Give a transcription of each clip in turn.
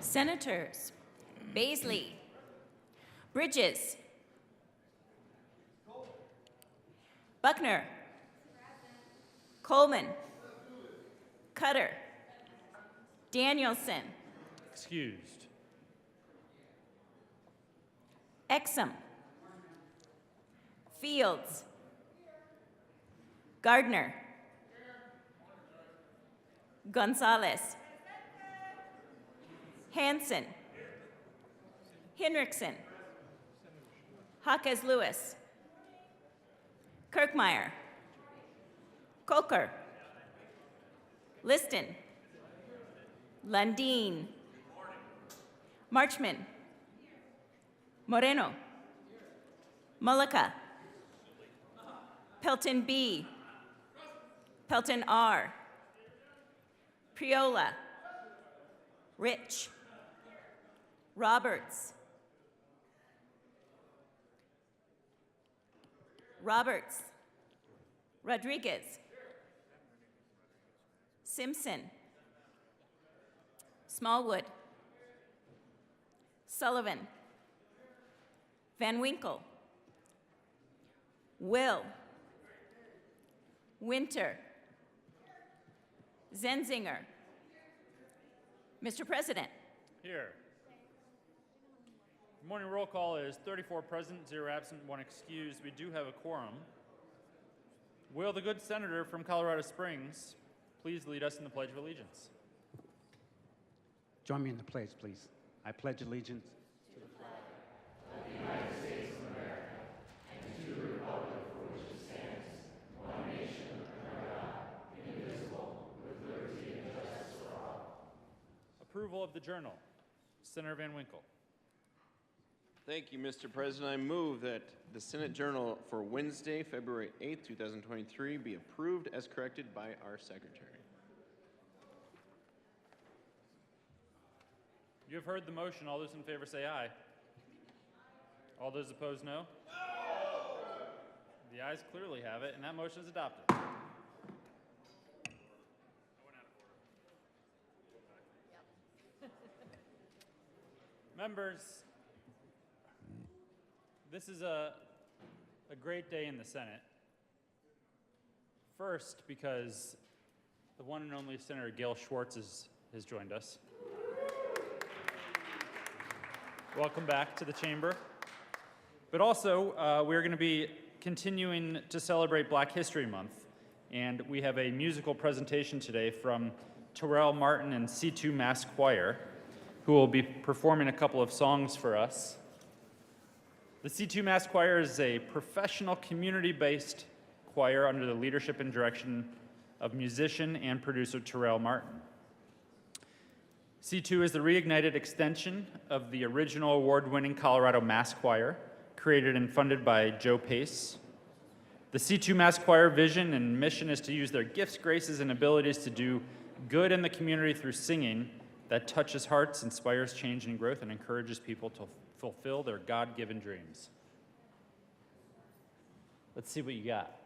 Senators Baisley, Bridges, Buckner, Coleman, Cutter, Danielson, Excused. Exum, Fields, Gardner, Gonzalez, Hanson, Hinrichsen, Hawkes Lewis, Kirkmeyer, Coker, Liston, Lundeen, Marchman, Moreno, Mullica, Pelton B, Pelton R, Priola, Rich, Roberts, Rodriguez, Simpson, Smallwood, Sullivan, Van Winkle, Will, Winter, Zenzinger. Mr. President. Here. The morning roll call is 34 present, 0 absent, 1 excused. We do have a quorum. Will the good senator from Colorado Springs please lead us in the Pledge of Allegiance? Join me in the pledge, please. I pledge allegiance Approval of the journal. Senator Van Winkle. Thank you, Mr. President. I move that the Senate Journal for Wednesday, February 8th, 2023 be approved as corrected by our Secretary. You have heard the motion. All those in favor say aye. All those opposed, no? The ayes clearly have it, and that motion is adopted. Members, this is a great day in the Senate. First, because the one and only Senator Gail Schwartz has joined us. Welcome back to the chamber. But also, we're going to be continuing to celebrate Black History Month, and we have a musical presentation today from Terrell Martin and C2 Mass Choir, who will be performing a couple of songs for us. The C2 Mass Choir is a professional community-based choir under the leadership and direction of musician and producer Terrell Martin. C2 is the reignited extension of the original award-winning Colorado Mass Choir, created and funded by Joe Pace. The C2 Mass Choir vision and mission is to use their gifts, graces, and abilities to do good in the community through singing that touches hearts, inspires change and growth, and encourages people to fulfill their God-given dreams. Let's see what you got.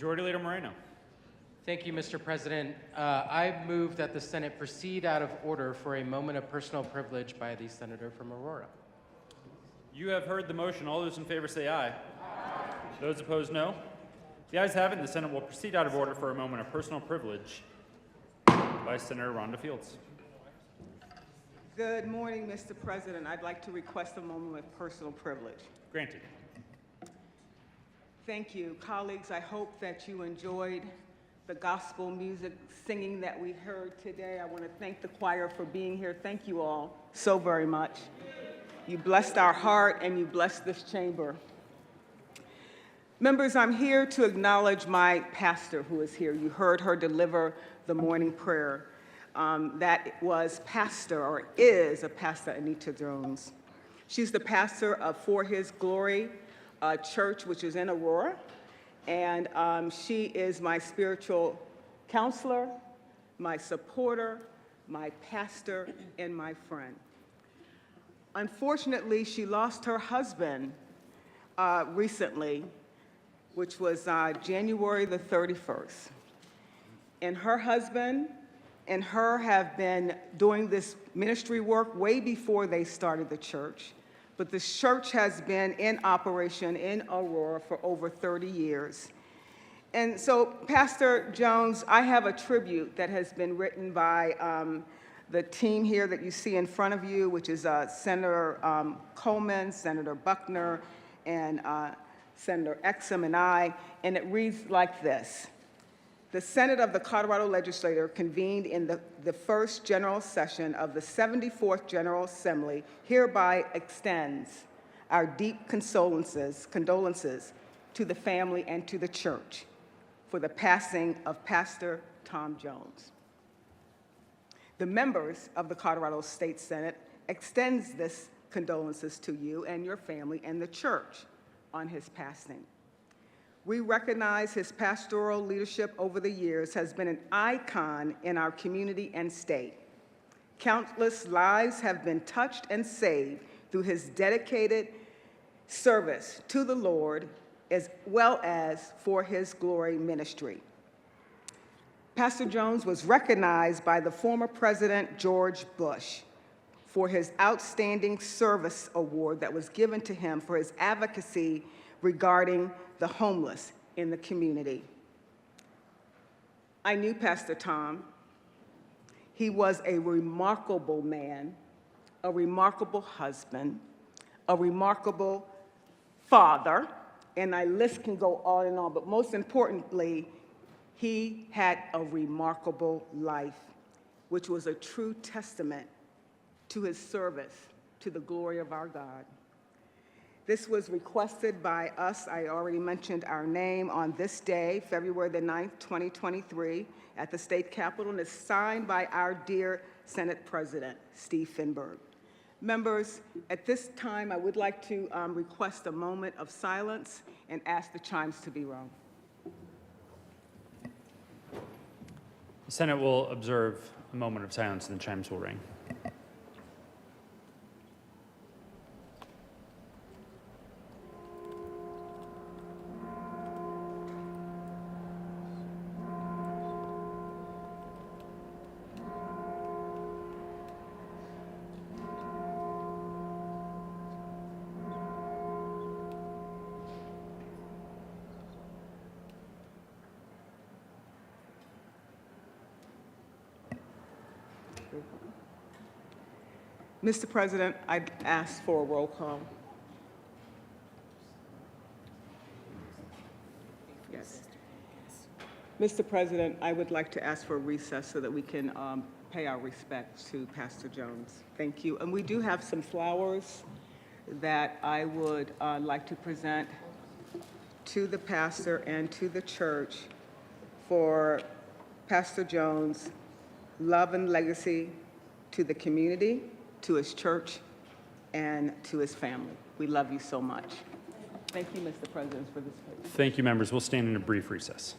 Majority Leader Moreno. Thank you, Mr. President. I move that the Senate proceed out of order for a moment of personal privilege by the Senator from Aurora. You have heard the motion. All those in favor say aye. Aye. Those opposed, no. The ayes have it, and the Senate will proceed out of order for a moment of personal privilege by Senator Rhonda Fields. Good morning, Mr. President. I'd like to request a moment of personal privilege. Granted. Thank you. Colleagues, I hope that you enjoyed the gospel music singing that we heard today. I want to thank the choir for being here. Thank you all so very much. You blessed our heart and you blessed this chamber. Members, I'm here to acknowledge my pastor who is here. You heard her deliver the morning prayer. That was pastor, or is a pastor, Anita Jones. She's the pastor of For His Glory Church, which is in Aurora. And she is my spiritual counselor, my supporter, my pastor, and my friend. Unfortunately, she lost her husband recently, which was January the 31st. And her husband and her have been doing this ministry work way before they started the church. But the church has been in operation in Aurora for over 30 years. And so, Pastor Jones, I have a tribute that has been written by the team here that you see in front of you, which is Senator Coleman, Senator Buckner, and Senator Exum and I, and it reads like this. The Senate of the Colorado Legislature convened in the first general session of the 74th General Assembly hereby extends our deep condolences to the family and to the church for the passing of Pastor Tom Jones. The members of the Colorado State Senate extends this condolences to you and your family and the church on his passing. We recognize his pastoral leadership over the years has been an icon in our community and state. Countless lives have been touched and saved through his dedicated service to the Lord as well as for his glory ministry. Pastor Jones was recognized by the former President George Bush for his Outstanding Service Award that was given to him for his advocacy regarding the homeless in the community. I knew Pastor Tom. He was a remarkable man, a remarkable husband, a remarkable father, and my list can go on and on, but most importantly, he had a remarkable life, which was a true testament to his service to the glory of our God. This was requested by us. I already mentioned our name on this day, February the 9th, 2023, at the state capitol, and is signed by our dear Senate President, Steve Finberg. Members, at this time, I would like to request a moment of silence and ask the chimes to be rung. The Senate will observe a moment of silence and the chimes will ring. Mr. President, I'd ask for a roll call. Yes. Mr. President, I would like to ask for a recess so that we can pay our respects to Pastor Jones. Thank you. And we do have some flowers that I would like to present to the pastor and to the church for Pastor Jones' love and legacy to the community, to his church, and to his family. We love you so much. Thank you, Mr. President, for this. Thank you, members. We'll stand in a brief recess.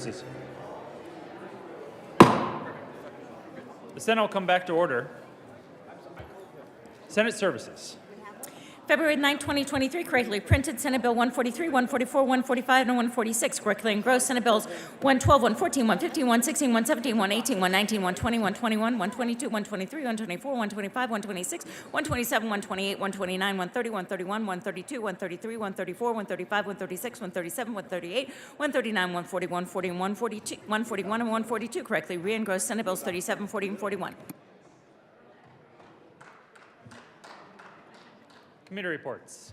Services. The Senate will come back to order. Senate Services. February 9, 2023, correctly printed, Senate Bill 143, 144, 145, and 146, correctly engrossed, Senate Bills 112, 114, 115, 116, 117, 118, 119, 120, 121, 122, 123, 124, 125, 126, 127, 128, 129, 130, 131, 132, 133, 134, 135, 136, 137, 138, 139, 140, 140, and 141, and 142, correctly re-engrossed, Senate Bills 37, 40, and 41. Committee reports.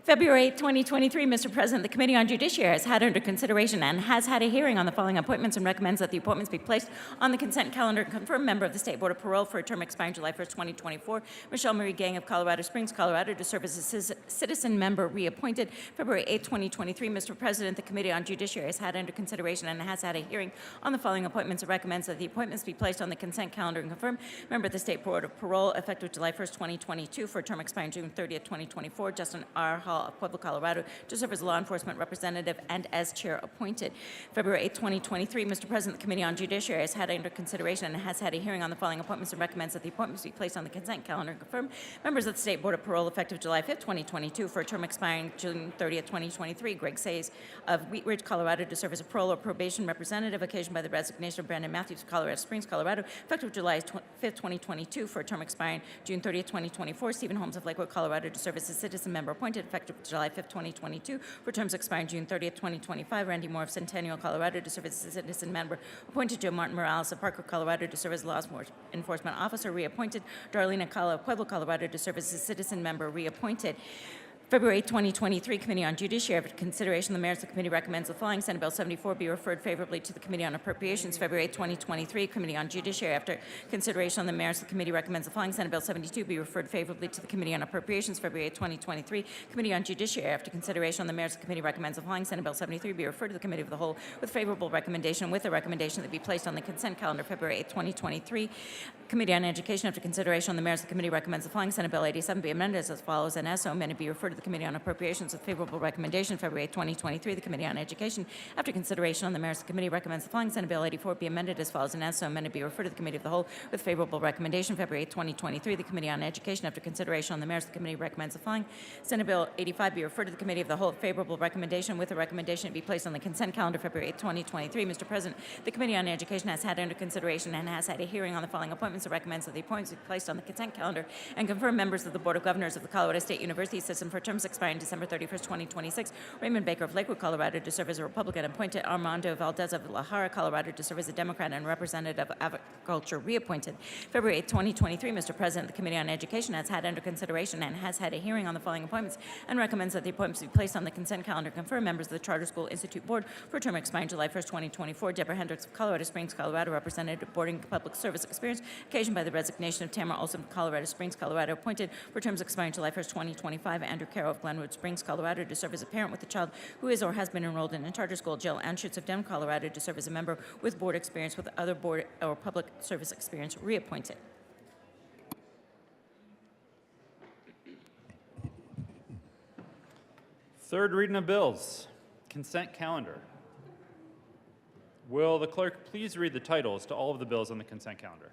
February 8, 2023, Mr. President, the Committee on Judiciary has had under consideration and has had a hearing on the following appointments and recommends that the appointments be placed on the consent calendar and confirmed member of the State Board of Parole for a term expiring July 1, 2024. Michelle Marie Gang of Colorado Springs, Colorado, to serve as a citizen member reappointed. February 8, 2023, Mr. President, the Committee on Judiciary has had under consideration and has had a hearing on the following appointments and recommends that the appointments be placed on the consent calendar and confirmed member of the State Board of Parole effective July 1, 2022 for a term expiring June 30, 2024. Justin R. Hall of Pueblo, Colorado, to serve as law enforcement representative and as chair appointed. February 8, 2023, Mr. President, the Committee on Judiciary has had under consideration and has had a hearing on the following appointments and recommends that the appointments be placed on the consent calendar and confirmed members of the State Board of Parole effective July 5, 2022 for a term expiring June 30, 2023. Greg Sayes of Wheat Ridge, Colorado, to serve as a parole or probation representative occasioned by the resignation of Brandon Matthews of Colorado Springs, Colorado, effective July 5, 2022 for a term expiring June 30, 2024. Stephen Holmes of Lakewood, Colorado, to serve as a citizen member appointed effective July 5, 2022 for terms expiring June 30, 2025. Randy Moore of Centennial, Colorado, to serve as a citizen member appointed. Joe Martin Morales of Parker, Colorado, to serve as law enforcement officer reappointed. Darlene Acala of Pueblo, Colorado, to serve as a citizen member reappointed. February 2023, Committee on Judiciary, after consideration of the merits, the committee recommends the following: Senate Bill 74 be referred favorably to the Committee on Appropriations. February 2023, Committee on Judiciary, after consideration of the merits, the committee recommends the following: Senate Bill 72 be referred favorably to the Committee on Appropriations. February 2023, Committee on Judiciary, after consideration of the merits, the committee recommends the following: Senate Bill 73 be referred to the Committee of the Whole with favorable recommendation, with a recommendation that be placed on the consent calendar. February 8, 2023, Committee on Education, after consideration on the merits, the committee recommends the following: Senate Bill 87 be amended as follows, and as so amended be referred to the Committee on Appropriations with favorable recommendation. February 8, 2023, the Committee on Education, after consideration on the merits, the committee recommends the following: Senate Bill 84 be amended as follows, and as so amended be referred to the Committee of the Whole with favorable recommendation. February 8, 2023, the Committee on Education, after consideration on the merits, the committee recommends the following: Senate Bill 85 be referred to the Committee of the Whole with favorable recommendation, with a recommendation to be placed on the consent calendar. February 8, 2023, Mr. President, the Committee on Education has had under consideration and has had a hearing on the following appointments and recommends that the appointments be placed on the consent calendar and confirm members of the Board of Governors of the Colorado State University System for terms expiring December 31st, 2026. Raymond Baker of Lakewood, Colorado, to serve as a Republican appointed. Armando Valdez of La Jara, Colorado, to serve as a Democrat and representative of agriculture reappointed. February 8, 2023, Mr. President, the Committee on Education has had under consideration and has had a hearing on the following appointments and recommends that the appointments be placed on the consent calendar. Confirm members of the Charter School Institute Board for a term expiring July 1st, 2024. Deborah Hendricks of Colorado Springs, Colorado, representative boarding public service experience occasioned by the resignation of Tamara Olson of Colorado Springs, Colorado, appointed for terms expiring July 1st, 2025. Andrew Carroll of Glenwood Springs, Colorado, to serve as a parent with a child who is or has been enrolled in a charter school. Jill Anschutz of Denver, Colorado, to serve as a member with board experience with other board or public service experience reappointed. Third reading of bills. Consent calendar. Will the clerk please read the titles to all of the bills on the consent calendar?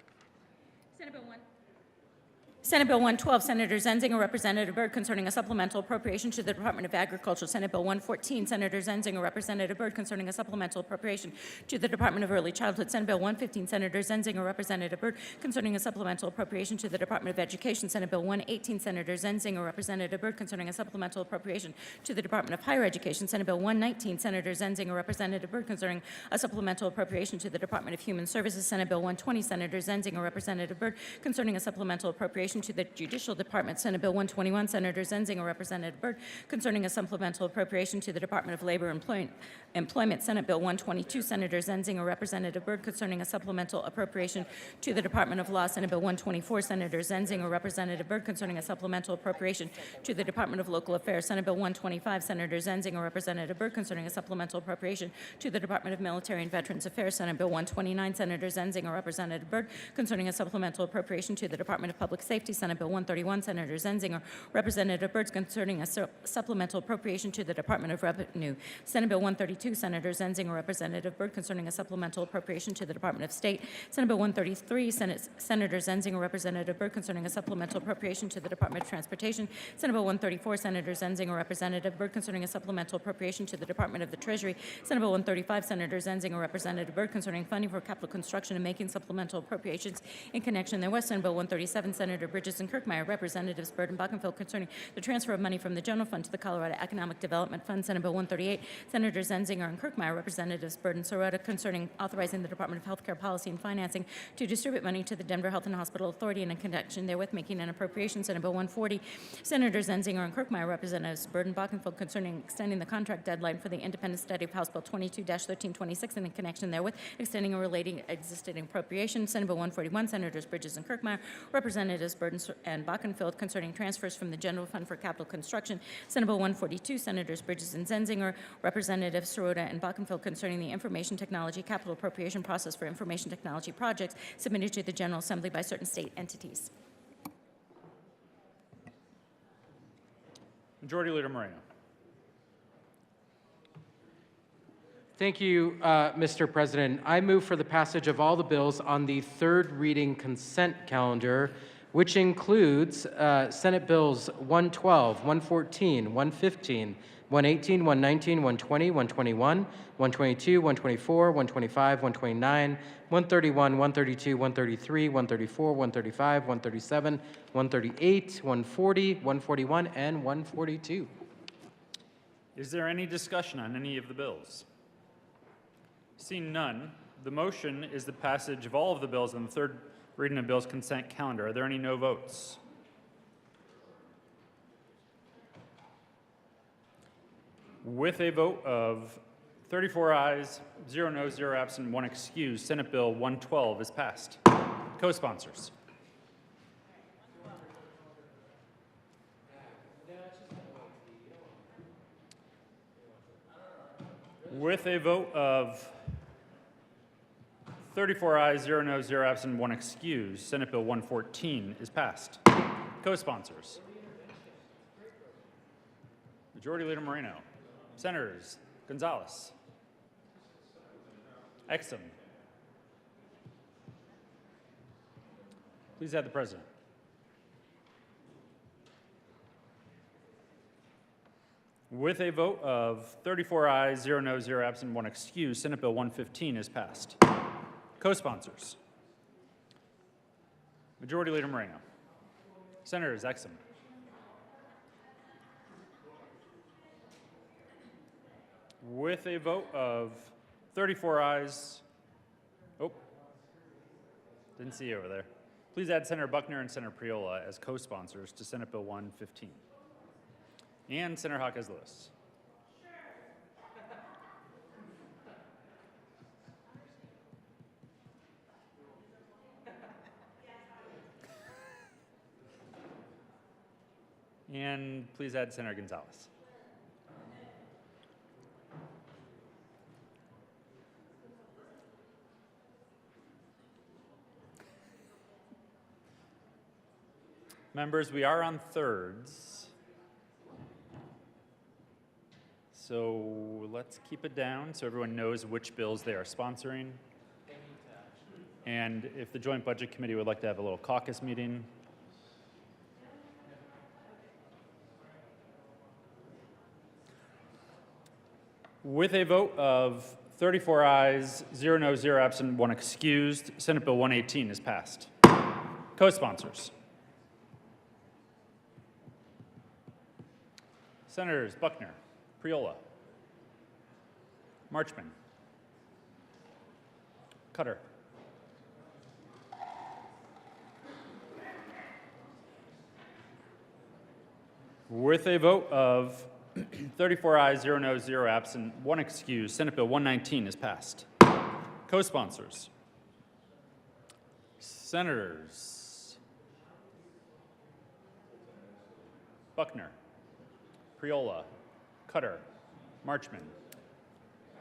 Senate Bill 112, Senator Zenzinger, Representative Byrd, concerning a supplemental appropriation to the Department of Agriculture. Senate Bill 114, Senator Zenzinger, Representative Byrd, concerning a supplemental appropriation to the Department of Early Childhood. Senate Bill 115, Senator Zenzinger, Representative Byrd, concerning a supplemental appropriation to the Department of Education. Senate Bill 118, Senator Zenzinger, Representative Byrd, concerning a supplemental appropriation to the Department of Higher Education. Senate Bill 119, Senator Zenzinger, Representative Byrd, concerning a supplemental appropriation to the Department of Human Services. Senate Bill 120, Senator Zenzinger, Representative Byrd, concerning a supplemental appropriation to the Judicial Department. Senate Bill 121, Senator Zenzinger, Representative Byrd, concerning a supplemental appropriation to the Department of Labor and Employment. Senate Bill 122, Senator Zenzinger, Representative Byrd, concerning a supplemental appropriation to the Department of Law. Senate Bill 124, Senator Zenzinger, Representative Byrd, concerning a supplemental appropriation to the Department of Local Affairs. Senate Bill 125, Senator Zenzinger, Representative Byrd, concerning a supplemental appropriation to the Department of Military and Veterans Affairs. Senate Bill 129, Senator Zenzinger, Representative Byrd, concerning a supplemental appropriation to the Department of Public Safety. Safety, Senate Bill 131, Senator Zenzinger, Representative Byrd, concerning a supplemental appropriation to the Department of Revenue. Senate Bill 132, Senator Zenzinger, Representative Byrd, concerning a supplemental appropriation to the Department of State. Senate Bill 133, Senator Zenzinger, Representative Byrd, concerning a supplemental appropriation to the Department of Transportation. Senate Bill 134, Senator Zenzinger, Representative Byrd, concerning a supplemental appropriation to the Department of the Treasury. Senate Bill 135, Senator Zenzinger, Representative Byrd, concerning funding for capital construction and making supplemental appropriations in connection therewith. Senate Bill 137, Senator Bridges and Kirkmeyer, Representatives Byrd and Bockenfield, concerning the transfer of money from the general fund to the Colorado Economic Development Fund. Senate Bill 138, Senator Zenzinger and Kirkmeyer, Representatives Byrd and Sorota, concerning authorizing the Department of Healthcare Policy and Financing to distribute money to the Denver Health and Hospital Authority and in connection therewith making an appropriation. Senate Bill 140, Senator Zenzinger and Kirkmeyer, Representatives Byrd and Bockenfield, concerning extending the contract deadline for the independent study of House Bill 22-1326 and in connection therewith extending a relating existing appropriation. Senate Bill 141, Senators Bridges and Kirkmeyer, Representatives Byrd and Bockenfield, concerning transfers from the general fund for capital construction. Senate Bill 142, Senators Bridges and Zenzinger, Representatives Sorota and Bockenfield, concerning the information technology capital appropriation process for information technology projects submitted to the General Assembly by certain state entities. Majority Leader Moreno. Thank you, Mr. President. I move for the passage of all the bills on the third reading consent calendar, which includes Senate Bills 112, 114, 115, 118, 119, 120, 121, 122, 124, 125, 129, 131, 132, 133, 134, 135, 137, 138, 140, 141, and 142. Is there any discussion on any of the bills? Seeing none, the motion is the passage of all of the bills on the third reading of bills consent calendar. Are there any no votes? With a vote of 34 ayes, 0 noes, 0 absent, 1 excused, Senate Bill 112 is passed. Co-sponsors. With a vote of 34 ayes, 0 noes, 0 absent, 1 excused, Senate Bill 114 is passed. Co-sponsors. Majority Leader Moreno. Senators Gonzalez, Exum. Please add the President. With a vote of 34 ayes, 0 noes, 0 absent, 1 excused, Senate Bill 115 is passed. Co-sponsors. Majority Leader Moreno. Senators Exum. With a vote of 34 ayes, didn't see you over there. Please add Senator Buckner and Senator Priola as co-sponsors to Senate Bill 115. And Senator Hawkes Lewis. And please add Senator Gonzalez. Members, we are on thirds. So let's keep it down so everyone knows which bills they are sponsoring. And if the Joint Budget Committee would like to have a little caucus meeting. With a vote of 34 ayes, 0 noes, 0 absent, 1 excused, Senate Bill 118 is passed. Co-sponsors. Senators Buckner, Priola, Marchman, Cutter, with a vote of 34 ayes, 0 noes, 0 absent, 1 excused, Senate Bill 119 is passed. Co-sponsors. Senators Buckner, Priola, Cutter, Marchman,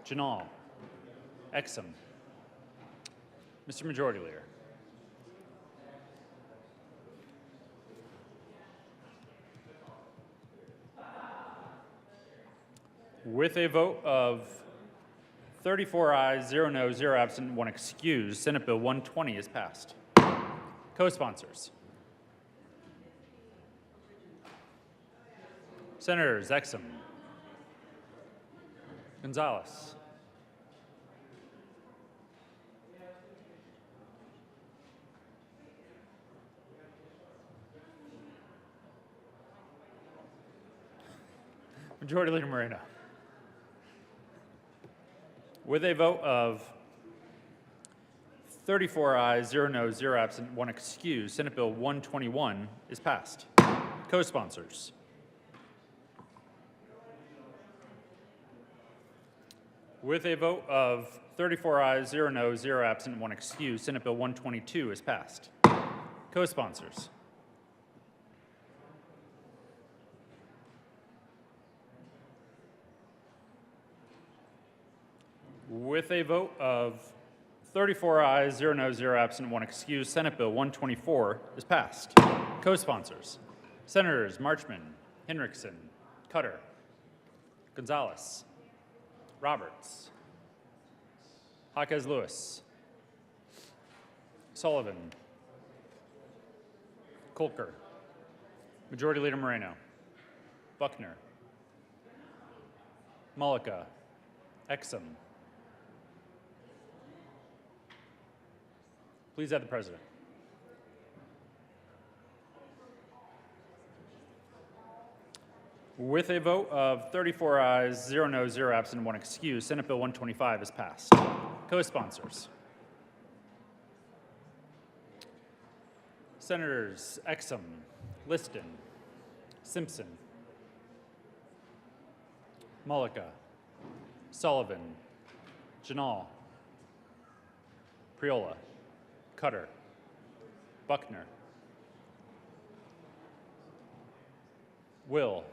Janal, Exum. Mr. Majority Leader. With a vote of 34 ayes, 0 no, 0 absent, 1 excused, Senate Bill 120 is passed. Co-sponsors. Senators Exum, Gonzalez, Majority Leader Moreno. With a vote of 34 ayes, 0 no, 0 absent, 1 excused, Senate Bill 121 is passed. Co-sponsors. With a vote of 34 ayes, 0 no, 0 absent, 1 excused, Senate Bill 122 is passed. Co-sponsors. With a vote of 34 ayes, 0 no, 0 absent, 1 excused, Senate Bill 124 is passed. Co-sponsors. Senators Marchman, Henriksen, Cutter, Gonzalez, Roberts, Jaquez Lewis, Sullivan, Kolker, Majority Leader Moreno, Buckner, Mullica, Exum. Please add the President. With a vote of 34 ayes, 0 no, 0 absent, 1 excused, Senate Bill 125 is passed. Co-sponsors. Senators Exum, Liston, Simpson, Mullica, Sullivan, Janal, Priola, Cutter, Buckner, Will,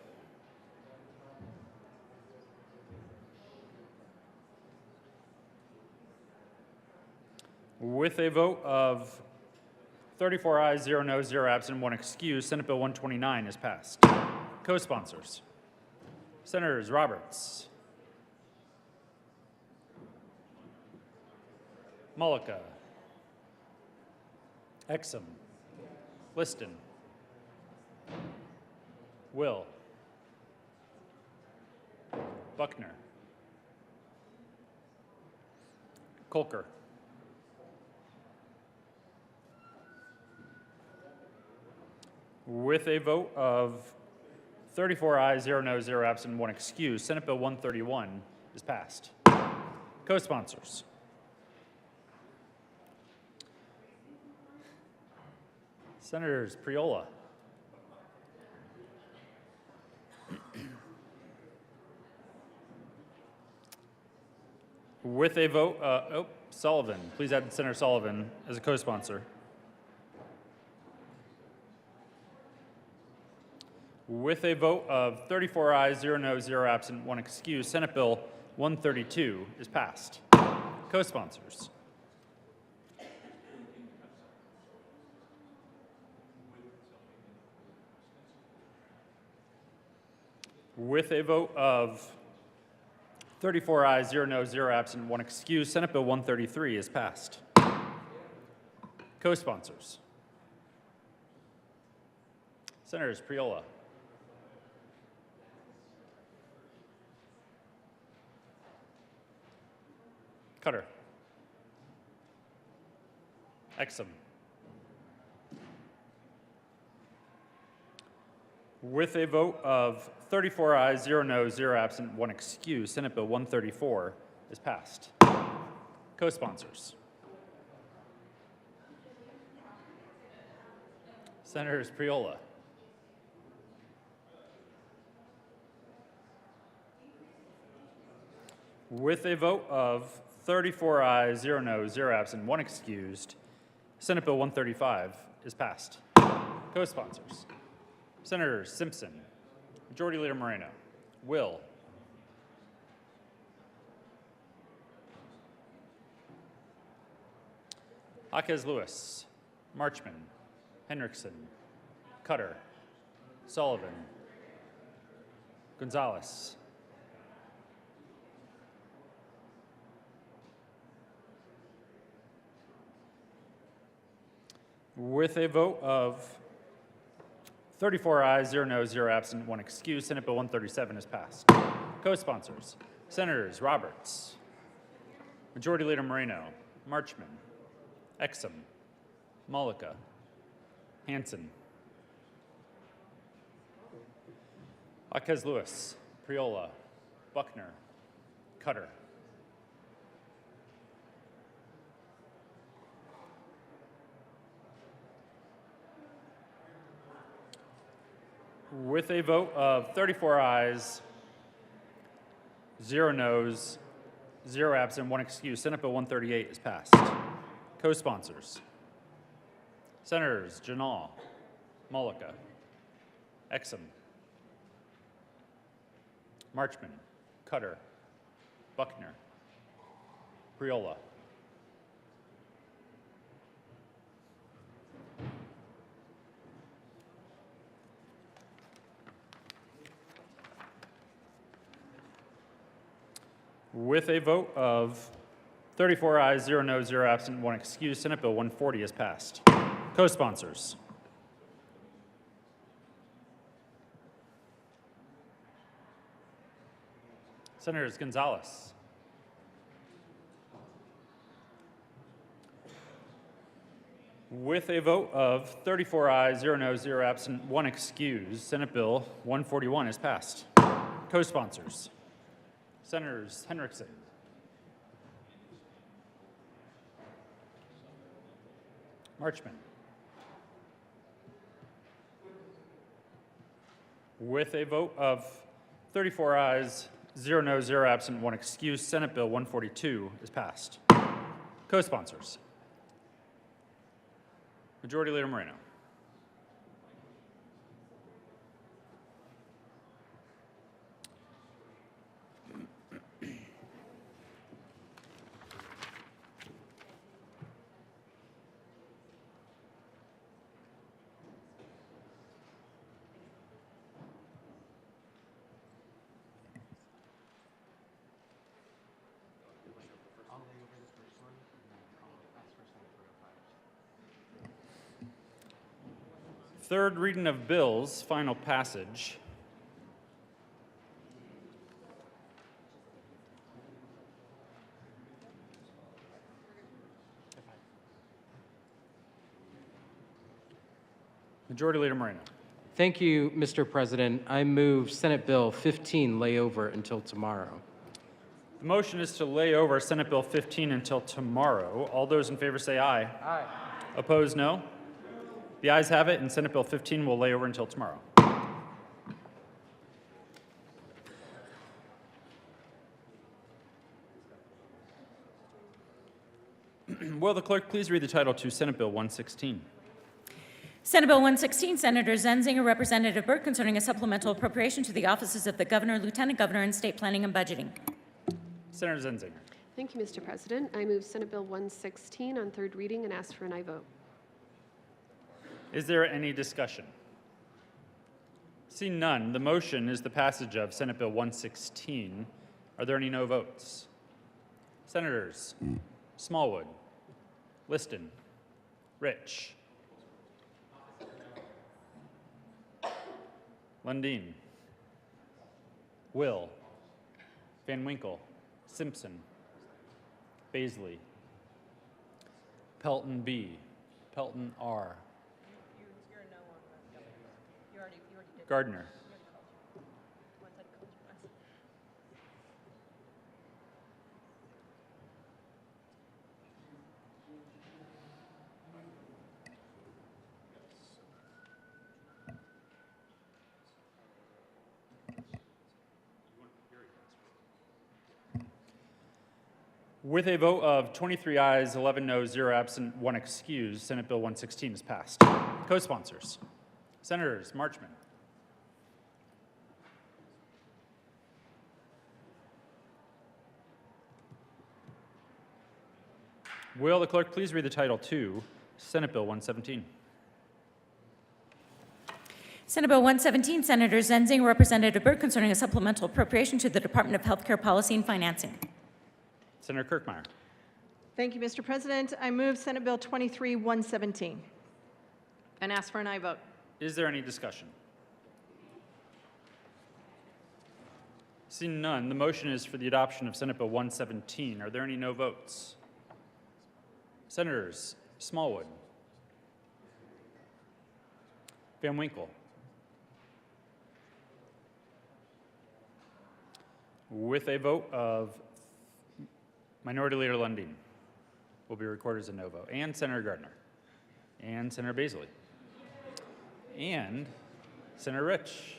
with a vote of 34 ayes, 0 no, 0 absent, 1 excused, Senate Bill 129 is passed. Co-sponsors. Senators Roberts, Mullica, Exum, Liston, Will, Buckner, Kolker, with a vote of 34 ayes, 0 no, 0 absent, 1 excused, Senate Bill 131 is passed. Co-sponsors. Senators Priola, with a vote, Sullivan. Please add Senator Sullivan as a co-sponsor. With a vote of 34 ayes, 0 no, 0 absent, 1 excused, Senate Bill 132 is passed. Co-sponsors. With a vote of 34 ayes, 0 no, 0 absent, 1 excused, Senate Bill 133 is passed. Co-sponsors. Senators Priola, Cutter, Exum. With a vote of 34 ayes, 0 no, 0 absent, 1 excused, Senate Bill 134 is passed. Co-sponsors. Senators Priola, with a vote of 34 ayes, 0 no, 0 absent, 1 excused, Senate Bill 135 is passed. Co-sponsors. Senators Simpson, Majority Leader Moreno, Will, Jaquez Lewis, Marchman, Henriksen, Cutter, Sullivan, Gonzalez, With a vote of 34 ayes, 0 noes, 0 absent, 1 excused, Senate Bill 137 is passed. Co-sponsors, Senators Roberts, Majority Leader Moreno, Marchman, Exum, Mullica, Hanson, Jaquez Lewis, Priola, Buckner, Cutter. With a vote of 34 ayes, 0 noes, 0 absent, 1 excused, Senate Bill 138 is passed. Co-sponsors, Senators Janal, Mullica, Exum, Marchman, Cutter, Buckner, Priola. With a vote of 34 ayes, 0 noes, 0 absent, 1 excused, Senate Bill 140 is passed. Co-sponsors, Senators Gonzalez, with a vote of 34 ayes, 0 noes, 0 absent, 1 excused, Senate Bill 141 is passed. Co-sponsors, Senators Henriksen, Marchman, with a vote of 34 ayes, 0 noes, 0 absent, 1 excused, Senate Bill 142 is passed. Co-sponsors, Majority Leader Moreno, third reading of bills, final passage. Majority Leader Moreno. Thank you, Mr. President. I move Senate Bill 15 lay over until tomorrow. The motion is to lay over Senate Bill 15 until tomorrow. All those in favor say aye. Aye. Opposed, no. The ayes have it, and Senate Bill 15 will lay over until tomorrow. Will the clerk please read the title to Senate Bill 116? Senate Bill 116, Senator Zenzinger, Representative Burke, concerning a supplemental appropriation to the offices of the Governor, Lieutenant Governor, and State Planning and Budgeting. Senator Zenzinger. Thank you, Mr. President. I move Senate Bill 116 on third reading and ask for an aye vote. Is there any discussion? Seeing none, the motion is the passage of Senate Bill 116. Are there any no votes? Senators Smallwood, Liston, Rich, Lundin, Will, Van Winkle, Simpson, Baisley, Pelton B, Pelton R, Gardner, with a vote of 23 ayes, 11 noes, 0 absent, 1 excused, Senate Bill 116 is passed. Co-sponsors, Senators Marchman, will the clerk please read the title to Senate Bill 117? Senate Bill 117, Senator Zenzinger, Representative Burke, concerning a supplemental appropriation to the Department of Healthcare Policy and Financing. Senator Kirkmeyer. Thank you, Mr. President. I move Senate Bill 23-117. and ask for an aye vote. Is there any discussion? Seeing none, the motion is for the adoption of Senate Bill 117. Are there any no votes? Senators Smallwood, Van Winkle, with a vote of Minority Leader Lundin, will be recorded as a no vote, and Senator Gardner, and Senator Baisley, and Senator Rich.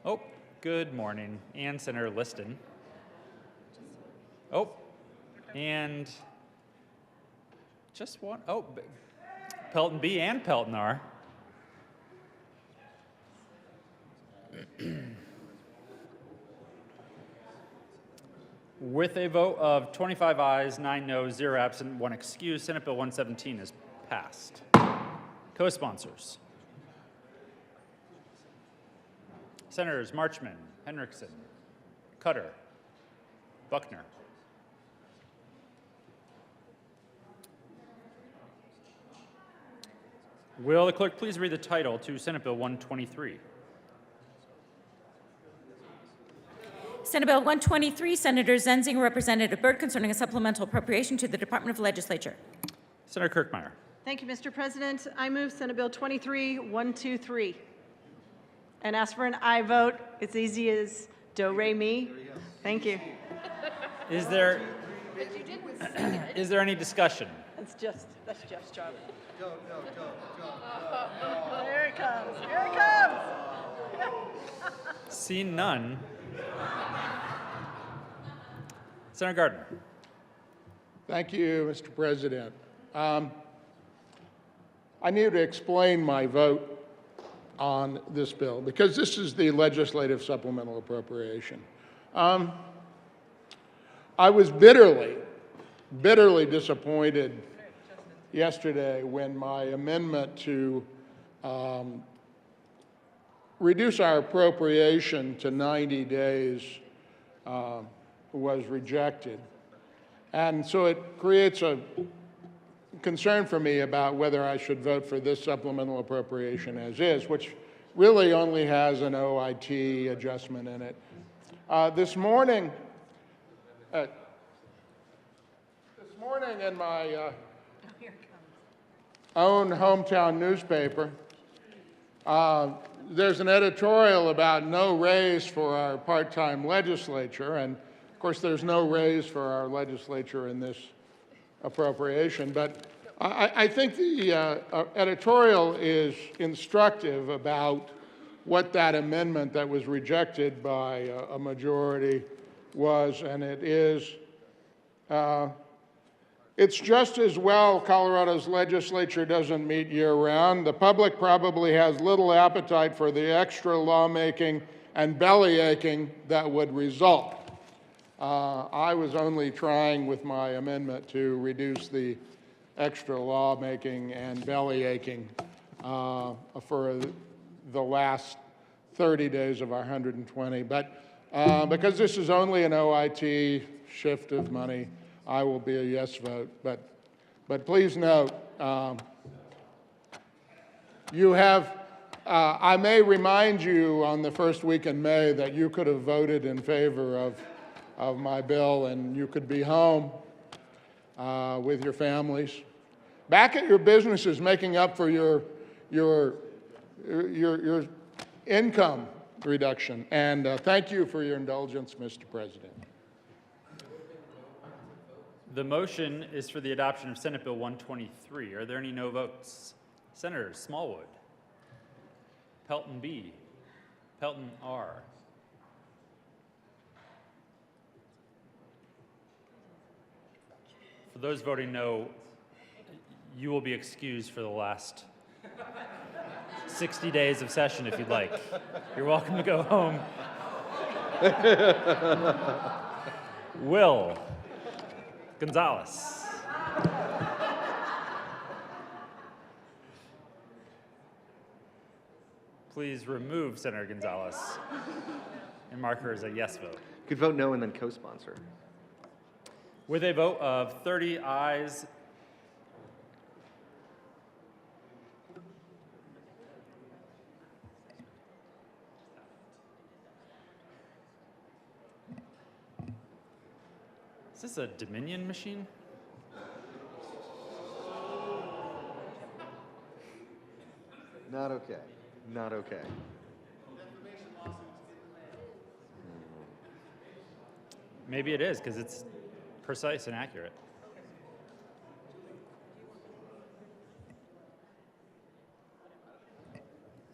Oh, good morning, and Senator Liston. Oh, and just one. Oh, Pelton B and Pelton R. With a vote of 25 ayes, 9 noes, 0 absent, 1 excused, Senate Bill 117 is passed. Co-sponsors. Senators Marchman, Henriksen, Cutter, Buckner. Will the clerk please read the title to Senate Bill 123? Senate Bill 123, Senator Zenzinger, Representative Byrd, concerning a supplemental appropriation to the Department of Legislature. Senator Kirkmeyer. Thank you, Mr. President. I move Senate Bill 23-123 and ask for an aye vote. It's easy as do, re, mi. Thank you. Is there any discussion? That's Jeff's job. Here it comes. Here it comes. Seeing none. Senator Gardner. Thank you, Mr. President. I need to explain my vote on this bill because this is the legislative supplemental appropriation. I was bitterly disappointed yesterday when my amendment to reduce our appropriation to 90 days was rejected. And so it creates a concern for me about whether I should vote for this supplemental appropriation as is, which really only has an OIT adjustment in it. This morning in my own hometown newspaper, there's an editorial about no raise for our part-time legislature, and of course there's no raise for our legislature in this appropriation, but I think the editorial is instructive about what that amendment that was rejected by a majority was, and it is, it's just as well Colorado's legislature doesn't meet year-round. The public probably has little appetite for the extra lawmaking and bellyaching that would result. I was only trying with my amendment to reduce the extra lawmaking and bellyaching for the last 30 days of our 120. But because this is only an OIT shift of money, I will be a yes vote. But please note, you have, I may remind you on the first week in May that you could have voted in favor of my bill and you could be home with your families, back at your businesses, making up for your income reduction. And thank you for your indulgence, Mr. President. The motion is for the adoption of Senate Bill 123. Are there any no votes? Senators Smallwood, Pelton B, Pelton R. For those voting no, you will be excused for the last 60 days of session if you'd like. You're welcome to go home. Will Gonzalez. Please remove Senator Gonzalez and mark her as a yes vote. You could vote no and then co-sponsor. With a vote of 30 ayes, Is this a Dominion machine? Not okay. Not okay. Maybe it is, because it's precise and accurate.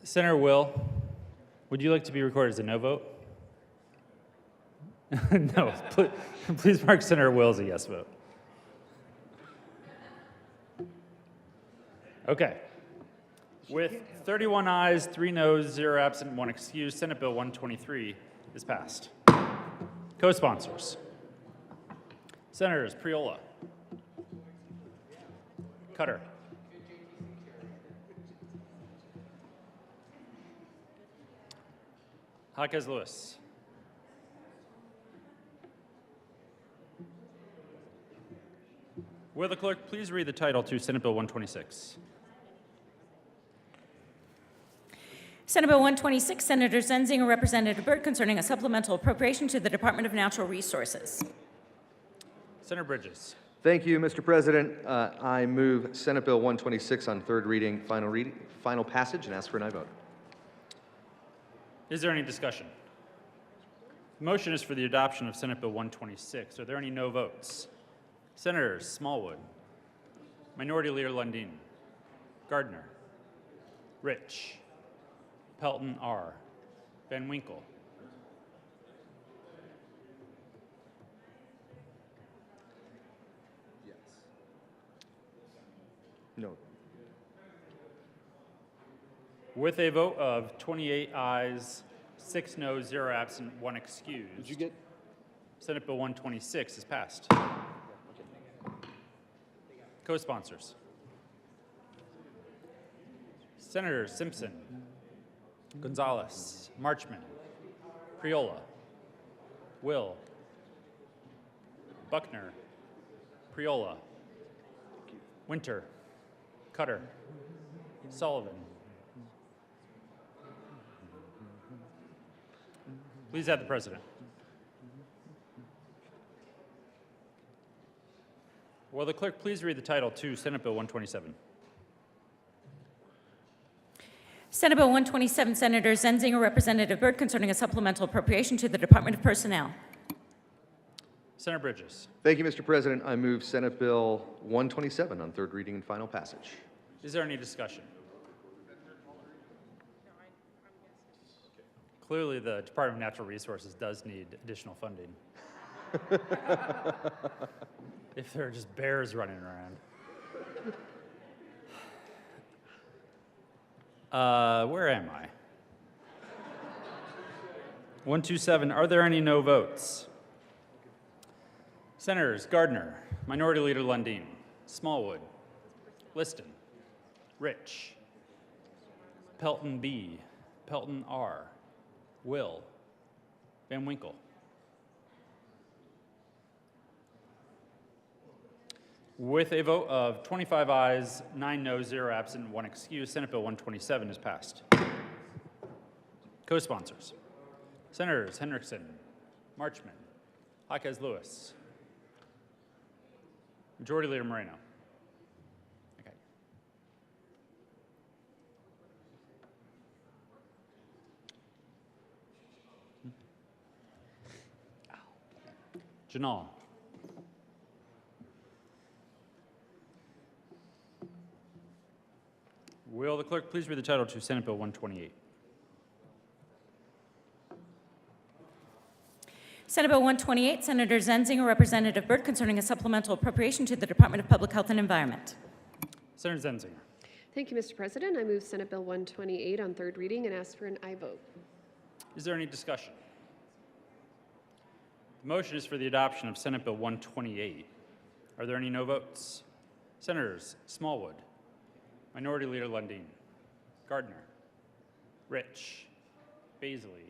Senator Will, would you like to be recorded as a no vote? No, please mark Senator Will as a yes vote. Okay. With 31 ayes, 3 noes, 0 absent, 1 excused, Senate Bill 123 is passed. Co-sponsors. Senators Priola, Cutter, Jaquez Lewis, will the clerk please read the title to Senate Bill 126? Senate Bill 126, Senator Zenzinger, Representative Byrd, concerning a supplemental appropriation to the Department of Natural Resources. Senator Bridges. Thank you, Mr. President. I move Senate Bill 126 on third reading, final passage, and ask for an aye vote. Is there any discussion? The motion is for the adoption of Senate Bill 126. Are there any no votes? Senators Smallwood, Minority Leader Lundin, Gardner, Rich, Pelton R., Van Winkle, No. with a vote of 28 ayes, 6 noes, 0 absent, 1 excused. Did you get? Senate Bill 126 is passed. Co-sponsors. Senators Simpson, Gonzalez, Marchman, Priola, Will, Buckner, Priola, Winter, Cutter, Sullivan. Please add the president. Will the clerk please read the title to Senate Bill 127? Senate Bill 127, Senator Zenzinger, Representative Byrd, concerning a supplemental appropriation to the Department of Personnel. Senator Bridges. Thank you, Mr. President. I move Senate Bill 127 on third reading and final passage. Is there any discussion? Clearly, the Department of Natural Resources does need additional funding. If there are just bears running around. Where am I? 127, are there any no votes? Senators Gardner, Minority Leader Lundin, Smallwood, Liston, Rich, Pelton B, Pelton R, Will, Van Winkle. With a vote of 25 ayes, 9 noes, 0 absent, 1 excused, Senate Bill 127 is passed. Co-sponsors. Senators Hendrickson, Marchman, Jaquez Lewis, Majority Leader Moreno. Okay. Janal. Will the clerk please read the title to Senate Bill 128? Senate Bill 128, Senator Zenzinger, Representative Byrd, concerning a supplemental appropriation to the Department of Public Health and Environment. Senator Zenzinger. Thank you, Mr. President. I move Senate Bill 128 on third reading and ask for an aye vote. Is there any discussion? The motion is for the adoption of Senate Bill 128. Are there any no votes? Senators Smallwood, Minority Leader Lundin, Gardner, Rich, Baisley,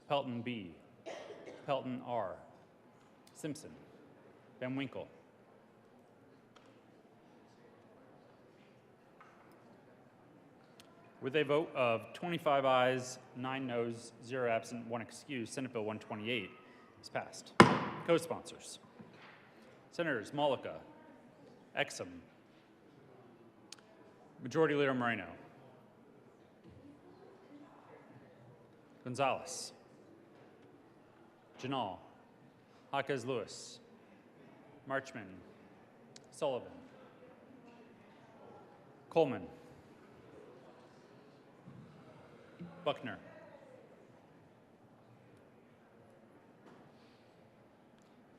Pelton B, Pelton R, Simpson, Van Winkle. With a vote of 25 ayes, 9 noes, 0 absent, 1 excused, Senate Bill 128 is passed. Co-sponsors. Senators Malika, Exum, Majority Leader Moreno, Gonzalez, Janal, Jaquez Lewis, Marchman, Sullivan, Coleman, Buckner,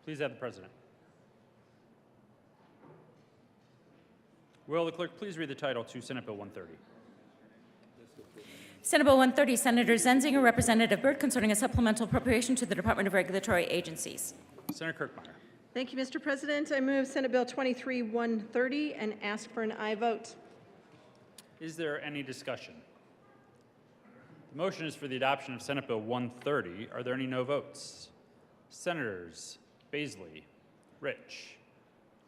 please add the president. Will the clerk please read the title to Senate Bill 130? Senate Bill 130, Senator Zenzinger, Representative Byrd, concerning a supplemental appropriation to the Department of Regulatory Agencies. Senator Kirkmeyer. Thank you, Mr. President. I move Senate Bill 23-130 and ask for an aye vote. Is there any discussion? The motion is for the adoption of Senate Bill 130. Are there any no votes? Senators Baisley, Rich,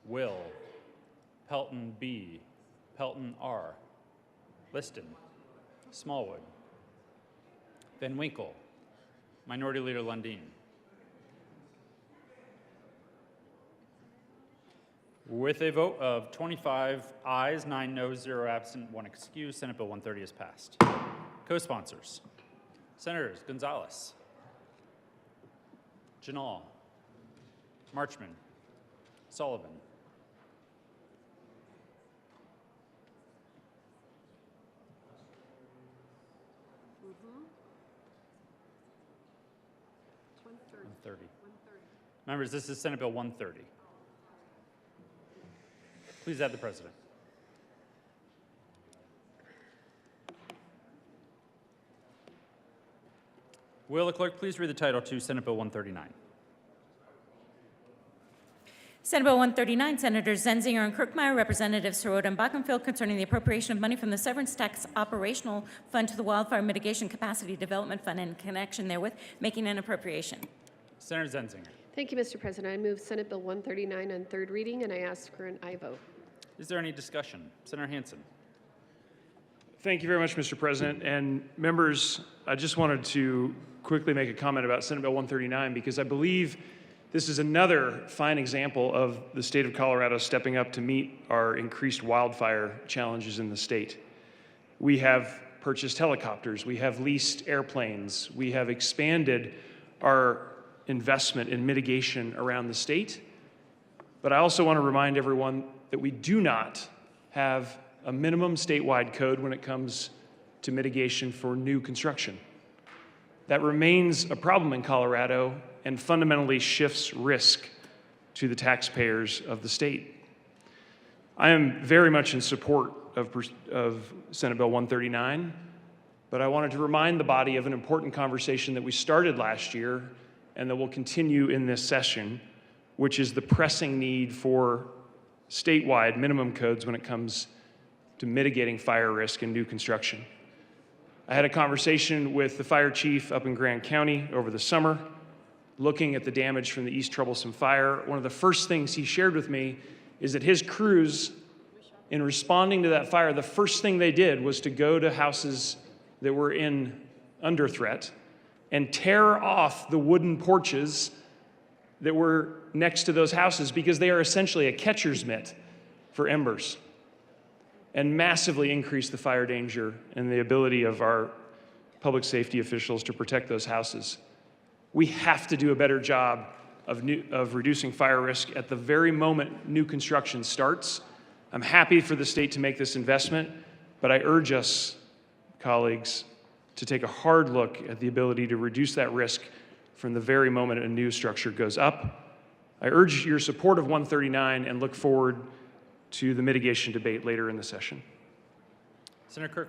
Will, Pelton B, Pelton R, Liston, Smallwood, Van Winkle, Minority Leader Lundin. With a vote of 25 ayes, 9 noes, 0 absent, 1 excused, Senate Bill 130 is passed. Co-sponsors, Senators Gonzalez, Janal, Marchman, Sullivan, Members, this is Senate Bill 130. Please add the president. Will the clerk please read the title to Senate Bill 139? Senate Bill 139, Senators Zenzinger and Kirkmeyer, Representatives Sirota and Bockenfield, concerning the appropriation of money from the Severance Tax Operational Fund to the Wildfire Mitigation Capacity Development Fund and in connection therewith, making an appropriation. Senator Zenzinger. Thank you, Mr. President. I move Senate Bill 139 on third reading, and I ask for an aye vote. Is there any discussion? Senator Hansen. Thank you very much, Mr. President. And members, I just wanted to quickly make a comment about Senate Bill 139 because I believe this is another fine example of the state of Colorado stepping up to meet our increased wildfire challenges in the state. We have purchased helicopters, we have leased airplanes, we have expanded our investment in mitigation around the state. But I also want to remind everyone that we do not have a minimum statewide code when it comes to mitigation for new construction. That remains a problem in Colorado and fundamentally shifts risk to the taxpayers of the state. I am very much in support of Senate Bill 139, but I wanted to remind the body of an important conversation that we started last year and that will continue in this session, which is the pressing need for statewide minimum codes when it comes to mitigating fire risk in new construction. I had a conversation with the fire chief up in Grand County over the summer, looking at the damage from the East Troublesome Fire. One of the first things he shared with me is that his crews, in responding to that fire, the first thing they did was to go to houses that were under threat and tear off the wooden porches that were next to those houses because they are essentially a catcher's mitt for embers and massively increase the fire danger and the ability of our public safety officials to protect those houses. We have to do a better job of reducing fire risk at the very moment new construction starts. I'm happy for the state to make this investment, but I urge us, colleagues, to take a hard look at the ability to reduce that risk from the very moment a new structure goes up. I urge your support of 139 and look forward to the mitigation debate later in the session. Senator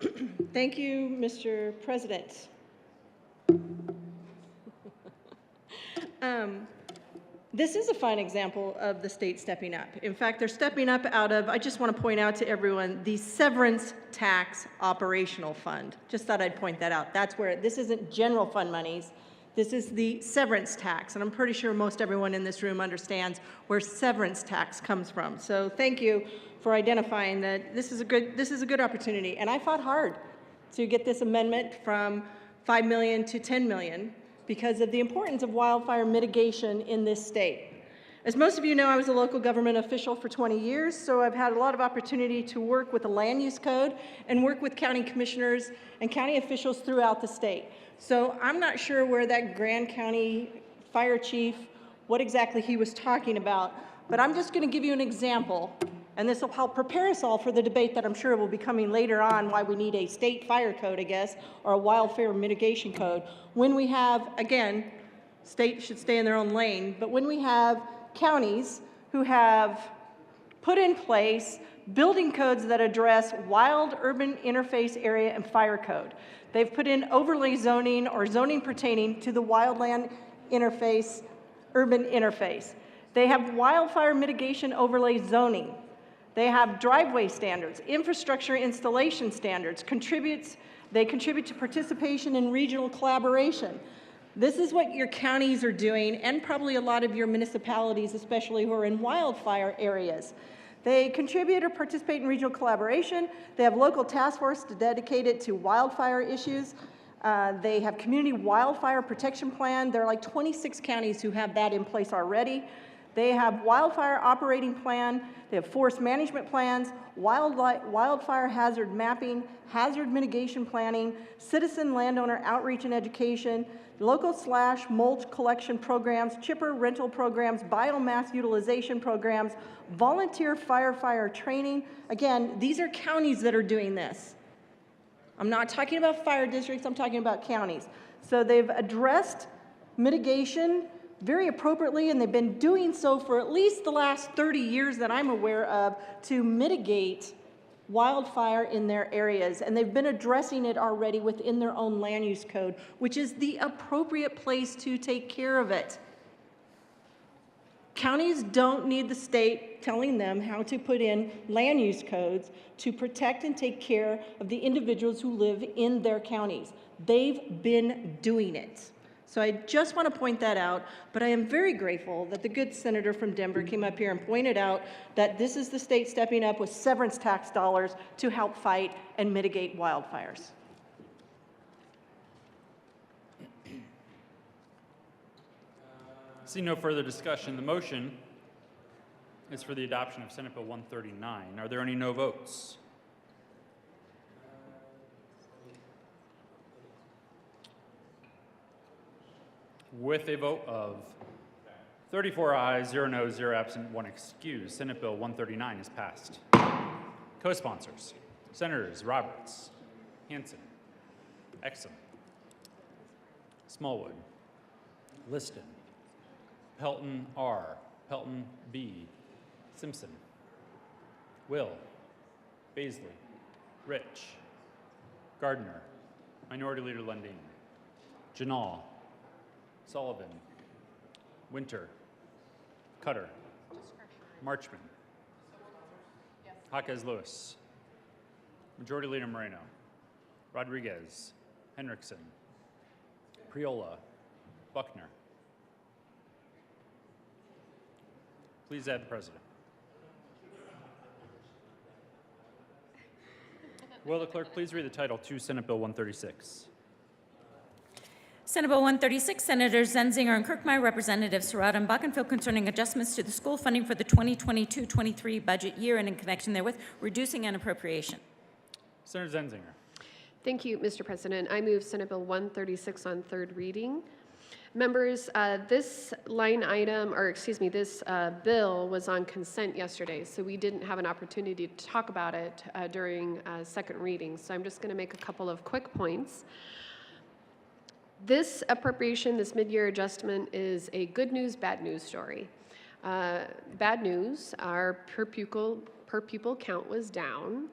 Kirkmeyer. Thank you, Mr. President. This is a fine example of the state stepping up. In fact, they're stepping up out of, I just want to point out to everyone, the Severance Tax Operational Fund. Just thought I'd point that out. That's where, this isn't general fund monies. This is the severance tax, and I'm pretty sure most everyone in this room understands where severance tax comes from. So thank you for identifying that this is a good opportunity. And I fought hard to get this amendment from $5 million to $10 million, because of the importance of wildfire mitigation in this state. As most of you know, I was a local government official for 20 years, so I've had a lot of opportunity to work with the land use code and work with county commissioners and county officials throughout the state. So I'm not sure where that Grand County fire chief, what exactly he was talking about, but I'm just going to give you an example, and this will help prepare us all for the debate that I'm sure will be coming later on, why we need a state fire code, I guess, or a wildfire mitigation code. When we have, again, state should stay in their own lane, but when we have counties who have put in place building codes that address wild urban interface area and fire code. They've put in overlay zoning or zoning pertaining to the wildland interface, urban interface. They have wildfire mitigation overlay zoning. They have driveway standards, infrastructure installation standards, they contribute to participation in regional collaboration. This is what your counties are doing, and probably a lot of your municipalities, especially who are in wildfire areas. They contribute or participate in regional collaboration. They have local task force dedicated to wildfire issues. They have community wildfire protection plan. There are like 26 counties who have that in place already. They have wildfire operating plan. They have forest management plans, wildfire hazard mapping, hazard mitigation planning, citizen landowner outreach and education, local/mulch collection programs, chipper rental programs, biomass utilization programs, volunteer firefighter training. Again, these are counties that are doing this. I'm not talking about fire districts, I'm talking about counties. So they've addressed mitigation very appropriately, and they've been doing so for at least the last 30 years that I'm aware of to mitigate wildfire in their areas, and they've been addressing it already within their own land use code, which is the appropriate place to take care of it. Counties don't need the state telling them how to put in land use codes to protect and take care of the individuals who live in their counties. They've been doing it. So I just want to point that out, but I am very grateful that the good senator from Denver came up here and pointed out that this is the state stepping up with severance tax dollars to help fight and mitigate wildfires. See no further discussion. The motion is for the adoption of Senate Bill 139. Are there any no votes? With a vote of 34 ayes, 0 noes, 0 absent, 1 excused, Senate Bill 139 is passed. Co-sponsors, Senators Roberts, Hansen, Exum, Smallwood, Liston, Pelton R., Pelton B., Simpson, Will, Baisley, Rich, Gardner, Minority Leader Lundin, Janal, Sullivan, Winter, Cutter, Marchman, Jaquez Lewis, Majority Leader Moreno, Rodriguez, Henriksen, Priola, Buckner. Please add the president. Will the clerk please read the title to Senate Bill 136? Senate Bill 136, Senators Zenzinger and Kirkmeyer, Representatives Serrato and Bockenfield, concerning adjustments to the school funding for the 2022-23 budget year and in connection therewith, reducing an appropriation. Senator Zenzinger. Thank you, Mr. President. I move Senate Bill 136 on third reading. Members, this line item, or excuse me, this bill was on consent yesterday, so we didn't have an opportunity to talk about it during second reading. So I'm just going to make a couple of quick points. This appropriation, this mid-year adjustment, is a good news, bad news story. Bad news, our per pupil count was down,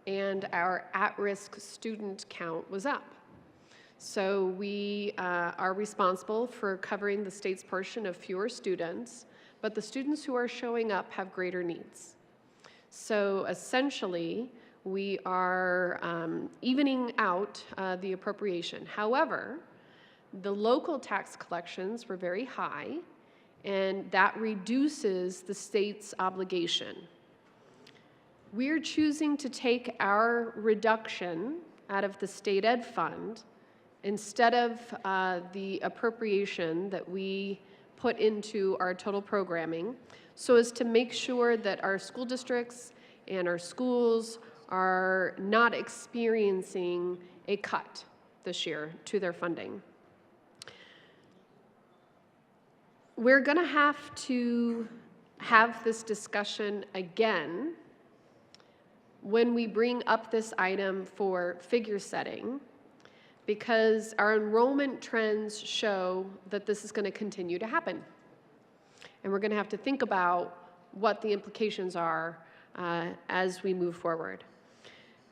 and our at-risk student count was up. So we are responsible for covering the state's portion of fewer students, but the students who are showing up have greater needs. So essentially, we are evening out the appropriation. However, the local tax collections were very high, and that reduces the state's obligation. We're choosing to take our reduction out of the state ed fund instead of the appropriation that we put into our total programming, so as to make sure that our school districts and our schools are not experiencing a cut this year to their funding. We're going to have to have this discussion again when we bring up this item for figure setting, because our enrollment trends show that this is going to continue to happen. And we're going to have to think about what the implications are as we move forward.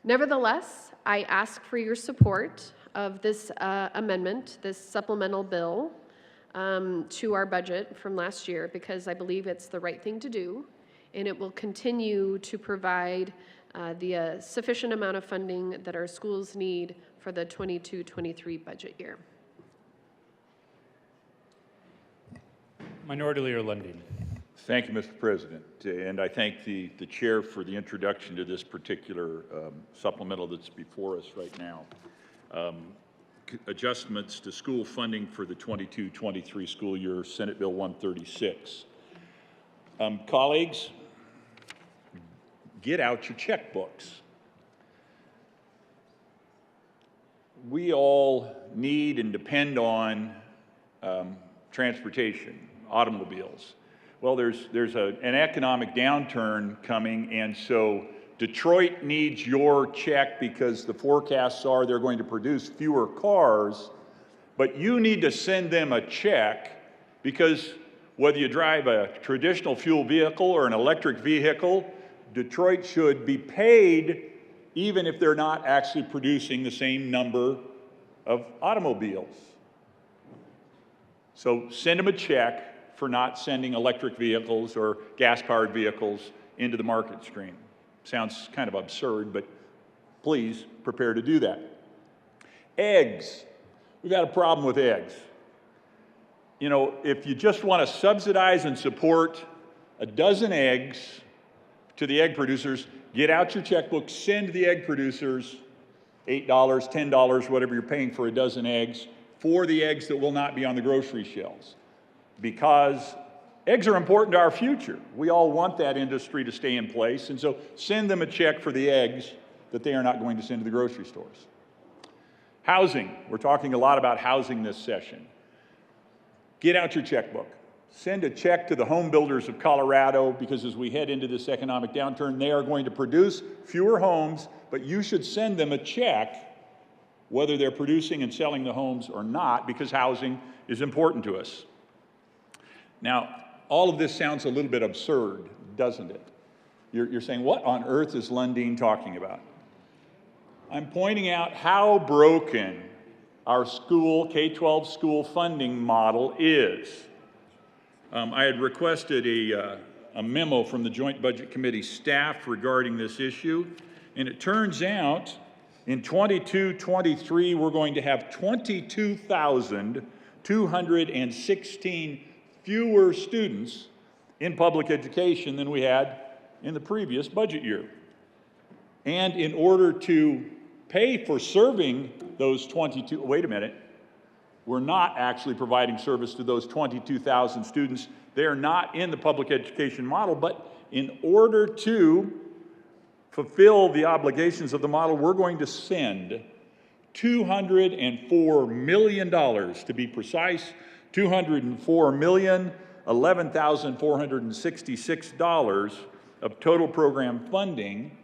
Nevertheless, I ask for your support of this amendment, this supplemental bill to our budget from last year, because I believe it's the right thing to do, and it will continue to provide the sufficient amount of funding that our schools need for the 22-23 budget year. Minority Leader Lundin. Thank you, Mr. President, and I thank the chair for the introduction to this particular supplemental that's before us right now. Adjustments to school funding for the 22-23 school year, Senate Bill 136. Colleagues, get out your checkbooks. We all need and depend on transportation, automobiles. Well, there's an economic downturn coming, and so Detroit needs your check because the forecasts are they're going to produce fewer cars, but you need to send them a check because whether you drive a traditional fuel vehicle or an electric vehicle, Detroit should be paid even if they're not actually producing the same number of automobiles. So send them a check for not sending electric vehicles or gas-powered vehicles into the market stream. Sounds kind of absurd, but please prepare to do that. Eggs. We've got a problem with eggs. You know, if you just want to subsidize and support a dozen eggs to the egg producers, get out your checkbook, send the egg producers $8, $10, whatever you're paying for a dozen eggs, for the eggs that will not be on the grocery shelves. Because eggs are important to our future. We all want that industry to stay in place, and so send them a check for the eggs that they are not going to send to the grocery stores. Housing. We're talking a lot about housing this session. Get out your checkbook. Send a check to the home builders of Colorado, because as we head into this economic downturn, they are going to produce fewer homes, but you should send them a check whether they're producing and selling the homes or not, because housing is important to us. Now, all of this sounds a little bit absurd, doesn't it? You're saying, what on earth is Lundin talking about? I'm pointing out how broken our school, K-12 school funding model is. I had requested a memo from the Joint Budget Committee staff regarding this issue, and it turns out in 22-23 we're going to have 22,216 fewer students in public education than we had in the previous budget year. And in order to pay for serving those wait a minute, we're not actually providing service to those 22,000 students. They're not in the public education model, but in order to fulfill the obligations of the model, we're going to send $204 million, to be precise, $204,011,466 of total program funding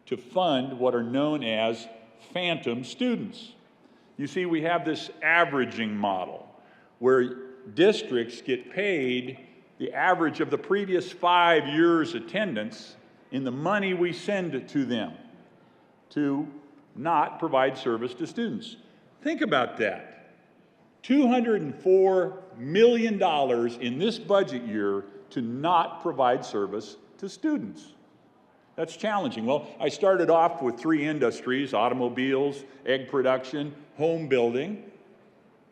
to fund what are known as phantom students. You see, we have this averaging model where districts get paid the average of the previous 5 years' attendance in the money we send to them to not provide service to students. Think about that. $204 million in this budget year to not provide service to students. That's challenging. Well, I started off with 3 industries: automobiles, egg production, home building.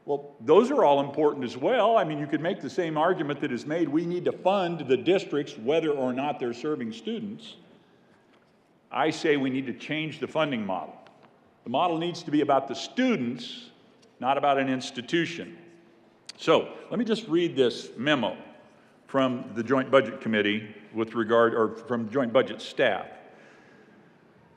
Well, those are all important as well. I mean, you could make the same argument that is made. We need to fund the districts whether or not they're serving students. I say we need to change the funding model. The model needs to be about the students not about an institution. So let me just read this memo from the Joint Budget Committee with regard, or from Joint Budget staff.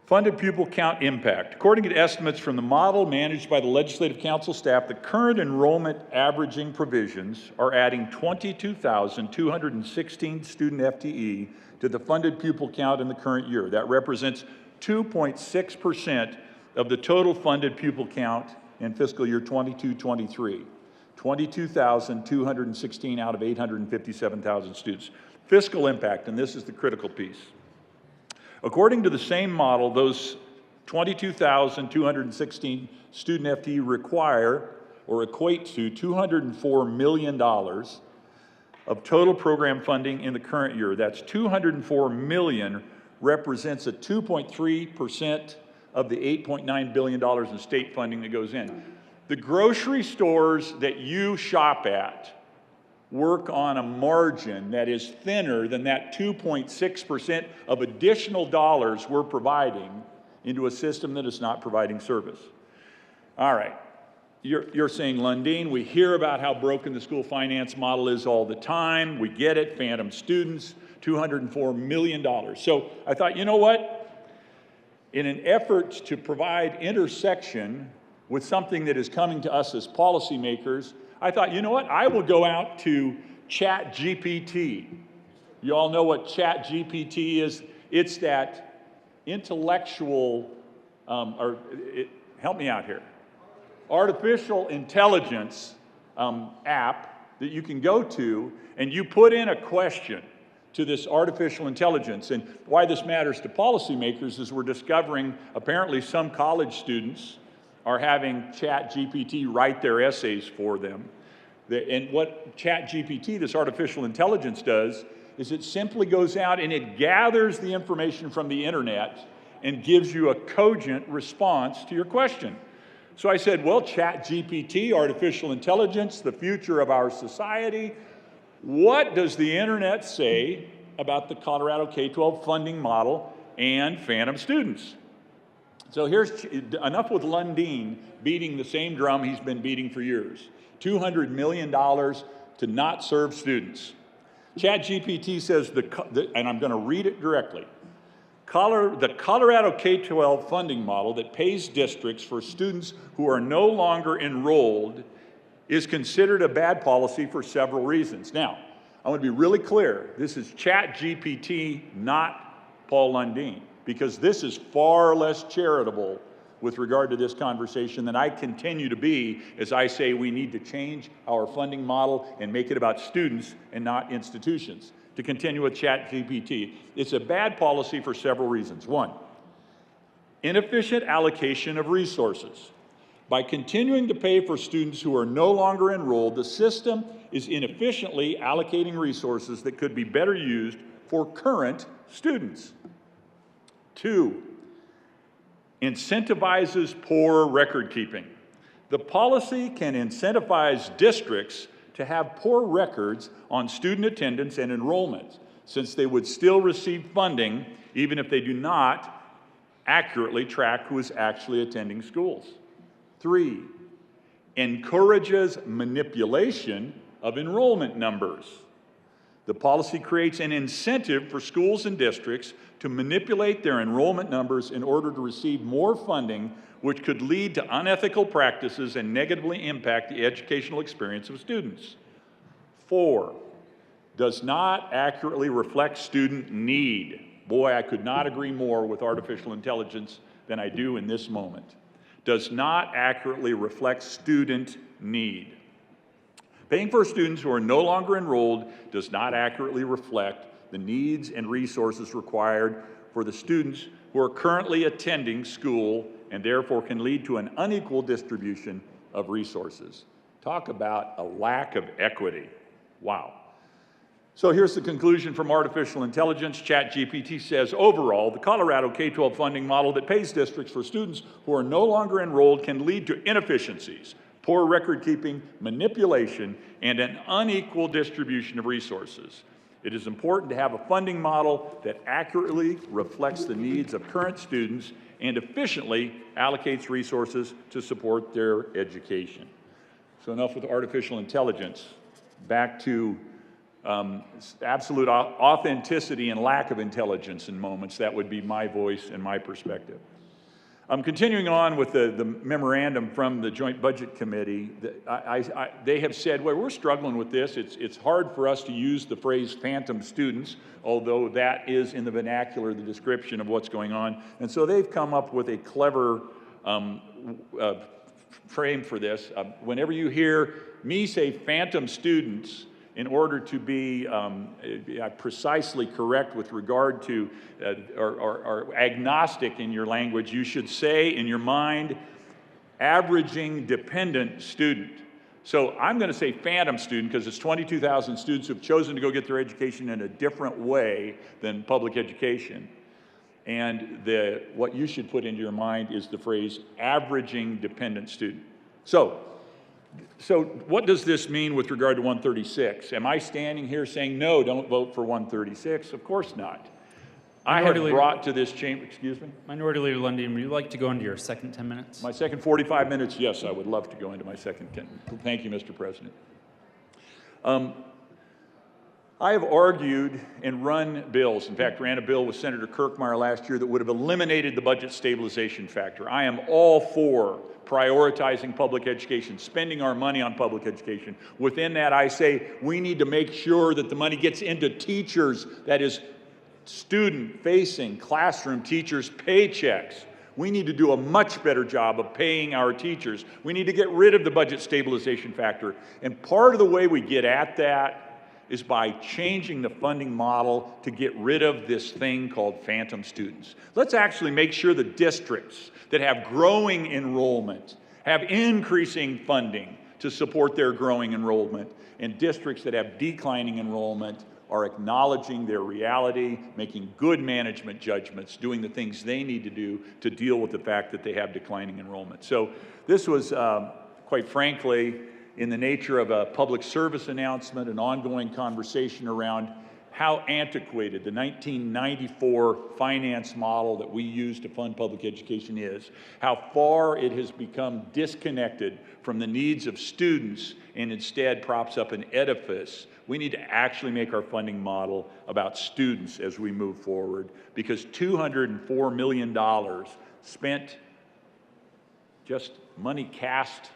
Funded pupil count impact. According to estimates from the model managed by the Legislative Council staff, the current enrollment averaging provisions are adding 22,216 student FTE to the funded pupil count in the current year. That represents 2.6% of the total funded pupil count in fiscal year 22-23. 22,216 out of 857,000 students. Fiscal impact, and this is the critical piece. According to the same model, those 22,216 student FTE require or equate to $204 million of total program funding in the current year. That's $204 million, represents a 2.3% of the $8.9 billion in state funding that goes in. The grocery stores that you shop at work on a margin that is thinner than that 2.6% of additional dollars we're providing into a system that is not providing service. All right, you're saying, Lundeen, we hear about how broken the school finance model is all the time. We get it, phantom students, $204 million. So I thought, you know what? In an effort to provide intersection with something that is coming to us as policymakers, I thought, you know what? I will go out to ChatGPT. You all know what ChatGPT is? It's that intellectual, help me out here, artificial intelligence app that you can go to, and you put in a question to this artificial intelligence. And why this matters to policymakers is we're discovering apparently some college students are having ChatGPT write their essays for them. And what ChatGPT, this artificial intelligence, does is it simply goes out and it gathers the information from the internet and gives you a cogent response to your question. So I said, well, ChatGPT, artificial intelligence, the future of our society, what does the internet say about the Colorado K-12 funding model and phantom students? So here's enough with Lundeen beating the same drum he's been beating for years. $200 million to not serve students. ChatGPT says, and I'm going to read it directly, the Colorado K-12 funding model that pays districts for students who are no longer enrolled is considered a bad policy for several reasons. Now, I want to be really clear. This is ChatGPT, not Paul Lundeen, because this is far less charitable with regard to this conversation than I continue to be as I say we need to change our funding model and make it about students and not institutions. To continue with ChatGPT, it's a bad policy for several reasons. One, inefficient allocation of resources. By continuing to pay for students who are no longer enrolled, the system is inefficiently allocating resources that could be better used for current students. Two, incentivizes poor record keeping. The policy can incentivize districts to have poor records on student attendance and enrollment, since they would still receive funding even if they do not accurately track who is actually attending schools. Three, encourages manipulation of enrollment numbers. The policy creates an incentive for schools and districts to manipulate their enrollment numbers in order to receive more funding, which could lead to unethical practices and negatively impact the educational experience of students. Four, does not accurately reflect student need. Boy, I could not agree more with artificial intelligence than I do in this moment. Does not accurately reflect student need. Paying for students who are no longer enrolled does not accurately reflect the needs and resources required for the students who are currently attending school and therefore can lead to an unequal distribution of resources. Talk about a lack of equity. Wow. So here's the conclusion from artificial intelligence. ChatGPT says, overall, the Colorado K-12 funding model that pays districts for students who are no longer enrolled can lead to inefficiencies, poor record keeping, manipulation, and an unequal distribution of resources. It is important to have a funding model that accurately reflects the needs of current students and efficiently allocates resources to support their education. So enough with artificial intelligence. Back to absolute authenticity and lack of intelligence in moments. That would be my voice and my perspective. I'm continuing on with the memorandum from the Joint Budget Committee. They have said, well, we're struggling with this. It's hard for us to use the phrase phantom students, although that is in the vernacular the description of what's going on. And so they've come up with a clever frame for this. Whenever you hear me say phantom students, in order to be precisely correct with regard to, or agnostic in your language, you should say in your mind, averaging dependent student. So I'm going to say phantom student because it's 22,000 students who have chosen to go get their education in a different way than public education. And what you should put into your mind is the phrase averaging dependent student. So what does this mean with regard to 136? Am I standing here saying, no, don't vote for 136? Of course not. I have brought to this chamber, excuse me? Minority Leader Lundy, would you like to go into your second 10 minutes? My second 45 minutes? Yes, I would love to go into my second 10. Thank you, Mr. President. I have argued and run bills, in fact, ran a bill with Senator Kirkmeyer last year that would have eliminated the budget stabilization factor. I am all for prioritizing public education, spending our money on public education. Within that, I say we need to make sure that the money gets into teachers, that is, student-facing classroom teachers' paychecks. We need to do a much better job of paying our teachers. We need to get rid of the budget stabilization factor. And part of the way we get at that is by changing the funding model to get rid of this thing called phantom students. Let's actually make sure the districts that have growing enrollment have increasing funding to support their growing enrollment, and districts that have declining enrollment are acknowledging their reality, making good management judgments, doing the things they need to do to deal with the fact that they have declining enrollment. So this was, quite frankly, in the nature of a public service announcement, an ongoing conversation around how antiquated the 1994 finance model that we use to fund public education is, how far it has become disconnected from the needs of students and instead props up an edifice. We need to actually make our funding model about students as we move forward, because $204 million spent, just money cast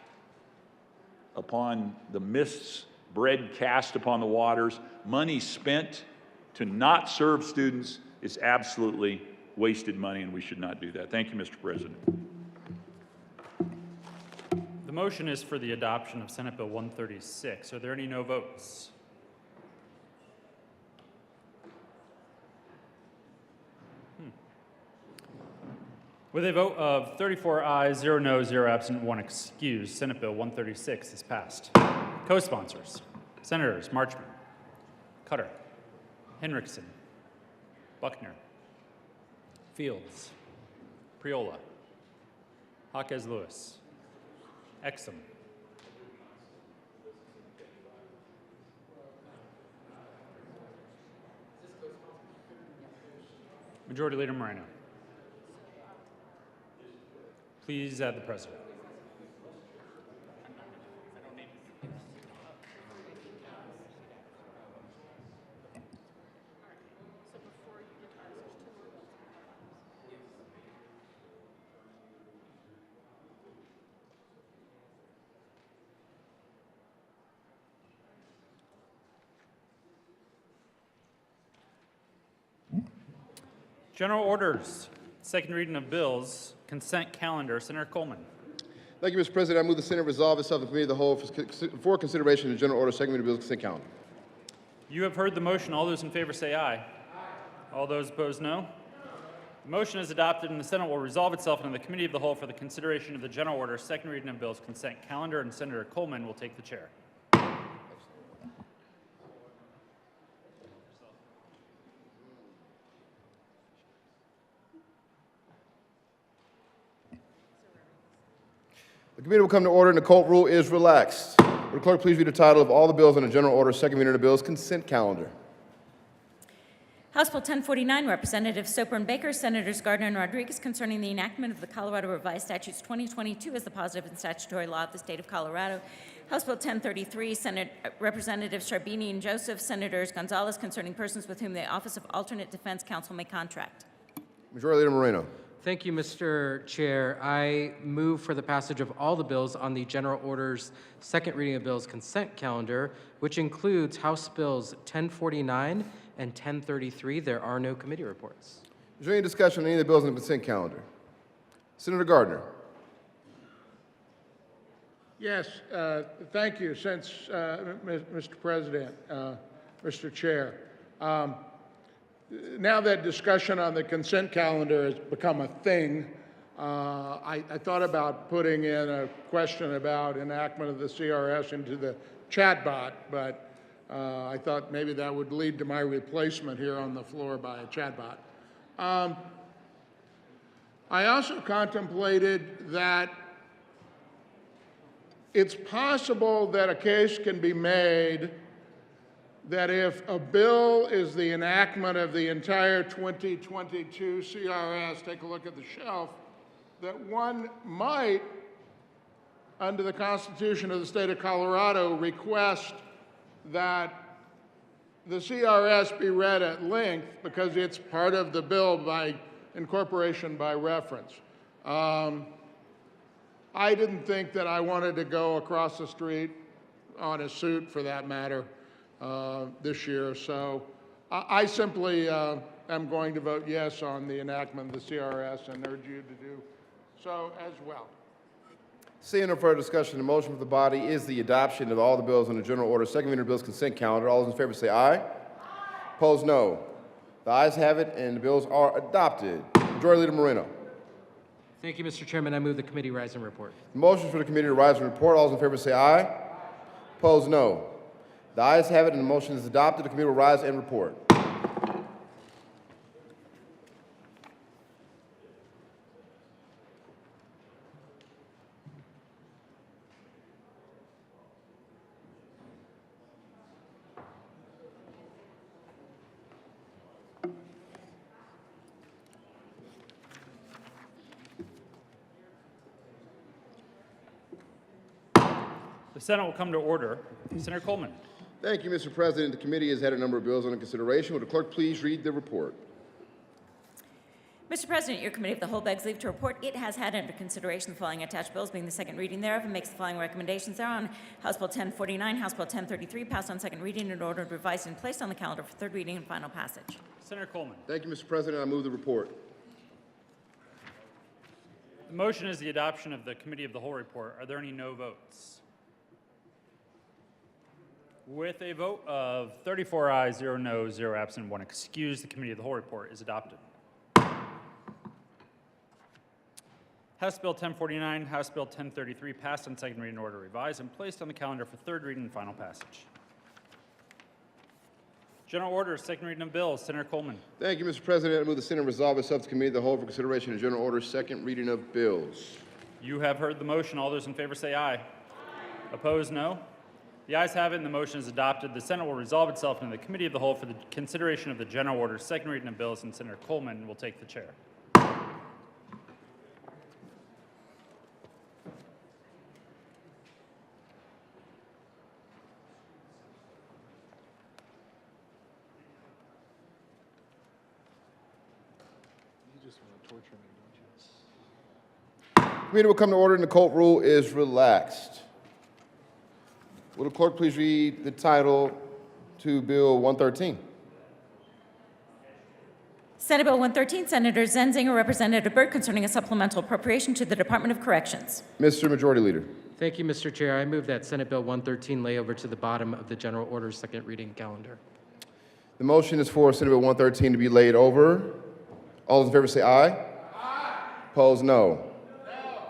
upon the mists, bread cast upon the waters, money spent to not serve students is absolutely wasted money, and we should not do that. Thank you, Mr. President. The motion is for the adoption of Senate Bill 136. Are there any no votes? With a vote of 34 ayes, 0 noes, 0 absent, 1 excused, Senate Bill 136 is passed. Co-sponsors, Senators Marchman, Cutter, Henriksen, Buckner, Fields, Priola, Jaquez Lewis, Exum, Majority Leader Moreno. Please add the president. General orders, second reading of bills, consent calendar. Senator Coleman. Thank you, Mr. President. I move the Senate resolve itself the Committee of the Whole for consideration of the general order, second reading of bills, consent calendar. You have heard the motion. All those in favor say aye. Aye. All those opposed, no. The motion is adopted, and the Senate will resolve itself into the Committee of the Whole for the consideration of the general order, second reading of bills, consent calendar, and Senator Coleman will take the chair. The committee will come to order and the cult rule is relaxed. Will the clerk please read the title of all the bills on the general order, second reading of the bills, consent calendar. House Bill 1049, Representatives Soper and Baker, Senators Gardner and Rodriguez, concerning the enactment of the Colorado Revised Statutes 2022 as the positive and statutory law of the state of Colorado. House Bill 1033, Representatives Charbini and Joseph, Senators Gonzalez, concerning persons with whom the Office of Alternate Defense Counsel may contract. Majority Leader Moreno. Thank you, Mr. Chair. I move for the passage of all the bills on the general orders second reading of bills consent calendar, which includes House Bills 1049 and 1033. There are no committee reports. Is there any discussion on any of the bills on the consent calendar? Senator Gardner. Yes, thank you, Mr. President, Mr. Chair. Now that discussion on the consent calendar has become a thing, I thought about putting in a question about enactment of the CRS into the chatbot, but I thought maybe that would lead to my replacement here on the floor by a chatbot. I also contemplated that it's possible that a case can be made that if a bill is the enactment of the entire 2022 CRS, take a look at the shelf, that one might, under the Constitution of the state of Colorado, request that the CRS be read at length because it's part of the bill by incorporation by reference. I didn't think that I wanted to go across the street on a suit, for that matter, this year. So I simply am going to vote yes on the enactment of the CRS and urge you to do so as well. Seeing no further discussion, the motion of the body is the adoption of all the bills on the general order second reading of bills consent calendar. All those in favor say aye. Aye. Opposed, no. The ayes have it, and the bills are adopted. Majority Leader Moreno. Thank you, Mr. Chairman. I move the committee rise and report. The motion for the committee to rise and report. All those in favor say aye. Aye. Opposed, no. The ayes have it, and the motion is adopted. The committee will rise and report. The Senate will come to order. Senator Coleman. Thank you, Mr. President. The committee has had a number of bills under consideration. Will the clerk please read the report? Mr. President, your committee of the whole begs leave to report it has had under consideration the following attached bills, being the second reading thereof, and makes the following recommendations thereon. House Bill 1049, House Bill 1033, passed on second reading and ordered revised and placed on the calendar for third reading and final passage. Senator Coleman. Thank you, Mr. President. I move the report. The motion is the adoption of the committee of the whole report. Are there any no votes? With a vote of 34 ayes, 0 noes, 0 absent, 1 excused, the committee of the whole report is adopted. House Bill 1049, House Bill 1033 passed on second reading and order revised and placed on the calendar for third reading and final passage. General order, second reading of bills. Senator Coleman. Thank you, Mr. President. I move the Senate resolve itself to committee of the whole for consideration of general order second reading of bills. You have heard the motion. All those in favor say aye. Aye. Opposed, no. The ayes have it, and the motion is adopted. The Senate will resolve itself into the committee of the whole for the consideration of the general order second reading of bills, and Senator Coleman will take the chair. Committee will come to order and the Colt rule is relaxed. Will the clerk please read the title to Bill 113? Senate Bill 113, Senator Zenzinger, Representative Byrd, concerning a supplemental appropriation to the Department of Corrections. Mr. Majority Leader. Thank you, Mr. Chair. I move that Senate Bill 113 lay over to the bottom of the general order second reading calendar. The motion is for Senate Bill 113 to be laid over. All those in favor say aye. Aye. Opposed, no.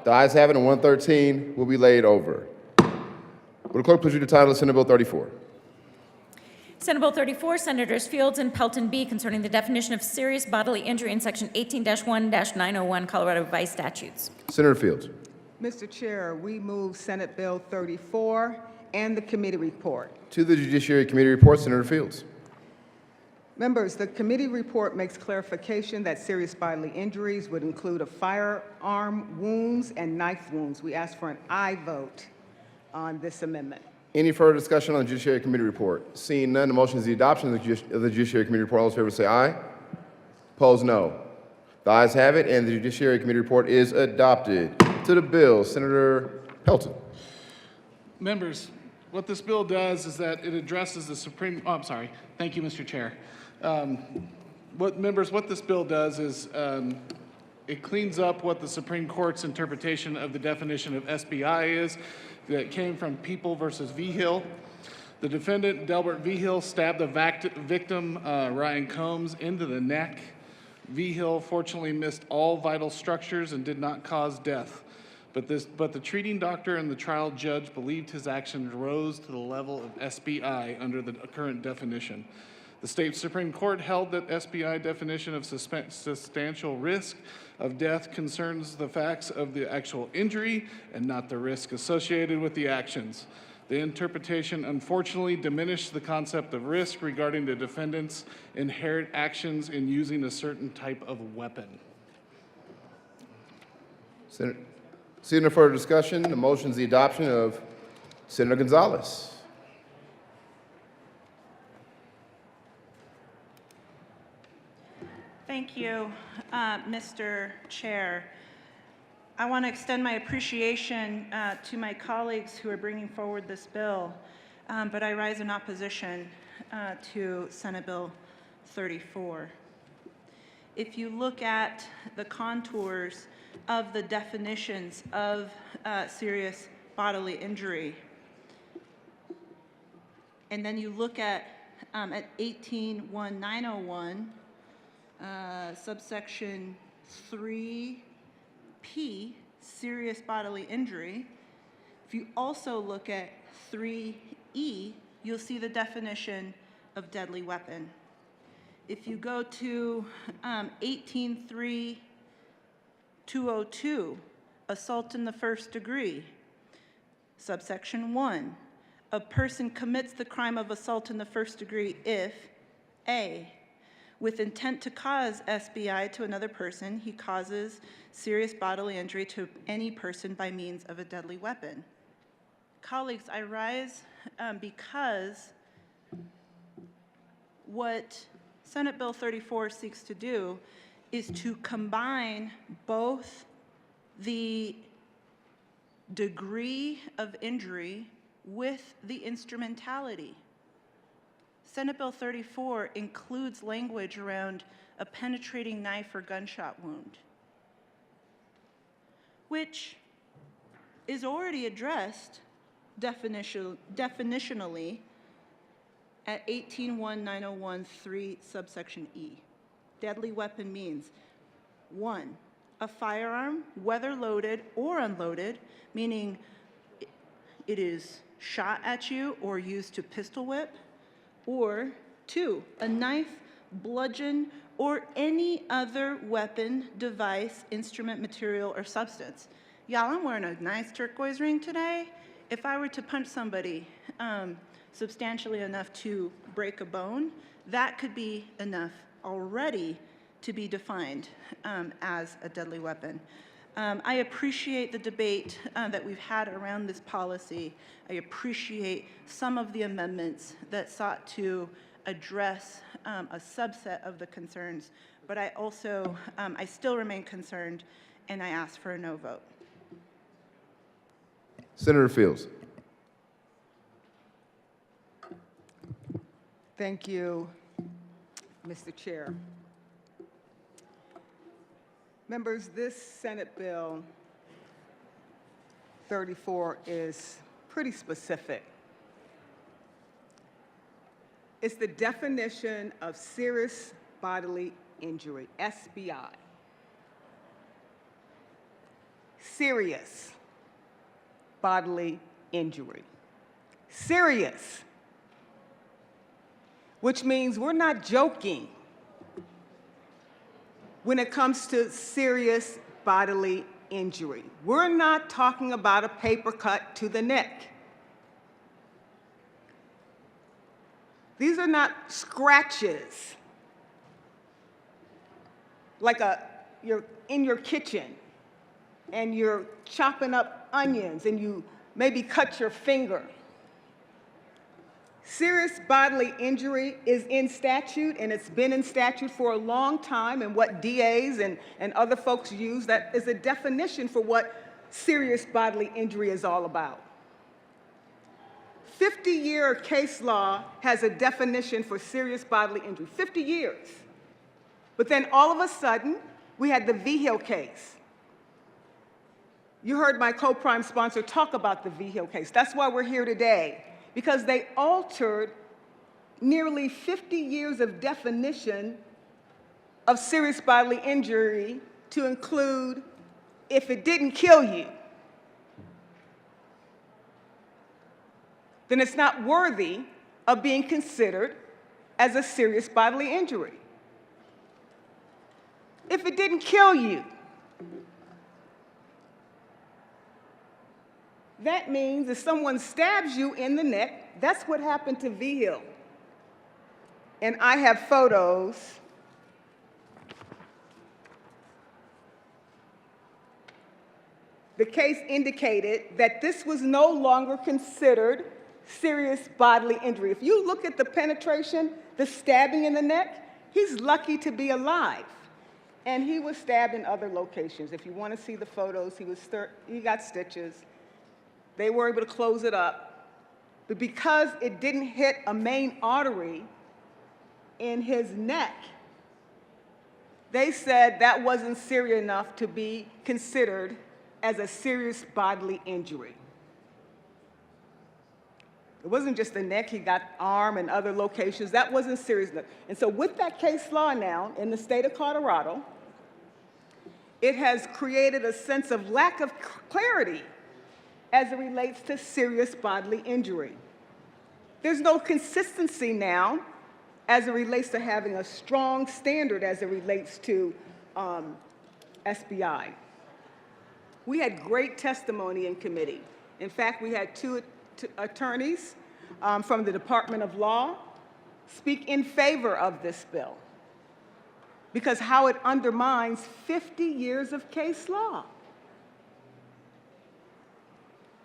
The ayes have it, and 113 will be laid over. Will the clerk please read the title of Senate Bill 34? Senate Bill 34, Senators Fields and Pelton B, concerning the definition of serious bodily injury in Section 18-1-901 Colorado Revised Statutes. Senator Fields. Mr. Chair, we move Senate Bill 34 and the committee report. To the Judiciary Committee report, Senator Fields. Members, the committee report makes clarification that serious bodily injuries would include a firearm wounds and knife wounds. We ask for an aye vote on this amendment. Any further discussion on the Judiciary Committee report? Seeing none, the motion is the adoption of the Judiciary Committee report. All those in favor say aye. Opposed, no. The ayes have it, and the Judiciary Committee report is adopted. To the bill, Senator Pelton. Members, what this bill does is that it addresses the Supreme, oh, I'm sorry. Thank you, Mr. Chair. What this bill does is it cleans up what the Supreme Court's interpretation of the definition of SBI is that came from People versus Vigil. The defendant, Delbert Vigil, stabbed the victim, Ryan Combs, into the neck. Vigil fortunately missed all vital structures and did not cause death. But the treating doctor and the trial judge believed his actions rose to the level of SBI under the current definition. The state Supreme Court held that SBI definition of substantial risk of death concerns the facts of the actual injury and not the risk associated with the actions. The interpretation unfortunately diminished the concept of risk regarding the defendant's inherent actions in using a certain type of weapon. Seeing no further discussion, the motion is the adoption of Senator Gonzalez. Thank you, Mr. Chair. I want to extend my appreciation to my colleagues who are bringing forward this bill, but I rise in opposition to Senate Bill 34. If you look at the contours of the definitions of serious bodily injury, and then you look at 18-1901, subsection 3P, serious bodily injury. If you also look at 3E, you'll see the definition of deadly weapon. If you go to 18-3-202, assault in the first degree, subsection 1, a person commits the crime of assault in the first degree if A, with intent to cause SBI to another person, he causes serious bodily injury to any person by means of a deadly weapon. Colleagues, I rise because what Senate Bill 34 seeks to do is to combine both the degree of injury with the instrumentality. Senate Bill 34 includes language around a penetrating knife or gunshot wound, which is already addressed definitionally at 18-1901-3 subsection E. Deadly weapon means 1, a firearm, whether loaded or unloaded, meaning it is shot at you or used to pistol whip, or 2, a knife, bludgeon, or any other weapon, device, instrument, material, or substance. Y'all, I'm wearing a nice turquoise ring today. If I were to punch somebody substantially enough to break a bone, that could be enough already to be defined as a deadly weapon. I appreciate the debate that we've had around this policy. I appreciate some of the amendments that sought to address a subset of the concerns, but I also, I still remain concerned, and I ask for a no vote. Senator Fields. Thank you, Mr. Chair. Members, this Senate Bill 34 is pretty specific. It's the definition of serious bodily injury, SBI. Serious bodily injury. Serious, which means we're not joking when it comes to serious bodily injury. We're not talking about a paper cut to the neck. These are not scratches like you're in your kitchen and you're chopping up onions and you maybe cut your finger. Serious bodily injury is in statute, and it's been in statute for a long time, and what DAs and other folks use, that is a definition for what serious bodily injury is all about. 50-year case law has a definition for serious bodily injury, 50 years. But then all of a sudden, we had the Vigil case. You heard my co-prime sponsor talk about the Vigil case. That's why we're here today, because they altered nearly 50 years of definition of serious bodily injury to include if it didn't kill you, then it's not worthy of being considered as a serious bodily injury. If it didn't kill you, that means if someone stabs you in the neck, that's what happened to Vigil. And I have photos. The case indicated that this was no longer considered serious bodily injury. If you look at the penetration, the stabbing in the neck, he's lucky to be alive. And he was stabbed in other locations. If you want to see the photos, he got stitches. They were able to close it up. But because it didn't hit a main artery in his neck, they said that wasn't serious enough to be considered as a serious bodily injury. It wasn't just the neck, he got arm and other locations. That wasn't serious enough. And so with that case law now in the state of Colorado, it has created a sense of lack of clarity as it relates to serious bodily injury. There's no consistency now as it relates to having a strong standard as it relates to SBI. We had great testimony in committee. In fact, we had two attorneys from the Department of Law speak in favor of this bill because how it undermines 50 years of case law.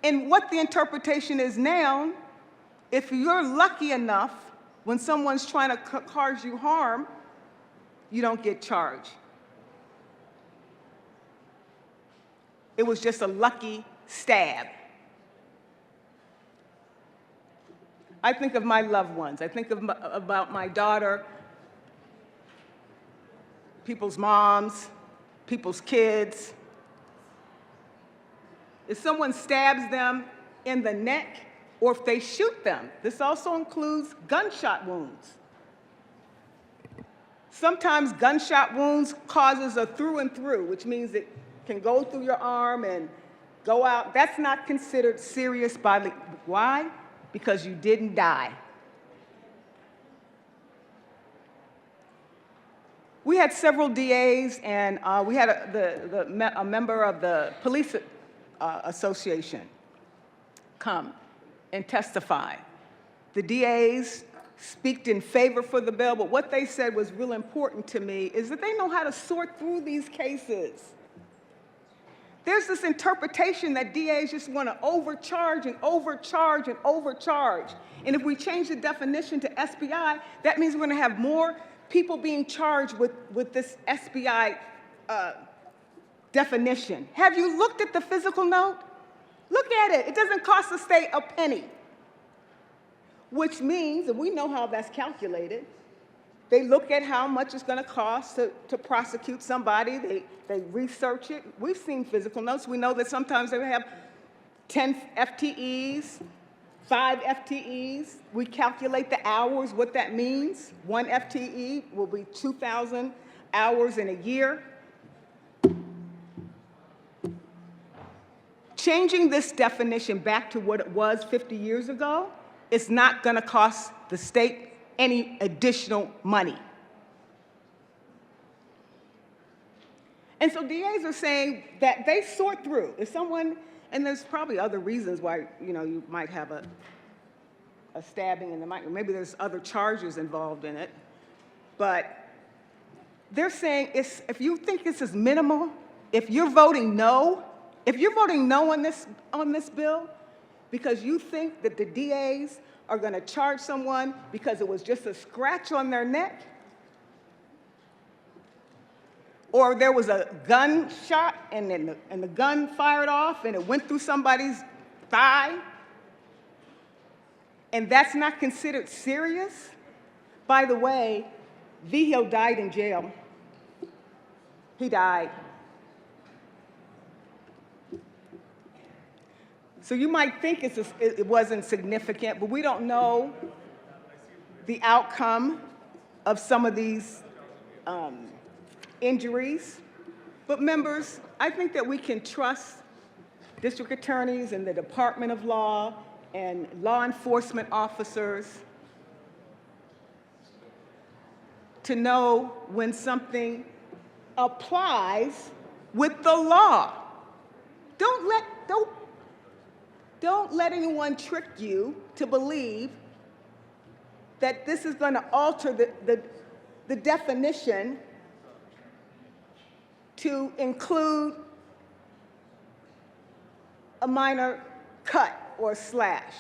And what the interpretation is now, if you're lucky enough when someone's trying to cause you harm, you don't get charged. It was just a lucky stab. I think of my loved ones. I think about my daughter, people's moms, people's kids. If someone stabs them in the neck or if they shoot them, this also includes gunshot wounds. Sometimes gunshot wounds causes a through and through, which means it can go through your arm and go out. That's not considered serious bodily. Why? Because you didn't die. We had several DAs, and we had a member of the police association come and testify. The DAs speak in favor for the bill, but what they said was real important to me is that they know how to sort through these cases. There's this interpretation that DAs just want to overcharge and overcharge and overcharge. And if we change the definition to SBI, that means we're going to have more people being charged with this SBI definition. Have you looked at the physical note? Look at it. It doesn't cost the state a penny. Which means, and we know how that's calculated, they look at how much it's going to cost to prosecute somebody. They research it. We've seen physical notes. We know that sometimes they have 10 FTEs, 5 FTEs. We calculate the hours, what that means. 1 FTE will be 2,000 hours in a year. Changing this definition back to what it was 50 years ago is not going to cost the state any additional money. And so DAs are saying that they sort through. If someone, and there's probably other reasons why you might have a stabbing in the mind, maybe there's other charges involved in it, but they're saying if you think this is minimal, if you're voting no on this bill because you think that the DAs are going to charge someone because it was just a scratch on their neck, or there was a gunshot and the gun fired off and it went through somebody's thigh, and that's not considered serious. By the way, Vigil died in jail. He died. So you might think it wasn't significant, but we don't know the outcome of some of these injuries. But members, I think that we can trust district attorneys and the Department of Law and law enforcement officers to know when something applies with the law. Don't let anyone trick you to believe that this is going to alter the definition to include a minor cut or slash.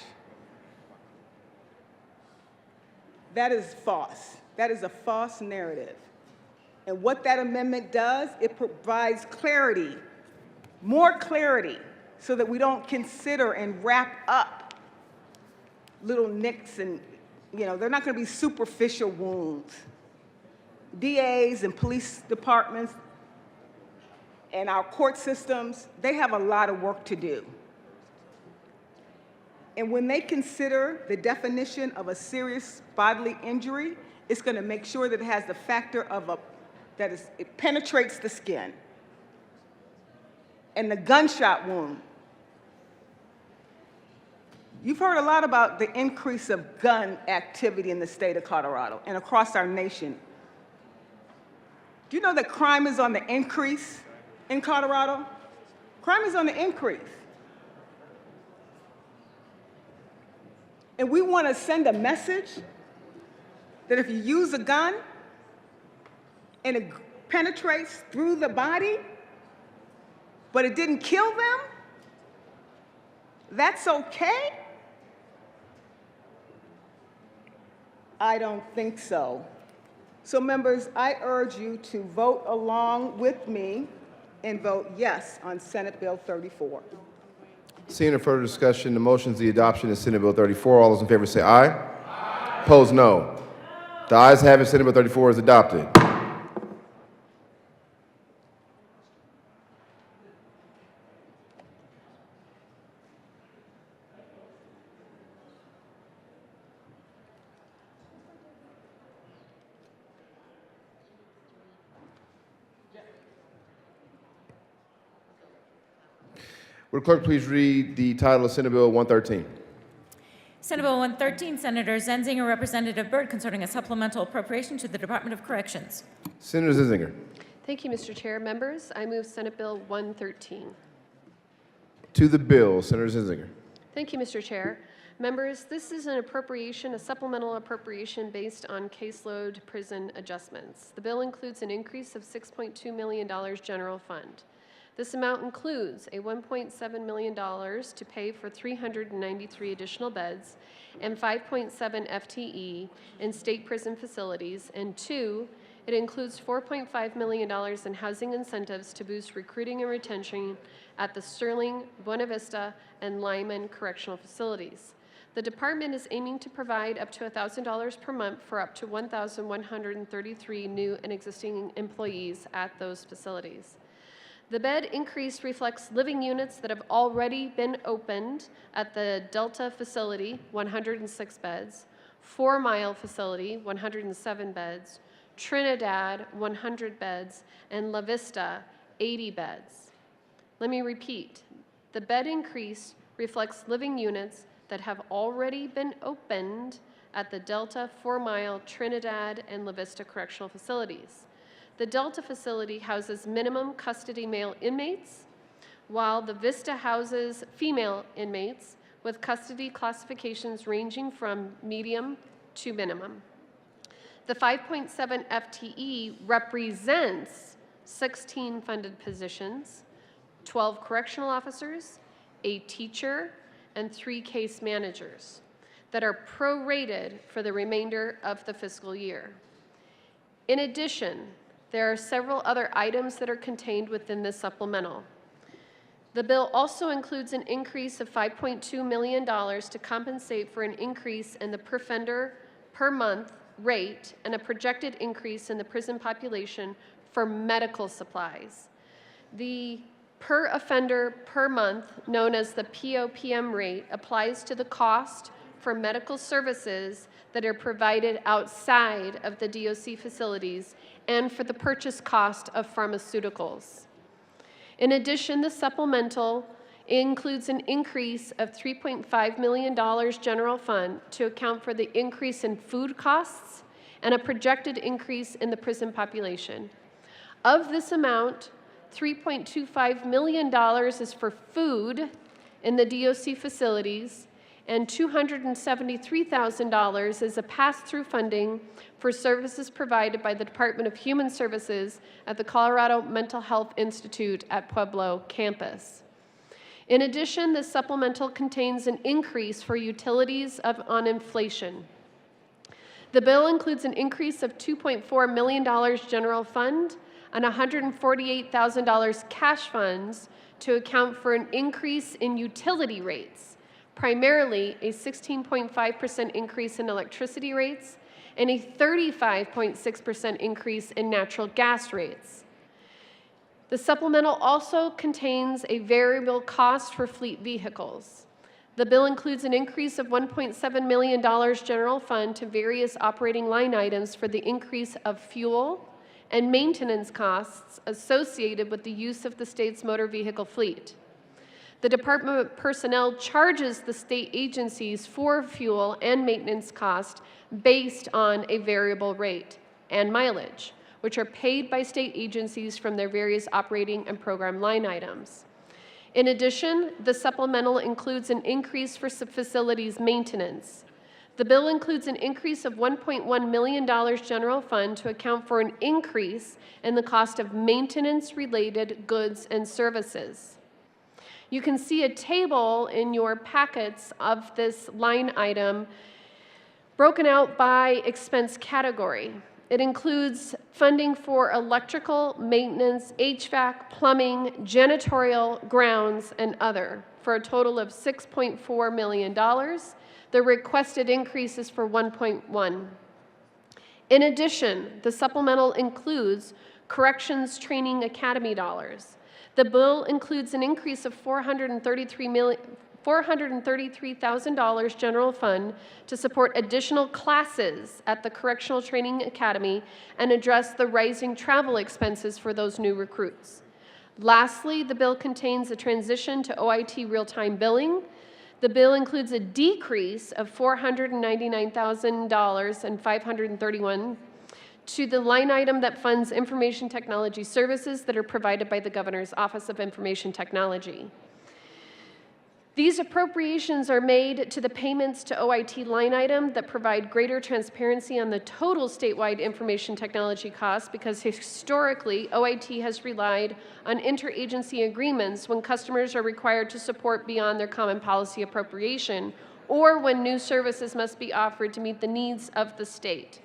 That is false. That is a false narrative. And what that amendment does, it provides clarity, more clarity, so that we don't consider and wrap up little nicks and, they're not going to be superficial wounds. DAs and police departments and our court systems, they have a lot of work to do. And when they consider the definition of a serious bodily injury, it's going to make sure that it has the factor of it penetrates the skin. And the gunshot wound. You've heard a lot about the increase of gun activity in the state of Colorado and across our nation. Do you know that crime is on the increase in Colorado? Crime is on the increase. And we want to send a message that if you use a gun and it penetrates through the body, but it didn't kill them, that's okay? I don't think so. So members, I urge you to vote along with me and vote yes on Senate Bill 34. Seeing no further discussion, the motion is the adoption of Senate Bill 34. All those in favor say aye. Aye. Opposed, no. The ayes have it. Senate Bill 34 is adopted. Would the clerk please read the title of Senate Bill 113? Senate Bill 113, Senator Zenzinger, Representative Byrd, concerning a supplemental appropriation to the Department of Corrections. Senator Zenzinger. Thank you, Mr. Chair. Members, I move Senate Bill 113. To the bill, Senator Zenzinger. Thank you, Mr. Chair. Members, this is an appropriation, a supplemental appropriation based on caseload prison adjustments. The bill includes an increase of $6.2 million general fund. This amount includes a $1.7 million to pay for 393 additional beds and 5.7 FTE in state prison facilities, and two, it includes $4.5 million in housing incentives to boost recruiting and retention at the Sterling, Buena Vista, and Lyman correctional facilities. The department is aiming to provide up to $1,000 per month for up to 1,133 new and existing employees at those facilities. The bed increase reflects living units that have already been opened at the Delta facility, 106 beds, 4 Mile facility, 107 beds, Trinidad, 100 beds, and La Vista, 80 beds. Let me repeat. The bed increase reflects living units that have already been opened at the Delta, 4 Mile, Trinidad, and La Vista correctional facilities. The Delta facility houses minimum custody male inmates, while the Vista houses female inmates with custody classifications ranging from medium to minimum. The 5.7 FTE represents 16 funded positions, 12 correctional officers, a teacher, and 3 case managers that are prorated for the remainder of the fiscal year. In addition, there are several other items that are contained within this supplemental. The bill also includes an increase of $5.2 million to compensate for an increase in the per offender per month rate and a projected increase in the prison population for medical supplies. The per offender per month, known as the POPM rate, applies to the cost for medical services that are provided outside of the DOC facilities and for the purchase cost of pharmaceuticals. In addition, the supplemental includes an increase of $3.5 million general fund to account for the increase in food costs and a projected increase in the prison population. Of this amount, $3.25 million is for food in the DOC facilities, and $273,000 is a pass-through funding for services provided by the Department of Human Services at the Colorado Mental Health Institute at Pueblo campus. In addition, this supplemental contains an increase for utilities on inflation. The bill includes an increase of $2.4 million general fund and $148,000 cash funds to account for an increase in utility rates, primarily a 16.5% increase in electricity rates and a 35.6% increase in natural gas rates. The supplemental also contains a variable cost for fleet vehicles. The bill includes an increase of $1.7 million general fund to various operating line items for the increase of fuel and maintenance costs associated with the use of the state's motor vehicle fleet. The Department of Personnel charges the state agencies for fuel and maintenance cost based on a variable rate and mileage, which are paid by state agencies from their various operating and program line items. In addition, the supplemental includes an increase for facilities maintenance. The bill includes an increase of $1.1 million general fund to account for an increase in the cost of maintenance-related goods and services. You can see a table in your packets of this line item broken out by expense category. It includes funding for electrical, maintenance, HVAC, plumbing, janitorial, grounds, and other, for a total of $6.4 million. The requested increase is for $1.1. In addition, the supplemental includes Corrections Training Academy dollars. The bill includes an increase of $433,000 general fund to support additional classes at the Correctional Training Academy and address the rising travel expenses for those new recruits. Lastly, the bill contains a transition to OIT real-time billing. The bill includes a decrease of $499,000 and $531 to the line item that funds information technology services that are provided by the Governor's Office of Information Technology. These appropriations are made to the payments to OIT line item that provide greater transparency on the total statewide information technology costs, because historically, OIT has relied on interagency agreements when customers are required to support beyond their common policy appropriation, or when new services must be offered to meet the needs of the state.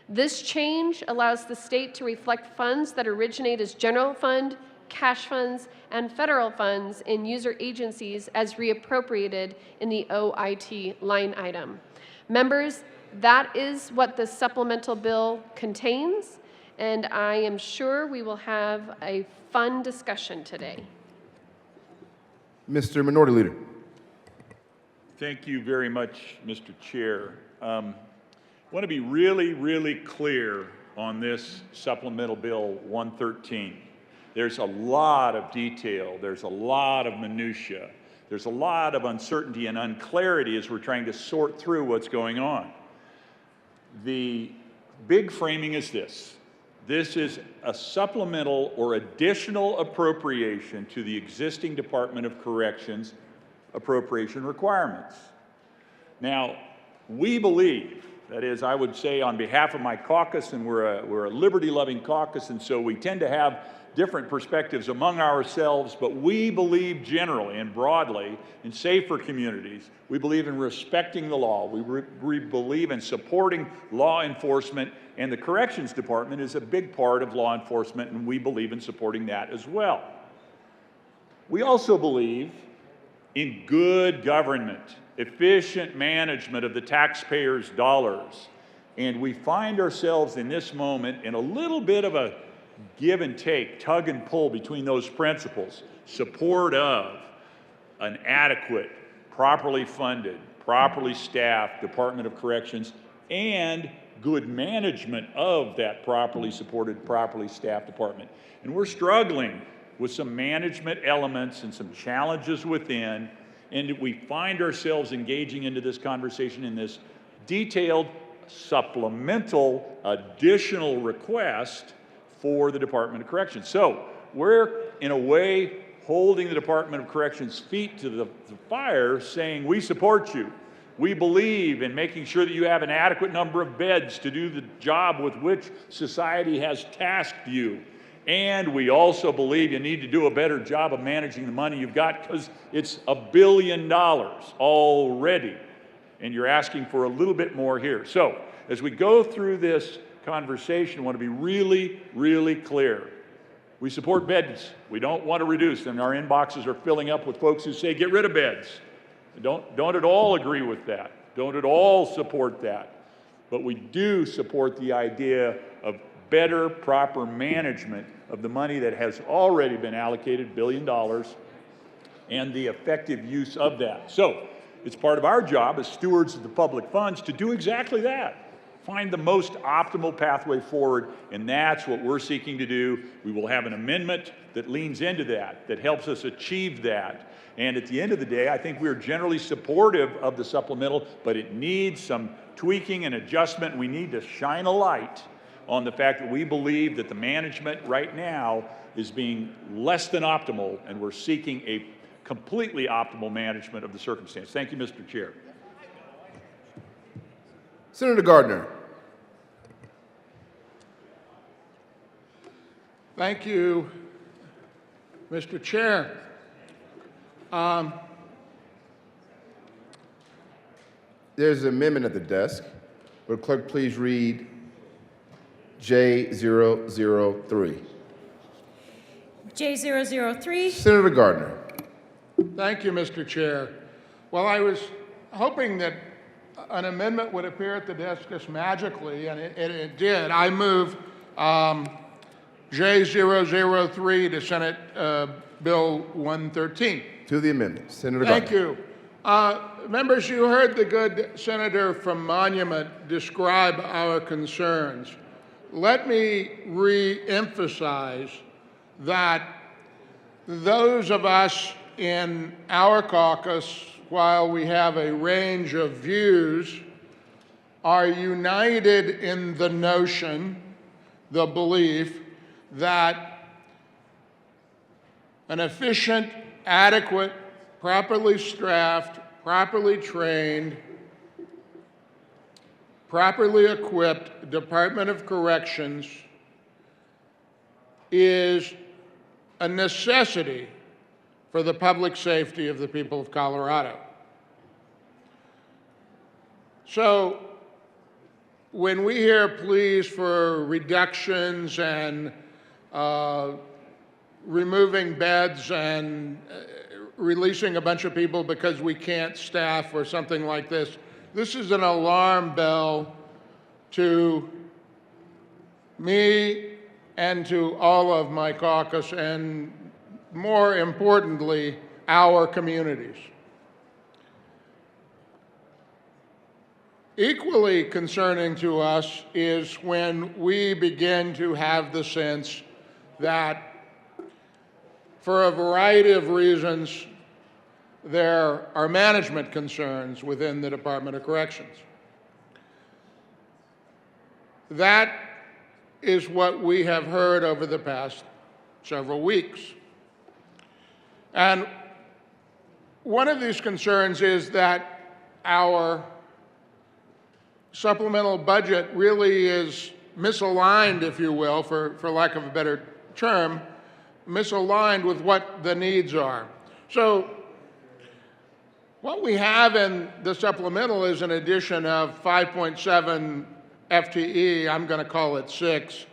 This change allows the state to reflect funds that originate as general fund, cash funds, and federal funds in user agencies as reappropriated in the OIT line item. Members, that is what the supplemental bill contains, and I am sure we will have a fun discussion today. Mr. Minority Leader. Thank you very much, Mr. Chair. I want to be really, really clear on this supplemental bill 113. There's a lot of detail, there's a lot of minutia, there's a lot of uncertainty and unclarity as we're trying to sort through what's going on. The big framing is this. This is a supplemental or additional appropriation to the existing Department of Corrections appropriation requirements. Now, we believe That is, I would say on behalf of my caucus, and we're a liberty-loving caucus, and so we tend to have different perspectives among ourselves, but we believe generally and broadly in safer communities. We believe in respecting the law. We believe in supporting law enforcement, and the Corrections Department is a big part of law enforcement, and we believe in supporting that as well. We also believe in good government, efficient management of the taxpayers' dollars. And we find ourselves in this moment in a little bit of a give and take, tug and pull between those principles. Support of an adequate, properly funded, properly staffed Department of Corrections and good management of that properly supported, properly staffed department. And we're struggling with some management elements and some challenges within, and we find ourselves engaging into this conversation in this detailed, supplemental, additional request for the Department of Corrections. So we're, in a way, holding the Department of Corrections' feet to the fire, saying, we support you. We believe in making sure that you have an adequate number of beds to do the job with which society has tasked you. And we also believe you need to do a better job of managing the money you've got, because it's $1 billion already, and you're asking for a little bit more here. So as we go through this conversation, I want to be really, really clear. We support beds. We don't want to reduce them. Our inboxes are filling up with folks who say, get rid of beds. Don't at all agree with that. Don't at all support that. But we do support the idea of better, proper management of the money that has already been allocated, $1 billion, and the effective use of that. So it's part of our job as stewards of the public funds to do exactly that. Find the most optimal pathway forward, and that's what we're seeking to do. We will have an amendment that leans into that, that helps us achieve that. And at the end of the day, I think we're generally supportive of the supplemental, but it needs some tweaking and adjustment. We need to shine a light on the fact that we believe that the management right now is being less than optimal, and we're seeking a completely optimal management of the circumstance. Thank you, Mr. Chair. Senator Gardner. Thank you, Mr. Chair. There's an amendment at the desk. Will the clerk please read J003? J003. Senator Gardner. Thank you, Mr. Chair. Well, I was hoping that an amendment would appear at the desk just magically, and it did. I move J003 to Senate Bill 113. To the amendment. Senator Gardner. Thank you. Members, you heard the good senator from Monument describe our concerns. Let me re-emphasize that those of us in our caucus, while we have a range of views, are united in the notion, the belief, that an efficient, adequate, properly staffed, properly trained, properly equipped Department of Corrections is a necessity for the public safety of the people of Colorado. So when we hear pleas for reductions and removing beds and releasing a bunch of people because we can't staff or something like this, this is an alarm bell to me and to all of my caucus, and more importantly, our communities. Equally concerning to us is when we begin to have the sense that, for a variety of reasons, there are management concerns within the Department of Corrections. That is what we have heard over the past several weeks. And one of these concerns is that our supplemental budget really is misaligned, if you will, for lack of a better term, misaligned with what the needs are. So what we have in the supplemental is an addition of 5.7 FTE. I'm going to call it 6.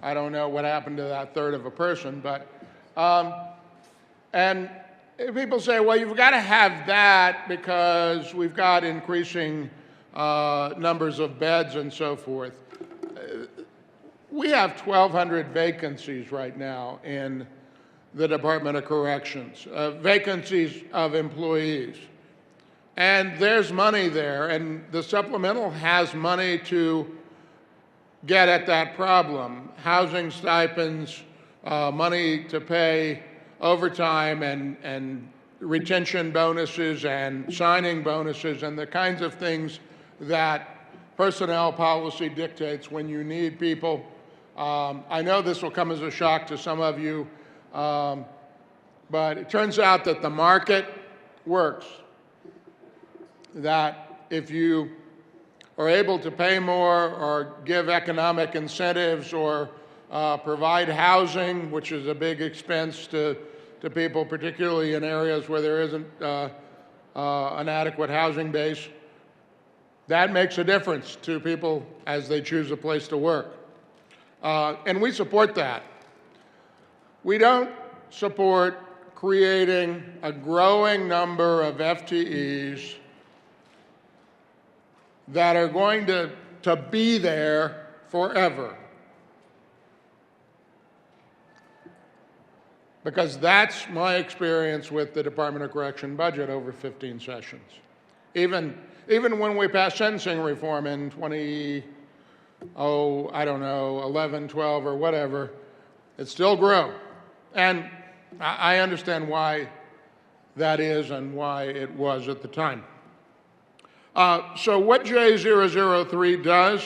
I don't know what happened to that third of a person, but and people say, well, you've got to have that because we've got increasing numbers of beds and so forth. We have 1,200 vacancies right now in the Department of Corrections, vacancies of employees. And there's money there, and the supplemental has money to get at that problem. Housing stipends, money to pay overtime and retention bonuses and signing bonuses and the kinds of things that personnel policy dictates when you need people. I know this will come as a shock to some of you, but it turns out that the market works. That if you are able to pay more or give economic incentives or provide housing, which is a big expense to people, particularly in areas where there isn't an adequate housing base, that makes a difference to people as they choose a place to work. And we support that. We don't support creating a growing number of FTEs that are going to be there forever. Because that's my experience with the Department of Correction budget over 15 sessions. Even when we passed sentencing reform in 11, 12, or whatever, it still grew. And I understand why that is and why it was at the time. So what J003 does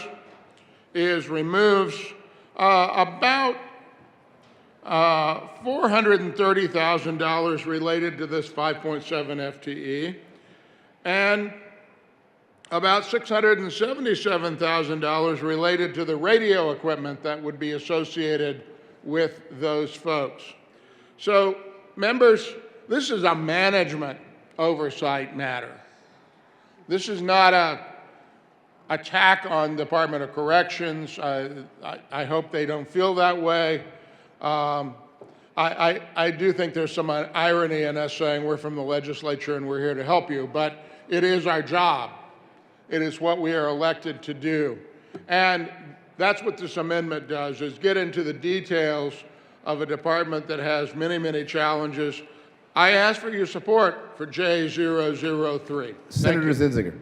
is removes about $430,000 related to this 5.7 FTE and about $677,000 related to the radio equipment that would be associated with those folks. So, members, this is a management oversight matter. This is not an attack on Department of Corrections. I hope they don't feel that way. I do think there's some irony in us saying we're from the legislature and we're here to help you, but it is our job. It is what we are elected to do. And that's what this amendment does, is get into the details of a department that has many, many challenges. I ask for your support for J003. Senator Zinziger.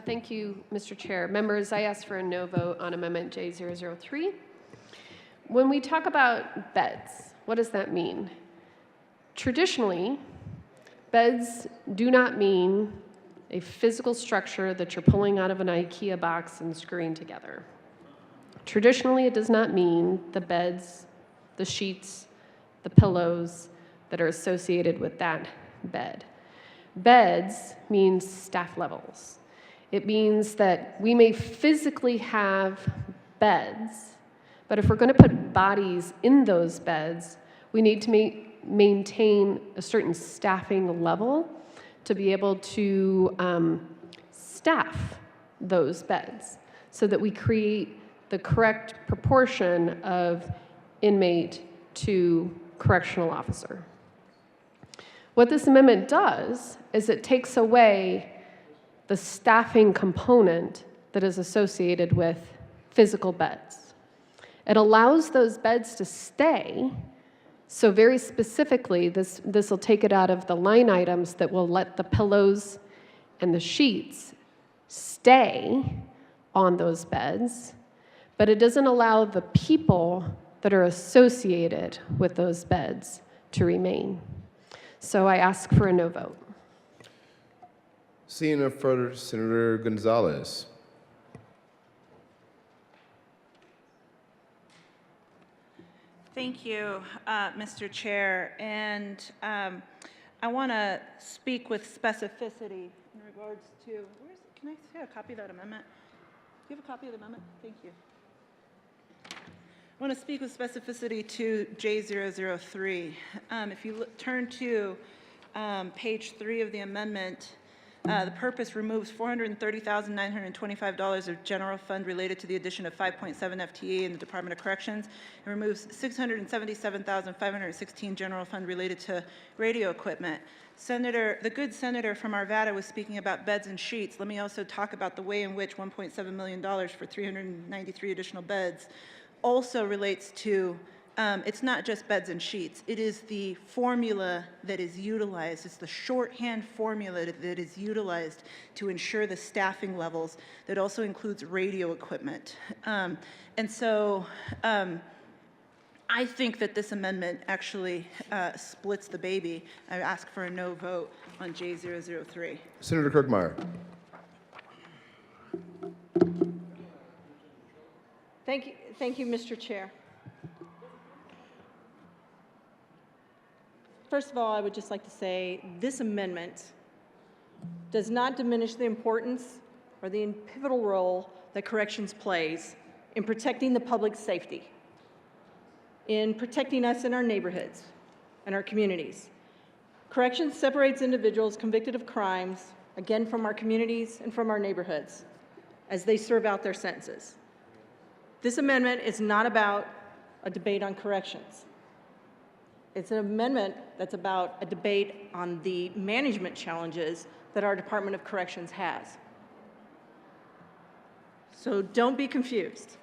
Thank you, Mr. Chair. Members, I ask for a no vote on Amendment J003. When we talk about beds, what does that mean? Traditionally, beds do not mean a physical structure that you're pulling out of an IKEA box and screwing together. Traditionally, it does not mean the beds, the sheets, the pillows that are associated with that bed. Beds means staff levels. It means that we may physically have beds, but if we're going to put bodies in those beds, we need to maintain a certain staffing level to be able to staff those beds so that we create the correct proportion of inmate to correctional officer. What this amendment does is it takes away the staffing component that is associated with physical beds. It allows those beds to stay. So very specifically, this will take it out of the line items that will let the pillows and the sheets stay on those beds, but it doesn't allow the people that are associated with those beds to remain. So I ask for a no vote. Seeing no further, Senator Gonzalez. Thank you, Mr. Chair. And I want to speak with specificity in regards to, can I see a copy of that amendment? Do you have a copy of the amendment? Thank you. I want to speak with specificity to J003. If you turn to page 3 of the amendment, the purpose removes $430,925 of general fund related to the addition of 5.7 FTE in the Department of Corrections. It removes $677,516 general fund related to radio equipment. The good senator from Arvada was speaking about beds and sheets. Let me also talk about the way in which $1.7 million for 393 additional beds also relates to, it's not just beds and sheets. It is the formula that is utilized. It's the shorthand formula that is utilized to ensure the staffing levels that also includes radio equipment. And so I think that this amendment actually splits the baby. I ask for a no vote on J003. Senator Kirkmeyer. Thank you, Mr. Chair. First of all, I would just like to say this amendment does not diminish the importance or the pivotal role that corrections plays in protecting the public's safety, in protecting us in our neighborhoods and our communities. Corrections separates individuals convicted of crimes, again, from our communities and from our neighborhoods as they serve out their sentences. This amendment is not about a debate on corrections. It's an amendment that's about a debate on the management challenges that our Department of Corrections has. So don't be confused.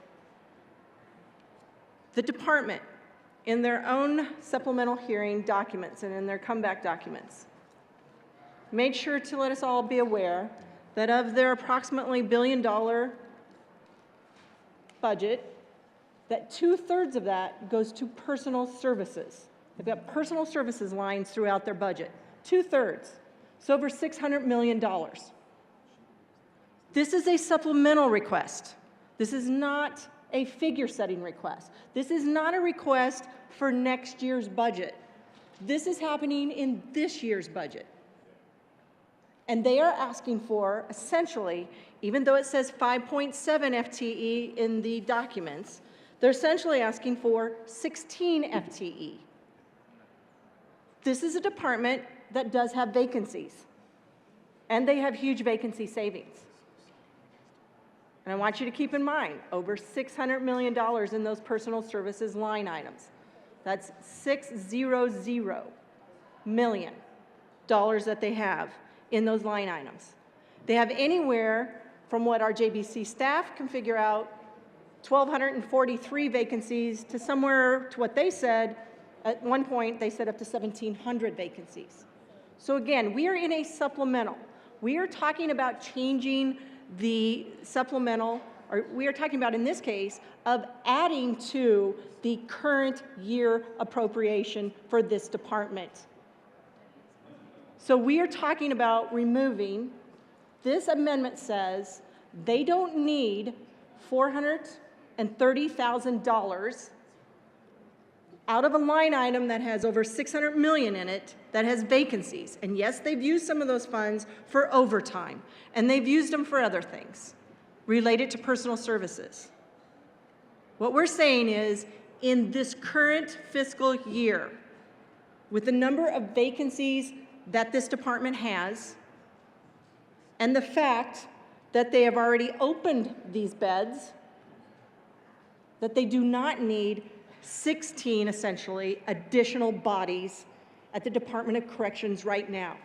The department, in their own supplemental hearing documents and in their comeback documents, made sure to let us all be aware that of their approximately $1 billion budget, that 2/3 of that goes to personal services. They've got personal services lines throughout their budget, 2/3. It's over $600 million. This is a supplemental request. This is not a figure-setting request. This is not a request for next year's budget. This is happening in this year's budget. And they are asking for, essentially, even though it says 5.7 FTE in the documents, they're essentially asking for 16 FTE. This is a department that does have vacancies, and they have huge vacancy savings. And I want you to keep in mind, over $600 million in those personal services line items. That's $600 million that they have in those line items. They have anywhere from what our JBC staff can figure out, 1,243 vacancies to somewhere to what they said, at one point they said up to 1,700 vacancies. So again, we are in a supplemental. We are talking about changing the supplemental, or we are talking about in this case, of adding to the current year appropriation for this department. So we are talking about removing, this amendment says they don't need $430,000 out of a line item that has over $600 million in it that has vacancies. And yes, they've used some of those funds for overtime, and they've used them for other things related to personal services. What we're saying is, in this current fiscal year, with the number of vacancies that this department has, and the fact that they have already opened these beds, that they do not need 16, essentially, additional bodies at the Department of Corrections right now.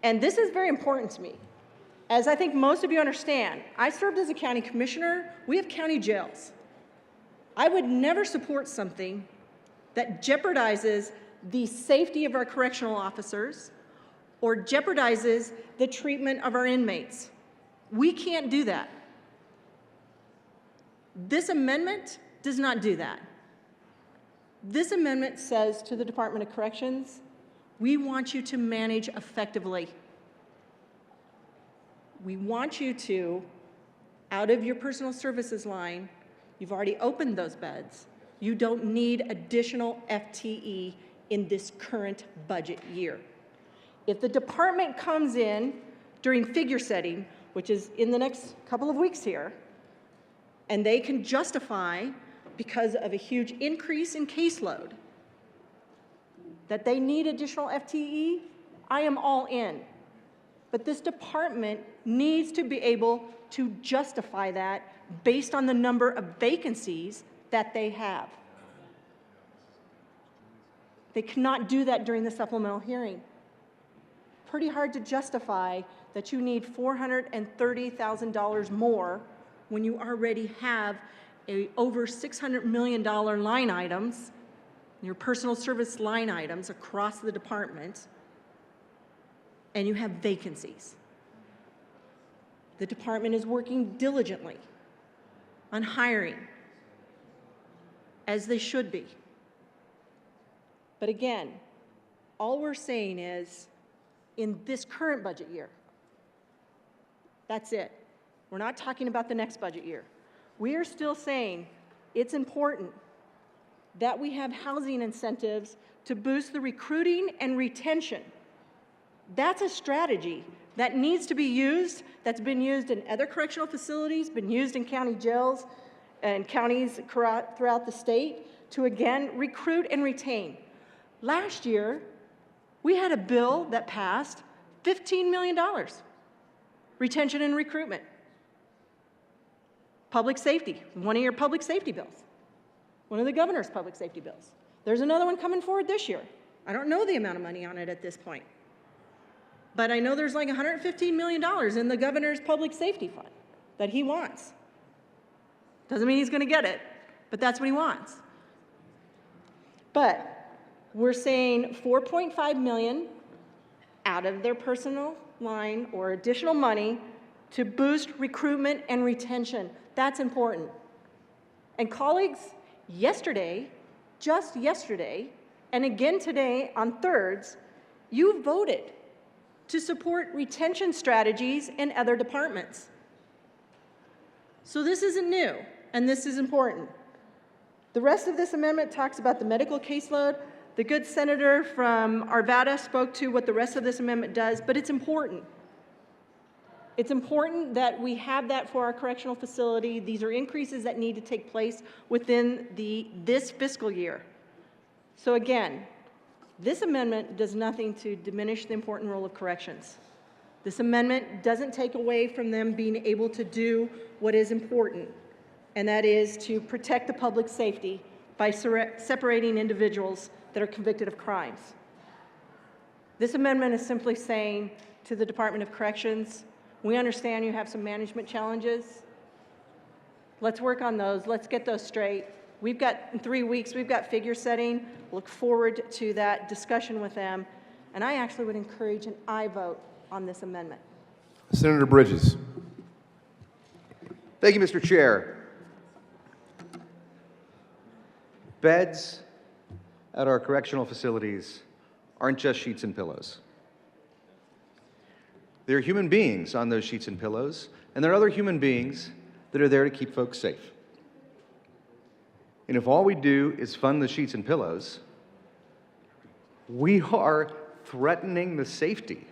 And this is very important to me. As I think most of you understand, I served as a county commissioner. We have county jails. I would never support something that jeopardizes the safety of our correctional officers or jeopardizes the treatment of our inmates. We can't do that. This amendment does not do that. This amendment says to the Department of Corrections, we want you to manage effectively. We want you to, out of your personal services line, you've already opened those beds. You don't need additional FTE in this current budget year. If the department comes in during figure setting, which is in the next couple of weeks here, and they can justify, because of a huge increase in caseload, that they need additional FTE, I am all in. But this department needs to be able to justify that based on the number of vacancies that they have. They cannot do that during the supplemental hearing. Pretty hard to justify that you need $430,000 more when you already have over $600 million line items, your personal service line items across the department, and you have vacancies. The department is working diligently on hiring, as they should be. But again, all we're saying is, in this current budget year, that's it. We're not talking about the next budget year. We are still saying it's important that we have housing incentives to boost the recruiting and retention. That's a strategy that needs to be used, that's been used in other correctional facilities, been used in county jails and counties throughout the state to, again, recruit and retain. Last year, we had a bill that passed $15 million, retention and recruitment. Public safety, one of your public safety bills, one of the governor's public safety bills. There's another one coming forward this year. I don't know the amount of money on it at this point, but I know there's like $115 million in the governor's public safety fund that he wants. Doesn't mean he's going to get it, but that's what he wants. But we're saying $4.5 million out of their personal line or additional money to boost recruitment and retention. That's important. And colleagues, yesterday, just yesterday, and again today on thirds, you voted to support retention strategies in other departments. So this isn't new, and this is important. The rest of this amendment talks about the medical caseload. The good senator from Arvada spoke to what the rest of this amendment does, but it's important. It's important that we have that for our correctional facility. These are increases that need to take place within this fiscal year. So again, this amendment does nothing to diminish the important role of corrections. This amendment doesn't take away from them being able to do what is important, and that is to protect the public safety by separating individuals that are convicted of crimes. This amendment is simply saying to the Department of Corrections, we understand you have some management challenges. Let's work on those. Let's get those straight. We've got, in 3 weeks, we've got figure setting. Look forward to that discussion with them. And I actually would encourage an aye vote on this amendment. Senator Bridges. Thank you, Mr. Chair. Beds at our correctional facilities aren't just sheets and pillows. There are human beings on those sheets and pillows, and there are other human beings that are there to keep folks safe. And if all we do is fund the sheets and pillows, we are threatening the safety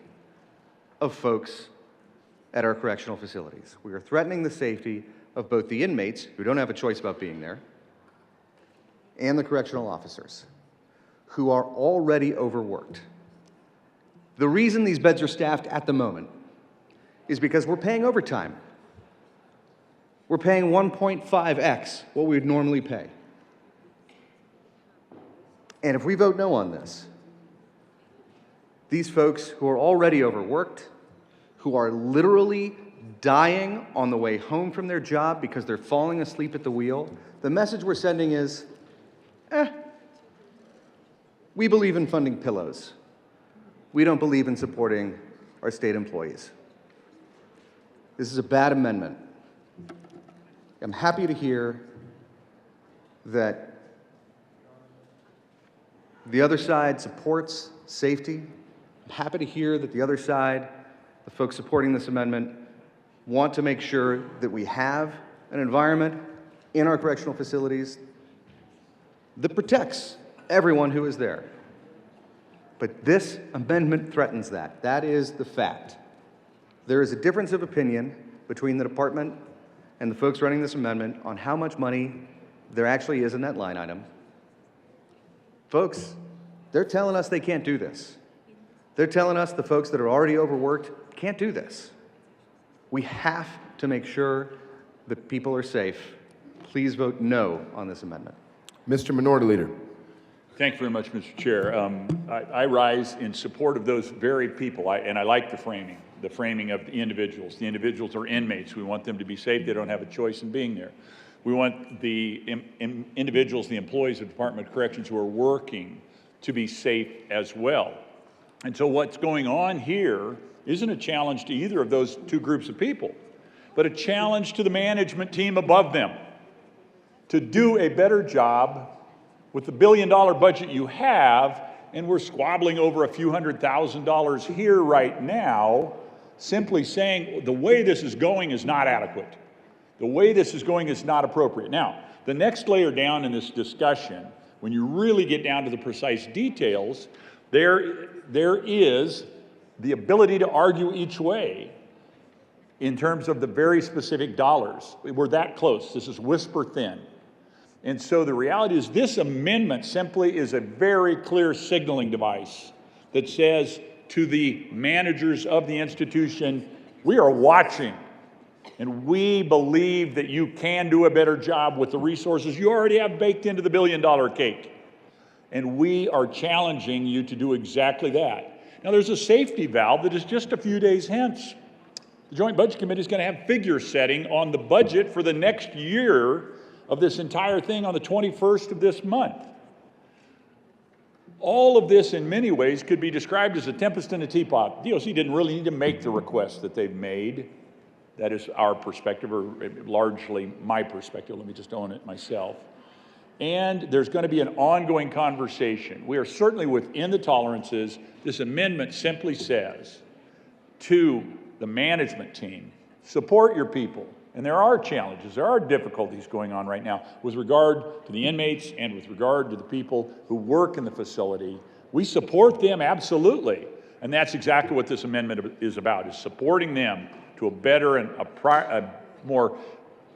of folks at our correctional facilities. We are threatening the safety of both the inmates, who don't have a choice about being there, and the correctional officers, who are already overworked. The reason these beds are staffed at the moment is because we're paying overtime. We're paying 1.5x what we would normally pay. And if we vote no on this, these folks who are already overworked, who are literally dying on the way home from their job because they're falling asleep at the wheel, the message we're sending is, we believe in funding pillows. We don't believe in supporting our state employees. This is a bad amendment. I'm happy to hear that the other side supports safety. I'm happy to hear that the other side, the folks supporting this amendment, want to make sure that we have an environment in our correctional facilities that protects everyone who is there. But this amendment threatens that. That is the fact. there is a difference of opinion between the department and the folks running this amendment on how much money there actually is in that line item. Folks, they're telling us they can't do this. They're telling us the folks that are already overworked can't do this. We have to make sure that people are safe. Please vote no on this amendment. Mr. Minority Leader. Thank you very much, Mr. Chair. I rise in support of those very people, and I like the framing of the individuals. The individuals are inmates. We want them to be safe. They don't have a choice in being there. We want the individuals, the employees of the Department of Corrections who are working to be safe as well. And so what's going on here isn't a challenge to either of those two groups of people, but a challenge to the management team above them to do a better job with the $1 billion budget you have, and we're squabbling over a few $100,000 here right now, simply saying the way this is going is not adequate. The way this is going is not appropriate. Now, the next layer down in this discussion, when you really get down to the precise details, there is the ability to argue each way in terms of the very specific dollars. We're that close. This is whisper thin. And so the reality is this amendment simply is a very clear signaling device that says to the managers of the institution, we are watching and we believe that you can do a better job with the resources you already have baked into the $1 billion cake. And we are challenging you to do exactly that. Now there's a safety valve that is just a few days hence. The Joint Budget Committee is going to have figure setting on the budget for the next year of this entire thing on the 21st of this month. All of this in many ways could be described as a tempest in a teapot. DOC didn't really need to make the request that they've made. That is our perspective, or largely my perspective. Let me just own it myself. And there's going to be an ongoing conversation. We are certainly within the tolerances. This amendment simply says to the management team, support your people. And there are challenges, there are difficulties going on right now with regard to the inmates and with regard to the people who work in the facility. We support them absolutely. And that's exactly what this amendment is about, is supporting them to a better and a more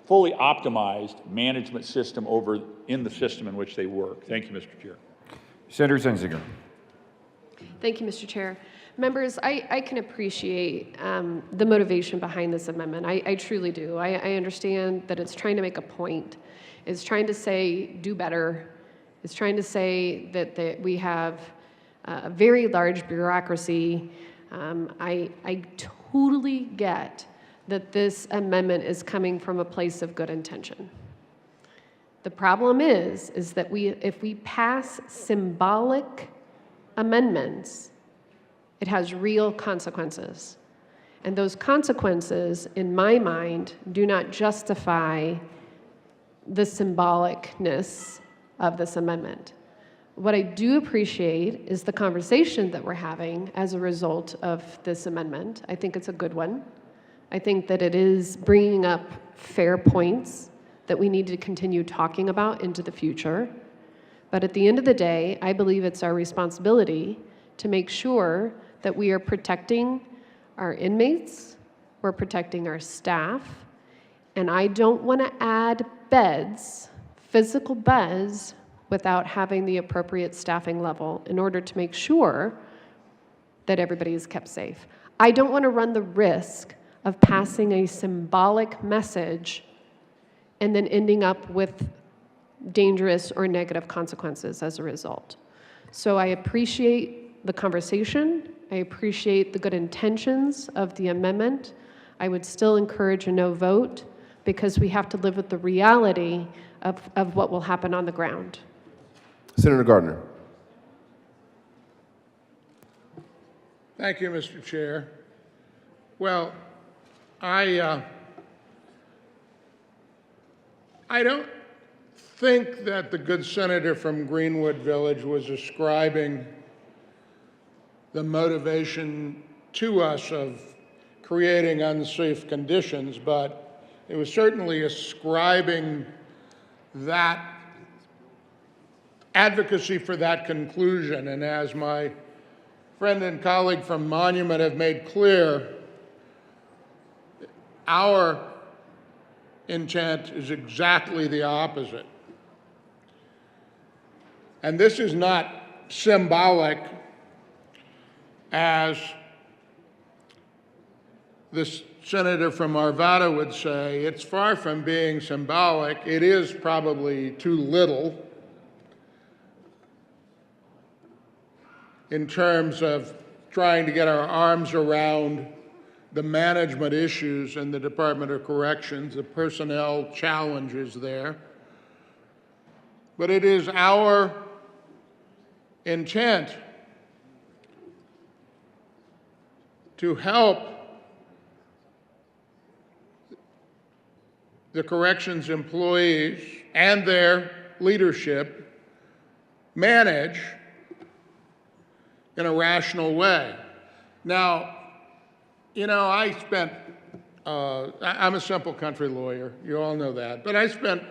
fully optimized management system over in the system in which they work. Thank you, Mr. Chair. Senator Zenzinger. Thank you, Mr. Chair. Members, I can appreciate the motivation behind this amendment. I truly do. I understand that it's trying to make a point. It's trying to say, do better. It's trying to say that we have a very large bureaucracy. I totally get that this amendment is coming from a place of good intention. The problem is that if we pass symbolic amendments, it has real consequences. And those consequences, in my mind, do not justify the symbolicness of this amendment. What I do appreciate is the conversation that we're having as a result of this amendment. I think it's a good one. I think that it is bringing up fair points that we need to continue talking about into the future. But at the end of the day, I believe it's our responsibility to make sure that we are protecting our inmates, we're protecting our staff, and I don't want to add beds, physical beds, without having the appropriate staffing level in order to make sure that everybody is kept safe. I don't want to run the risk of passing a symbolic message and then ending up with dangerous or negative consequences as a result. So I appreciate the conversation. I appreciate the good intentions of the amendment. I would still encourage a no vote because we have to live with the reality of what will happen on the ground. Senator Gardner. Thank you, Mr. Chair. Well, I don't think that the good senator from Greenwood Village was ascribing the motivation to us of creating unsafe conditions, but it was certainly ascribing that advocacy for that conclusion. And as my friend and colleague from Monument have made clear, our intent is exactly the opposite. And this is not symbolic, as this senator from Arvada would say. It's far from being symbolic. It is probably too little in terms of trying to get our arms around the management issues in the Department of Corrections, the personnel challenges there. But it is our intent to help the corrections employees and their leadership manage in a rational way. Now, you know, I'm a simple country lawyer, you all know that, but I spent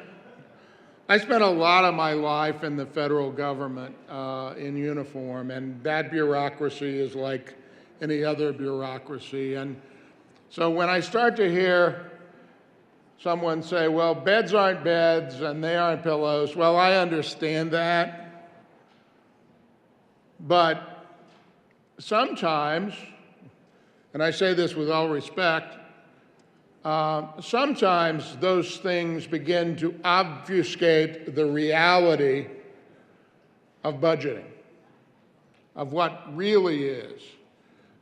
a lot of my life in the federal government in uniform, and that bureaucracy is like any other bureaucracy. And so when I start to hear someone say, well, beds aren't beds and they aren't pillows, well, I understand that. But sometimes, and I say this with all respect, sometimes those things begin to obfuscate the reality of budgeting, of what really is.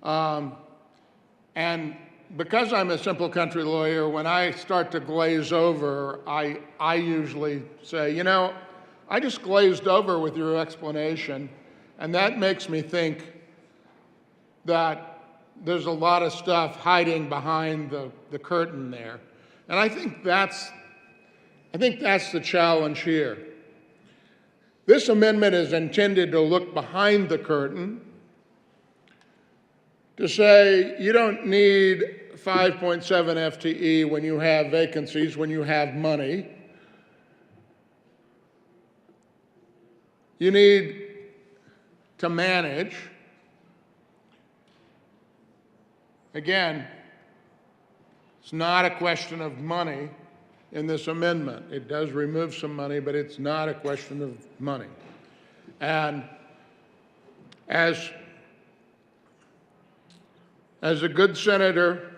And because I'm a simple country lawyer, when I start to glaze over, I usually say, you know, I just glazed over with your explanation, and that makes me think that there's a lot of stuff hiding behind the curtain there. And I think that's the challenge here. This amendment is intended to look behind the curtain, to say you don't need 5.7 FTE when you have vacancies, when you have money. You need to manage. Again, it's not a question of money in this amendment. It does remove some money, but it's not a question of money. And as a good senator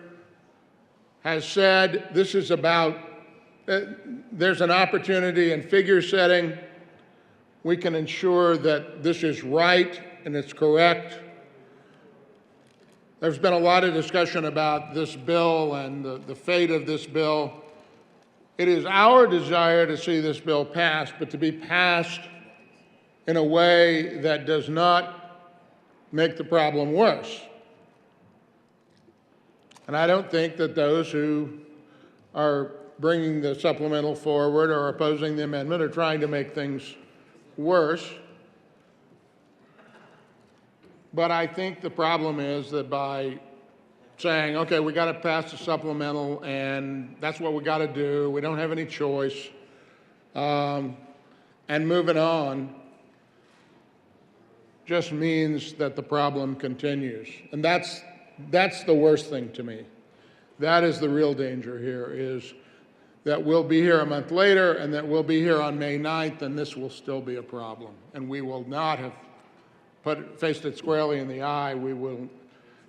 has said, this is about, there's an opportunity in figure setting. We can ensure that this is right and it's correct. There's been a lot of discussion about this bill and the fate of this bill. It is our desire to see this bill passed, but to be passed in a way that does not make the problem worse. And I don't think that those who are bringing the supplemental forward or opposing the amendment are trying to make things worse. But I think the problem is that by saying, okay, we got to pass the supplemental and that's what we got to do, we don't have any choice, and moving on just means that the problem continues. And that's the worst thing to me. That is the real danger here, is that we'll be here a month later and that we'll be here on May 9th and this will still be a problem. And we will not have faced it squarely in the eye. We will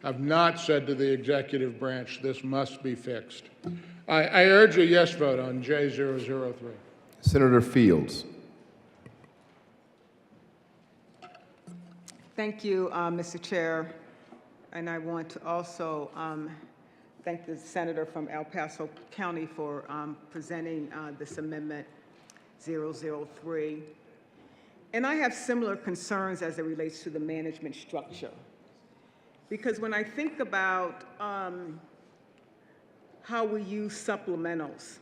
have not said to the executive branch, this must be fixed. I urge a yes vote on J003. Senator Fields. Thank you, Mr. Chair. And I want to also thank the senator from El Paso County for presenting this amendment 003. And I have similar concerns as it relates to the management structure. Because when I think about how we use supplementals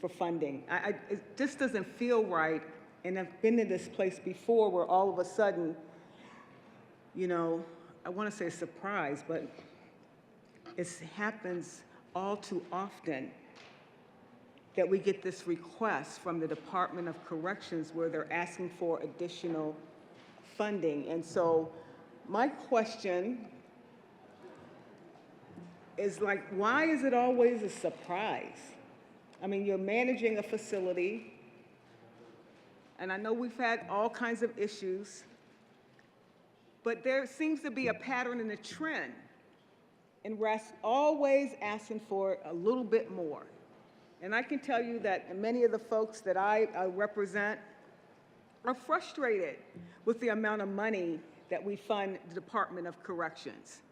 for funding, it just doesn't feel right. And I've been in this place before where all of a sudden, you know, I want to say surprise, but it happens all too often that we get this request from the Department of Corrections where they're asking for additional funding. And so my question is like, why is it always a surprise? I mean, you're managing a facility, and I know we've had all kinds of issues, but there seems to be a pattern and a trend in always asking for a little bit more. And I can tell you that many of the folks that I represent are frustrated with the amount of money that we fund the Department of Corrections.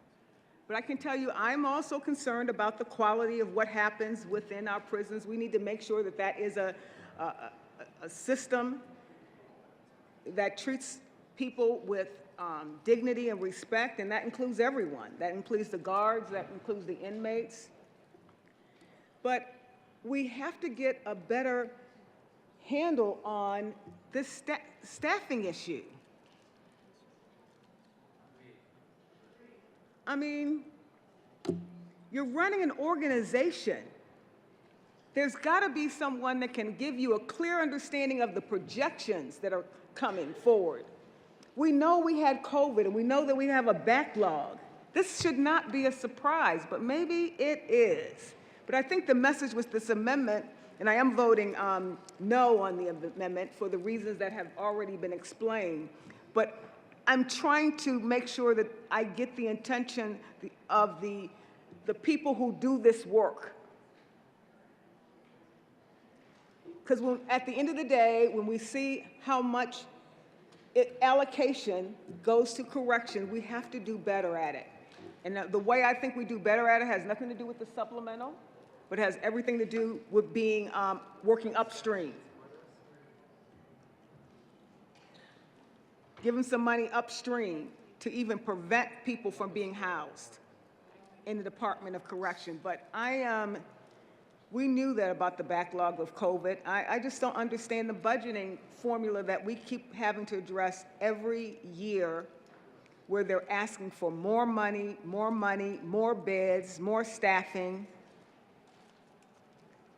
But I can tell you, I'm also concerned about the quality of what happens within our prisons. We need to make sure that that is a system that treats people with dignity and respect, and that includes everyone. That includes the guards, that includes the inmates. But we have to get a better handle on this staffing issue. I mean, you're running an organization. There's got to be someone that can give you a clear understanding of the projections that are coming forward. We know we had COVID, and we know that we have a backlog. This should not be a surprise, but maybe it is. But I think the message with this amendment, and I am voting no on the amendment for the reasons that have already been explained, but I'm trying to make sure that I get the intention of the people who do this work. Because at the end of the day, when we see how much allocation goes to correction, we have to do better at it. And the way I think we do better at it has nothing to do with the supplemental, but has everything to do with being working upstream. Give them some money upstream to even prevent people from being housed in the Department of Correction. But we knew that about the backlog of COVID. I just don't understand the budgeting formula that we keep having to address every year, where they're asking for more money, more beds, more staffing.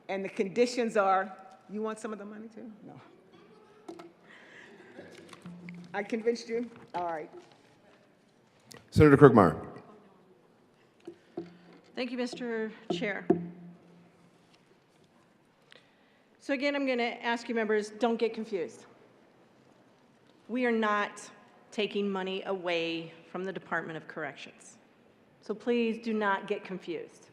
And the conditions are, you want some of the money too? No. I convinced you? All right. Senator Kirkmeyer. Thank you, Mr. Chair. So again, I'm going to ask you members, don't get confused. We are not taking money away from the Department of Corrections. So please do not get confused.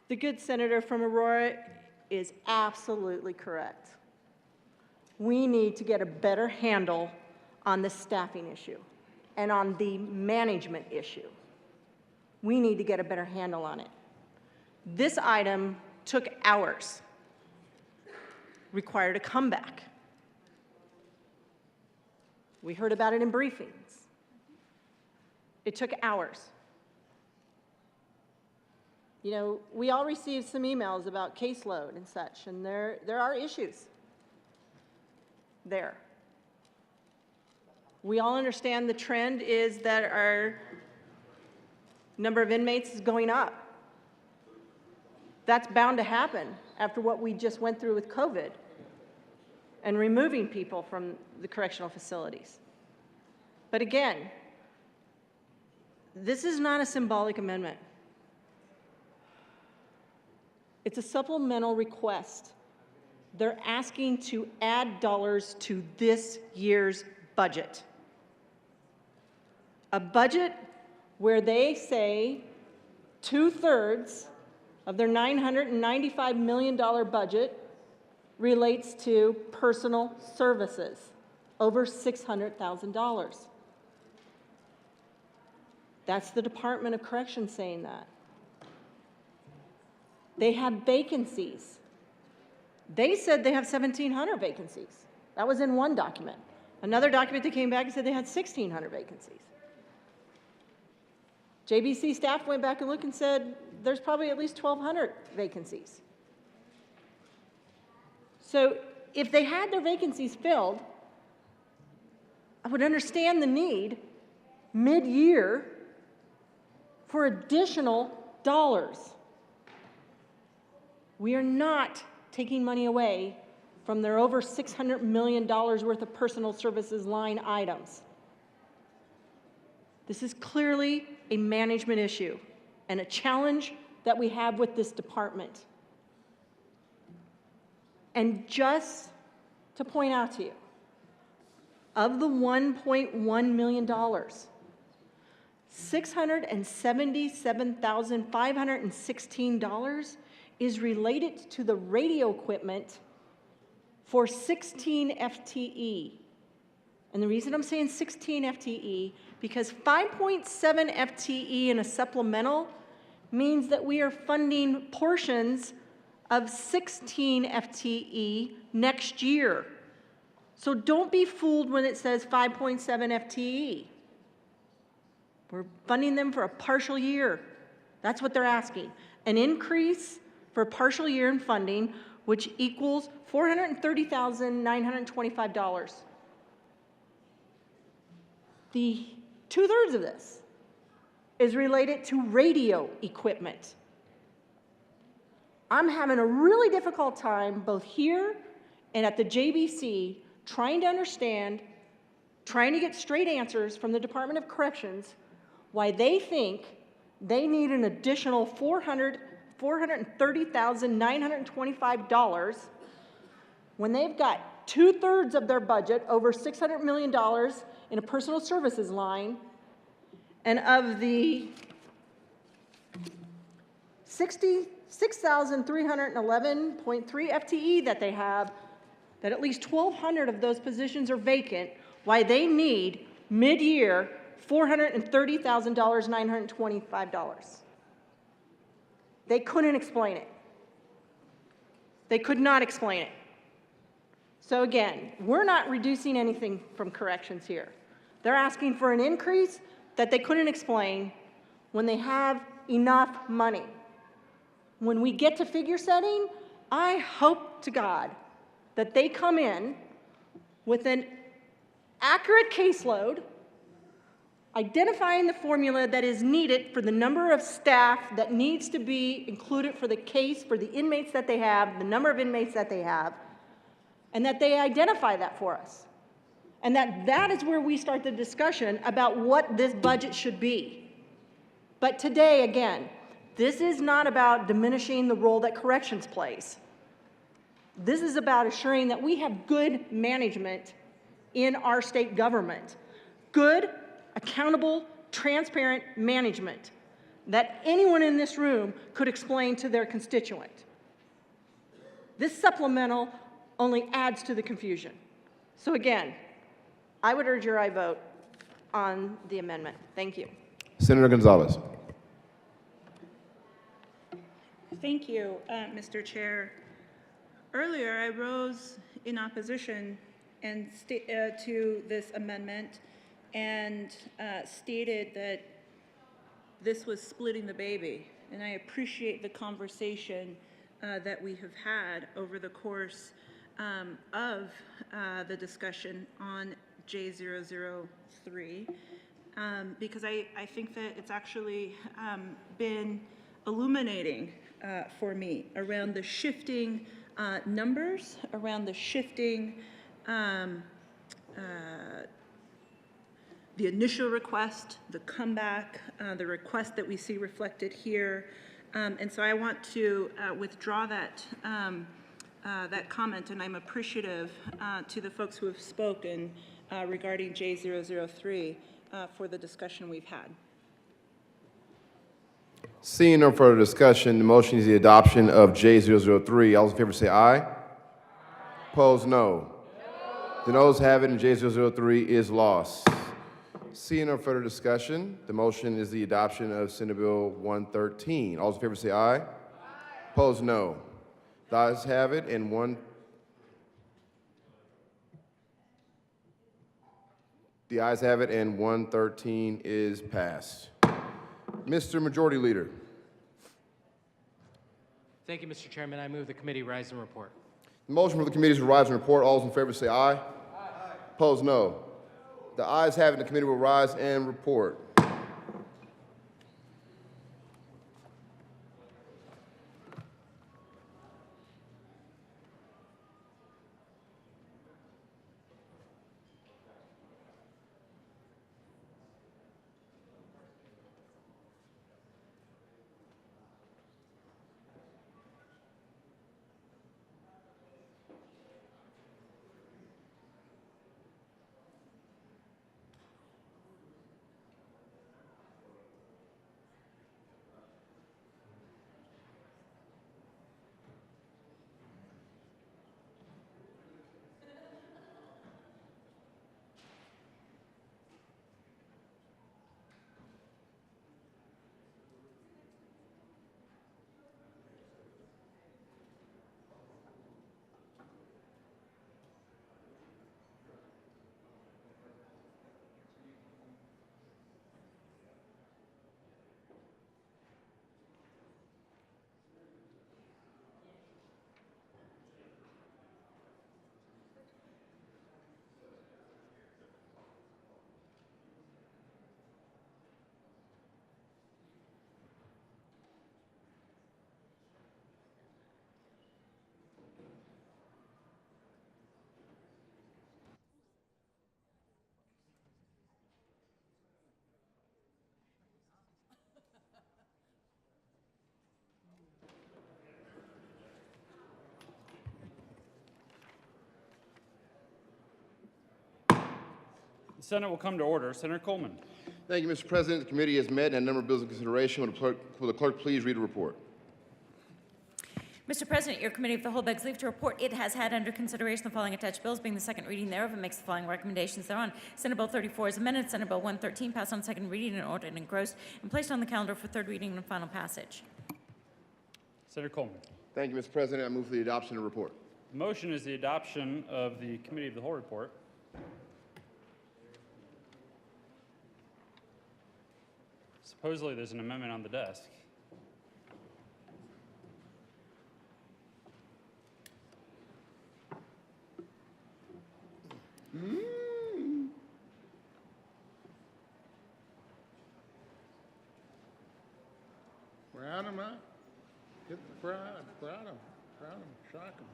The good senator from Aurora is absolutely correct. We need to get a better handle on the staffing issue and on the management issue. We need to get a better handle on it. This item took hours, required a comeback. We heard about it in briefings. It took hours. You know, we all received some emails about caseload and such, and there are issues there. We all understand the trend is that our number of inmates is going up. That's bound to happen after what we just went through with COVID and removing people from the correctional facilities. But again, this is not a symbolic amendment. It's a supplemental request. They're asking to add dollars to this year's budget. A budget where they say 2/3 of their $995 million budget relates to personal services, over $600,000. That's the Department of Corrections saying that. They have vacancies. They said they have 1,700 vacancies. That was in one document. Another document that came back and said they had 1,600 vacancies. JBC staff went back and looked and said there's probably at least 1,200 vacancies. So if they had their vacancies filled, I would understand the need mid-year for additional dollars. We are not taking money away from their over $600 million worth of personal services line items. This is clearly a management issue and a challenge that we have with this department. And just to point out to you, of the $1.1 million, $677,516 is related to the radio equipment for 16 FTE. And the reason I'm saying 16 FTE, because 5.7 FTE in a supplemental means that we are funding portions of 16 FTE next year. So don't be fooled when it says 5.7 FTE. We're funding them for a partial year. That's what they're asking. An increase for a partial year in funding, which equals $430,925. The 2/3 of this is related to radio equipment. I'm having a really difficult time both here and at the JBC trying to understand, trying to get straight answers from the Department of Corrections why they think they need an additional $430,925 when they've got 2/3 of their budget, over $600 million in a personal services line, and of the 66,311.3 FTE that they have, that at least 1,200 of those positions are vacant, why they need mid-year $430,925. They couldn't explain it. They could not explain it. So again, we're not reducing anything from corrections here. They're asking for an increase that they couldn't explain when they have enough money. When we get to figure setting, I hope to God that they come in with an accurate caseload, identifying the formula that is needed for the number of staff that needs to be included for the case, for the inmates that they have, the number of inmates that they have, and that they identify that for us. And that is where we start the discussion about what this budget should be. But today, again, this is not about diminishing the role that corrections plays. This is about assuring that we have good management in our state government. Good, accountable, transparent management that anyone in this room could explain to their constituent. This supplemental only adds to the confusion. So again, I would urge your aye vote on the amendment. Thank you. Senator Gonzalez. Thank you, Mr. Chair. Earlier, I rose in opposition and to this amendment and stated that this was splitting the baby. And I appreciate the conversation that we have had over the course of the discussion on J003, because I think that it's actually been illuminating for me around the shifting numbers, around the shifting the initial request, the comeback, the request that we see reflected here. And so I want to withdraw that that comment, and I'm appreciative to the folks who have spoken regarding J003 for the discussion we've had. Seeing no further discussion, the motion is the adoption of J003. All those in favor say aye. Opposed, no. The noes have it, and J003 is lost. Seeing no further discussion, the motion is the adoption of Senate Bill 113. All those in favor say aye. Opposed, no. The ayes have it, and the ayes have it, and 113 is passed. Mr. Majority Leader. Thank you, Mr. Chairman. I move the committee rise and report. The motion for the committee to rise and report. All those in favor say aye. Aye. Opposed, no. The ayes have it, the committee will rise and report. Senate will come to order. Senator Coleman. Thank you, Mr. President. The committee has met and a number of bills in consideration. Will the clerk please read a report? Mr. President, your committee of the whole begs leave to report it has had under consideration the following attached bills, being the second reading thereof, and makes the following recommendations thereon. Senate Bill 34 is amended. Senate Bill 113 passed on second reading and ordered engrossed and placed on the calendar for third reading and final passage. Senator Coleman. Thank you, Mr. President. I move for the adoption of the report. The motion is the adoption of the committee of the whole report. Supposedly, there's an amendment on the desk. Round them up. Get the crowd them, shock them.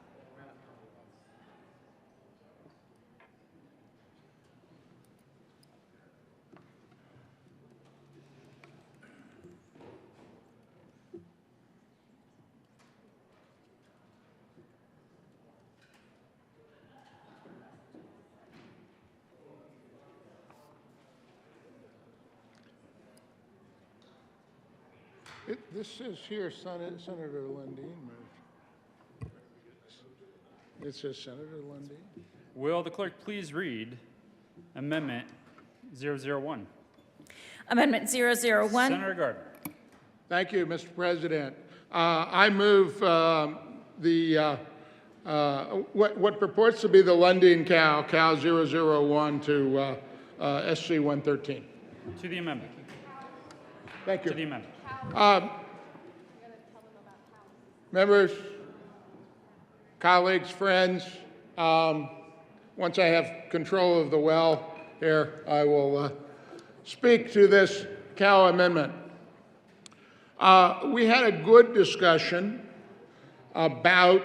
This says here, Senator Lundin moved. It says Senator Lundin. Will the clerk please read Amendment 001? Amendment 001. Senator Gardner. Thank you, Mr. President. I move what purports to be the Lundin Cal 001 to SC 113. To the amendment. Thank you. To the amendment. Members, colleagues, friends, once I have control of the well here, I will speak to this Cal amendment. We had a good discussion about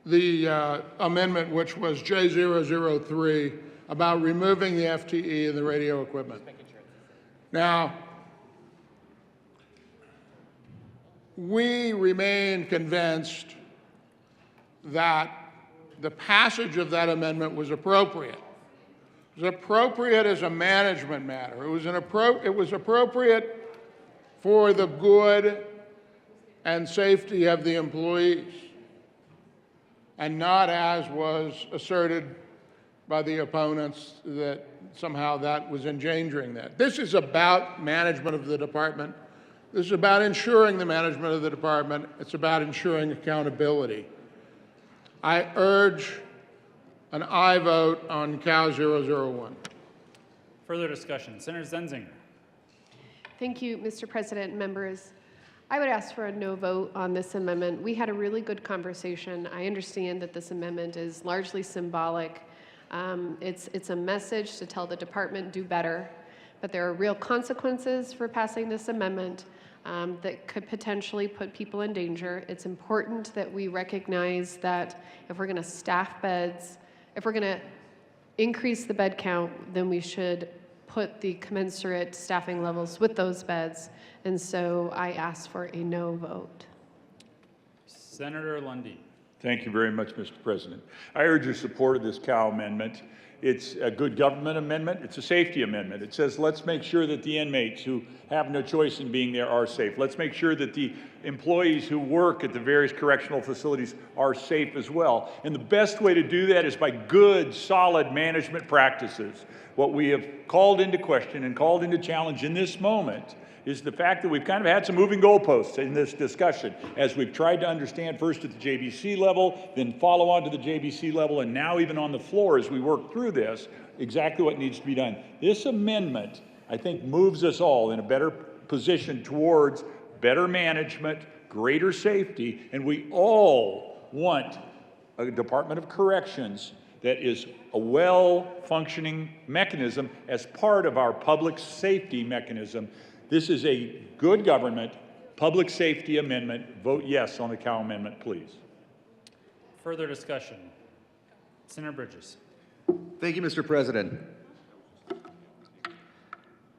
the amendment, which was J003, about removing the FTE and the radio equipment. Now, we remain convinced that the passage of that amendment was appropriate. It was appropriate as a management matter. It was appropriate for the good and safety of the employees, and not as was asserted by the opponents that somehow that was endangering that. This is about management of the department. This is about ensuring the management of the department. It's about ensuring accountability. I urge an aye vote on Cal 001. Further discussion. Senator Zenzinger. Thank you, Mr. President, members. I would ask for a no vote on this amendment. We had a really good conversation. I understand that this amendment is largely symbolic. It's a message to tell the department do better, but there are real consequences for passing this amendment that could potentially put people in danger. It's important that we recognize that if we're going to staff beds, if we're going to increase the bed count, then we should put the commensurate staffing levels with those beds. And so I ask for a no vote. Senator Lundin. Thank you very much, Mr. President. I urge your support of this Cal amendment. It's a good government amendment. It's a safety amendment. It says let's make sure that the inmates who have no choice in being there are safe. Let's make sure that the employees who work at the various correctional facilities are safe as well. And the best way to do that is by good, solid management practices. What we have called into question and called into challenge in this moment is the fact that we've kind of had some moving goalposts in this discussion as we've tried to understand first at the JBC level, then follow on to the JBC level, and now even on the floor as we work through this, exactly what needs to be done. This amendment, I think, moves us all in a better position towards better management, greater safety, and we all want a Department of Corrections that is a well-functioning mechanism as part of our public safety mechanism. This is a good government, public safety amendment. Vote yes on the Cal amendment, please. Further discussion. Senator Bridges. Thank you, Mr. President.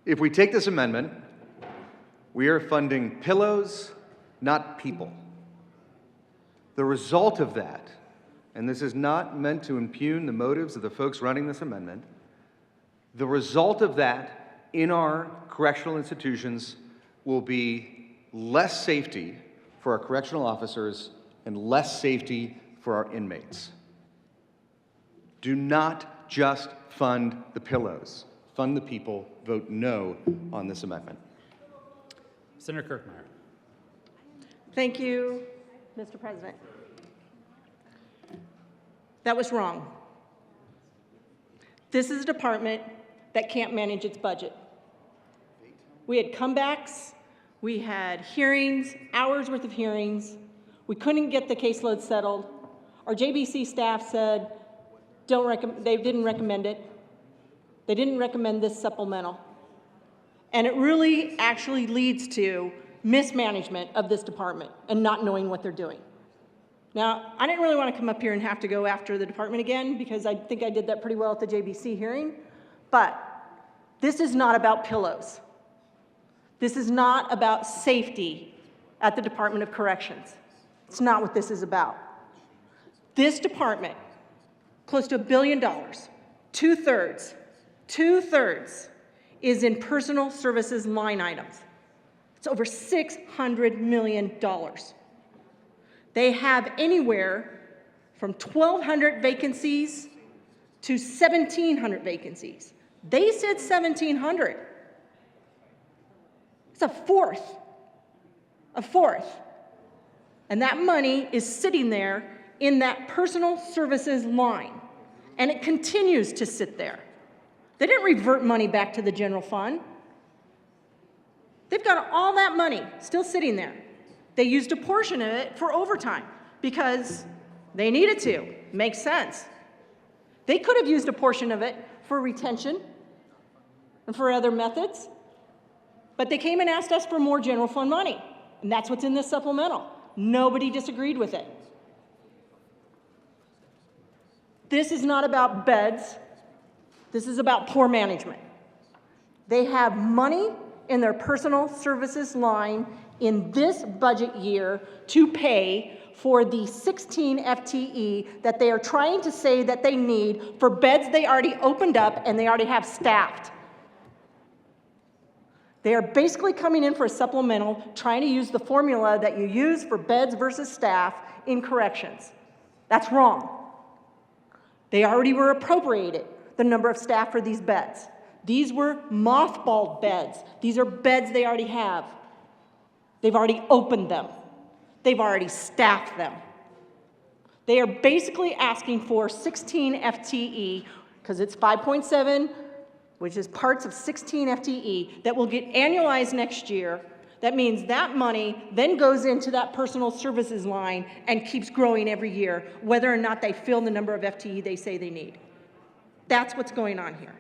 If we take this amendment, we are funding pillows, not people. The result of that, and this is not meant to impugn the motives of the folks running this amendment, The result of that in our correctional institutions will be less safety for our correctional officers and less safety for our inmates. Do not just fund the pillows. Fund the people. Vote no on this amendment. Senator Kirkmeyer. Thank you, Mr. President. That was wrong. This is a department that can't manage its budget. We had comebacks, we had hearings, hours worth of hearings. We couldn't get the caseload settled. Our JBC staff said they didn't recommend it. They didn't recommend this supplemental. And it really actually leads to mismanagement of this department and not knowing what they're doing. Now, I didn't really want to come up here and have to go after the department again because I think I did that pretty well at the JBC hearing, but this is not about pillows. This is not about safety at the Department of Corrections. It's not what this is about. This department, close to $1 billion, two-thirds is in personal services line items. It's over $600 million. They have anywhere from 1,200 vacancies to 1,700 vacancies. They said 1,700. It's a fourth. And that money is sitting there in that personal services line. And it continues to sit there. They didn't revert money back to the general fund. They've got all that money still sitting there. They used a portion of it for overtime because they needed to. Makes sense. They could have used a portion of it for retention and for other methods, but they came and asked us for more general fund money, and that's what's in this supplemental. Nobody disagreed with it. This is not about beds. This is about poor management. They have money in their personal services line in this budget year to pay for the 16 FTE that they are trying to say that they need for beds they already opened up and they already have staffed. They are basically coming in for a supplemental, trying to use the formula that you use for beds versus staff in corrections. That's wrong. They already were appropriated the number of staff for these beds. These were mothballed beds. These are beds they already have. They've already opened them. They've already staffed them. They are basically asking for 16 FTE, because it's 5.7, which is parts of 16 FTE, that will get annualized next year. That means that money then goes into that personal services line and keeps growing every year, whether or not they fill the number of FTE they say they need. That's what's going on here.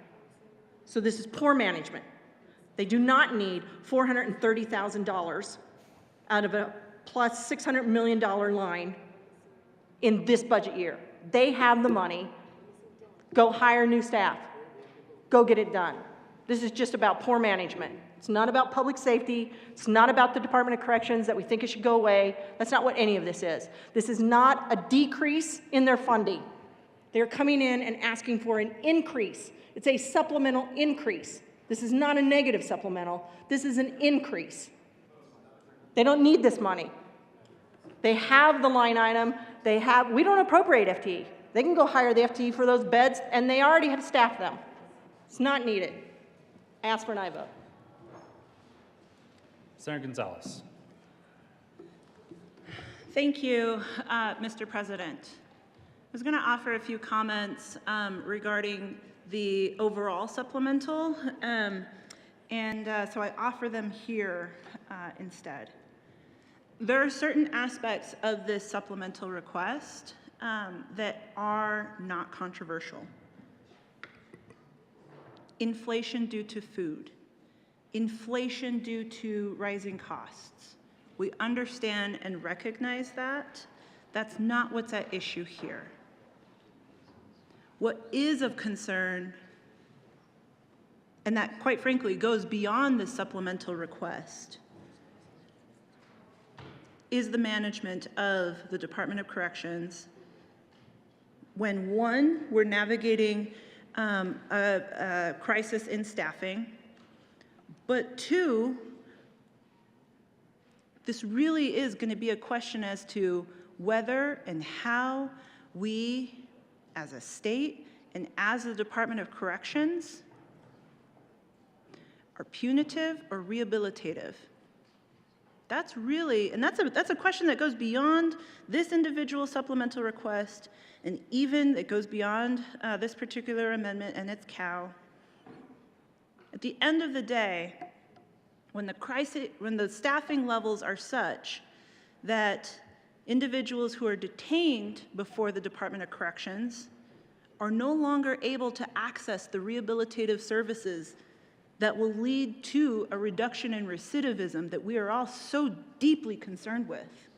So this is poor management. They do not need $430,000 out of a plus $600 million line in this budget year. They have the money. Go hire new staff. Go get it done. This is just about poor management. It's not about public safety. It's not about the Department of Corrections that we think it should go away. That's not what any of this is. This is not a decrease in their funding. They're coming in and asking for an increase. It's a supplemental increase. This is not a negative supplemental. This is an increase. They don't need this money. They have the line item. We don't appropriate FTE. They can go hire the FTE for those beds, and they already have staffed them. It's not needed. Ask for an aye vote. Senator Gonzalez. Thank you, Mr. President. I was going to offer a few comments regarding the overall supplemental, so I offer them here instead. There are certain aspects of this supplemental request that are not controversial. Inflation due to food, inflation due to rising costs. We understand and recognize that. That's not what's at issue here. What is of concern, and that quite frankly goes beyond the supplemental request, is the management of the Department of Corrections when, one, we're navigating a crisis in staffing. But two, this really is going to be a question as to whether and how we, as a state and as the Department of Corrections, are punitive or rehabilitative. That's really, and that's a question that goes beyond this individual supplemental request, and even it goes beyond this particular amendment and its cow. At the end of the day, when the staffing levels are such that individuals who are detained before the Department of Corrections are no longer able to access the rehabilitative services that will lead to a reduction in recidivism that we are all so deeply concerned with.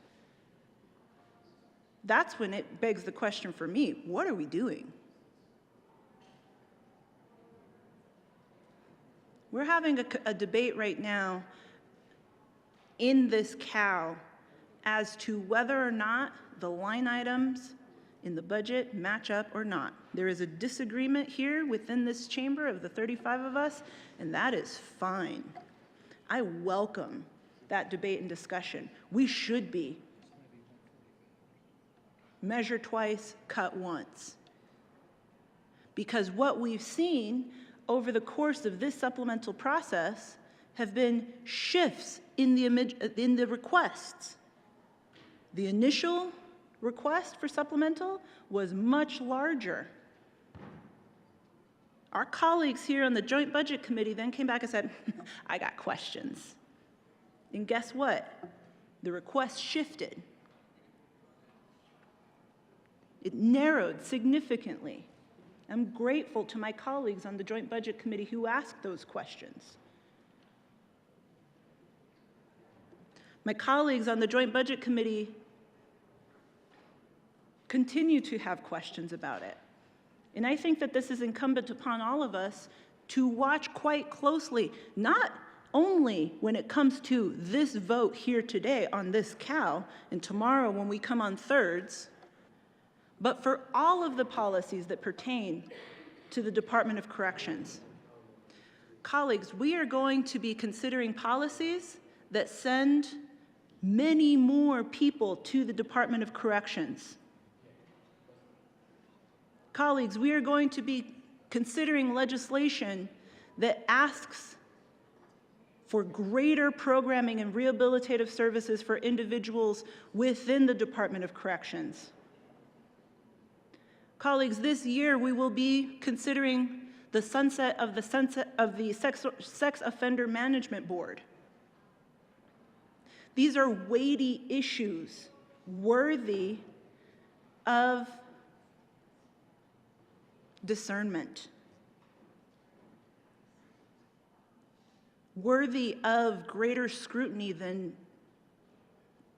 That's when it begs the question for me, what are we doing? We're having a debate right now in this cow as to whether or not the line items in the budget match up or not. There is a disagreement here within this chamber of the 35 of us, and that is fine. I welcome that debate and discussion. We should be. Measure twice, cut once. Because what we've seen over the course of this supplemental process have been shifts in the requests. The initial request for supplemental was much larger. Our colleagues here on the Joint Budget Committee then came back and said, I got questions. And guess what? The request shifted. It narrowed significantly. I'm grateful to my colleagues on the Joint Budget Committee who asked those questions. My colleagues on the Joint Budget Committee continue to have questions about it. And I think that this is incumbent upon all of us to watch quite closely, not only when it comes to this vote here today on this cow, and tomorrow when we come on thirds, but for all of the policies that pertain to the Department of Corrections. Colleagues, we are going to be considering policies that send many more people to the Department of Corrections. Colleagues, we are going to be considering legislation that asks for greater programming and rehabilitative services for individuals within the Department of Corrections. Colleagues, this year we will be considering the sunset of the Sex Offender Management Board. These are weighty issues worthy of discernment, worthy of greater scrutiny than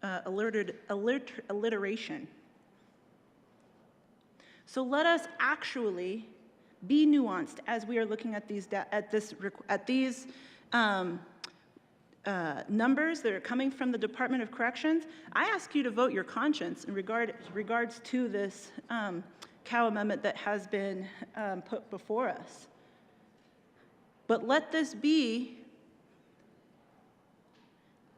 alliteration. So let us actually be nuanced as we are looking at these numbers that are coming from the Department of Corrections. I ask you to vote your conscience in regards to this cow amendment that has been put before us. But let this be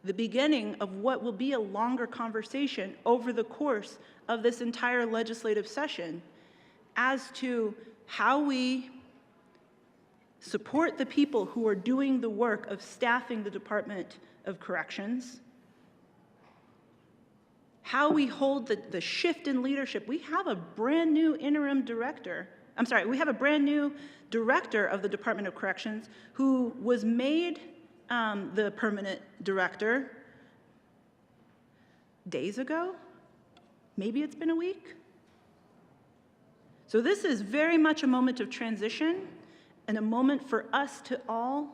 the beginning of what will be a longer conversation over the course of this entire legislative session as to how we support the people who are doing the work of staffing the Department of Corrections, how we hold the shift in leadership. We have a brand new interim director. We have a brand new director of the Department of Corrections who was made the permanent director days ago. Maybe it's been a week. So this is very much a moment of transition and a moment for us to all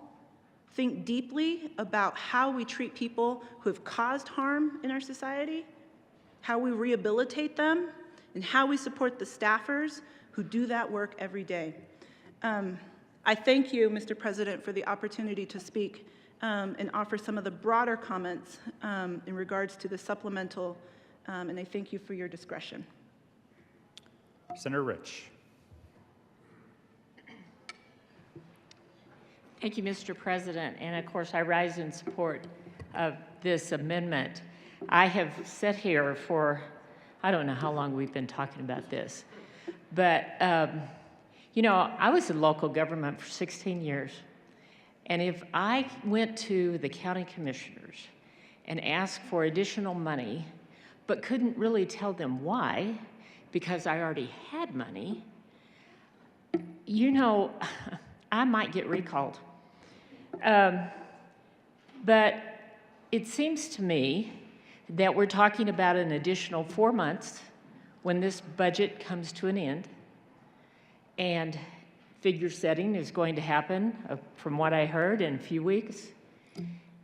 think deeply about how we treat people who have caused harm in our society, how we rehabilitate them, and how we support the staffers who do that work every day. I thank you, Mr. President, for the opportunity to speak and offer some of the broader comments in regards to the supplemental, and I thank you for your discretion. Senator Rich. Thank you, Mr. President. And of course, I rise in support of this amendment. I have sat here for, I don't know how long we've been talking about this, but, you know, I was in local government for 16 years. And if I went to the county commissioners and asked for additional money, but couldn't really tell them why, because I already had money, you know, I might get recalled. But it seems to me that we're talking about an additional 4 months when this budget comes to an end, and figure setting is going to happen, from what I heard, in a few weeks,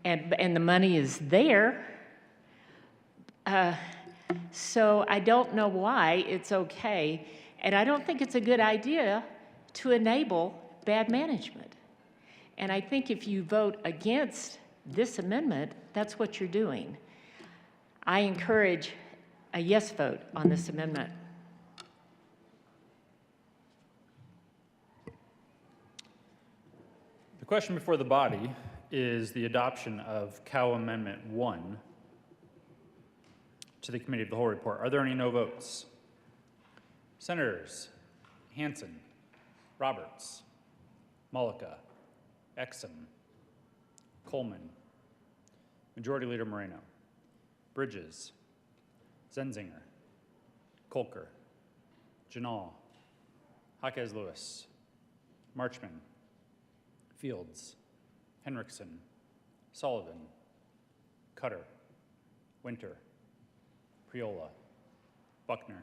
and the money is there. So I don't know why it's okay, and I don't think it's a good idea to enable bad management. And I think if you vote against this amendment, that's what you're doing. I encourage a yes vote on this amendment. The question before the body is the adoption of Cow Amendment 1 to the Committee of the Whole report. Are there any no votes? Senators Hansen, Roberts, Mullica, Exum, Coleman, Majority Leader Moreno, Bridges, Zenzinger, Kolker, Janal, Jaquez Lewis, Marchman, Fields, Henriksen, Sullivan, Cutter, Winter, Priola, Buckner.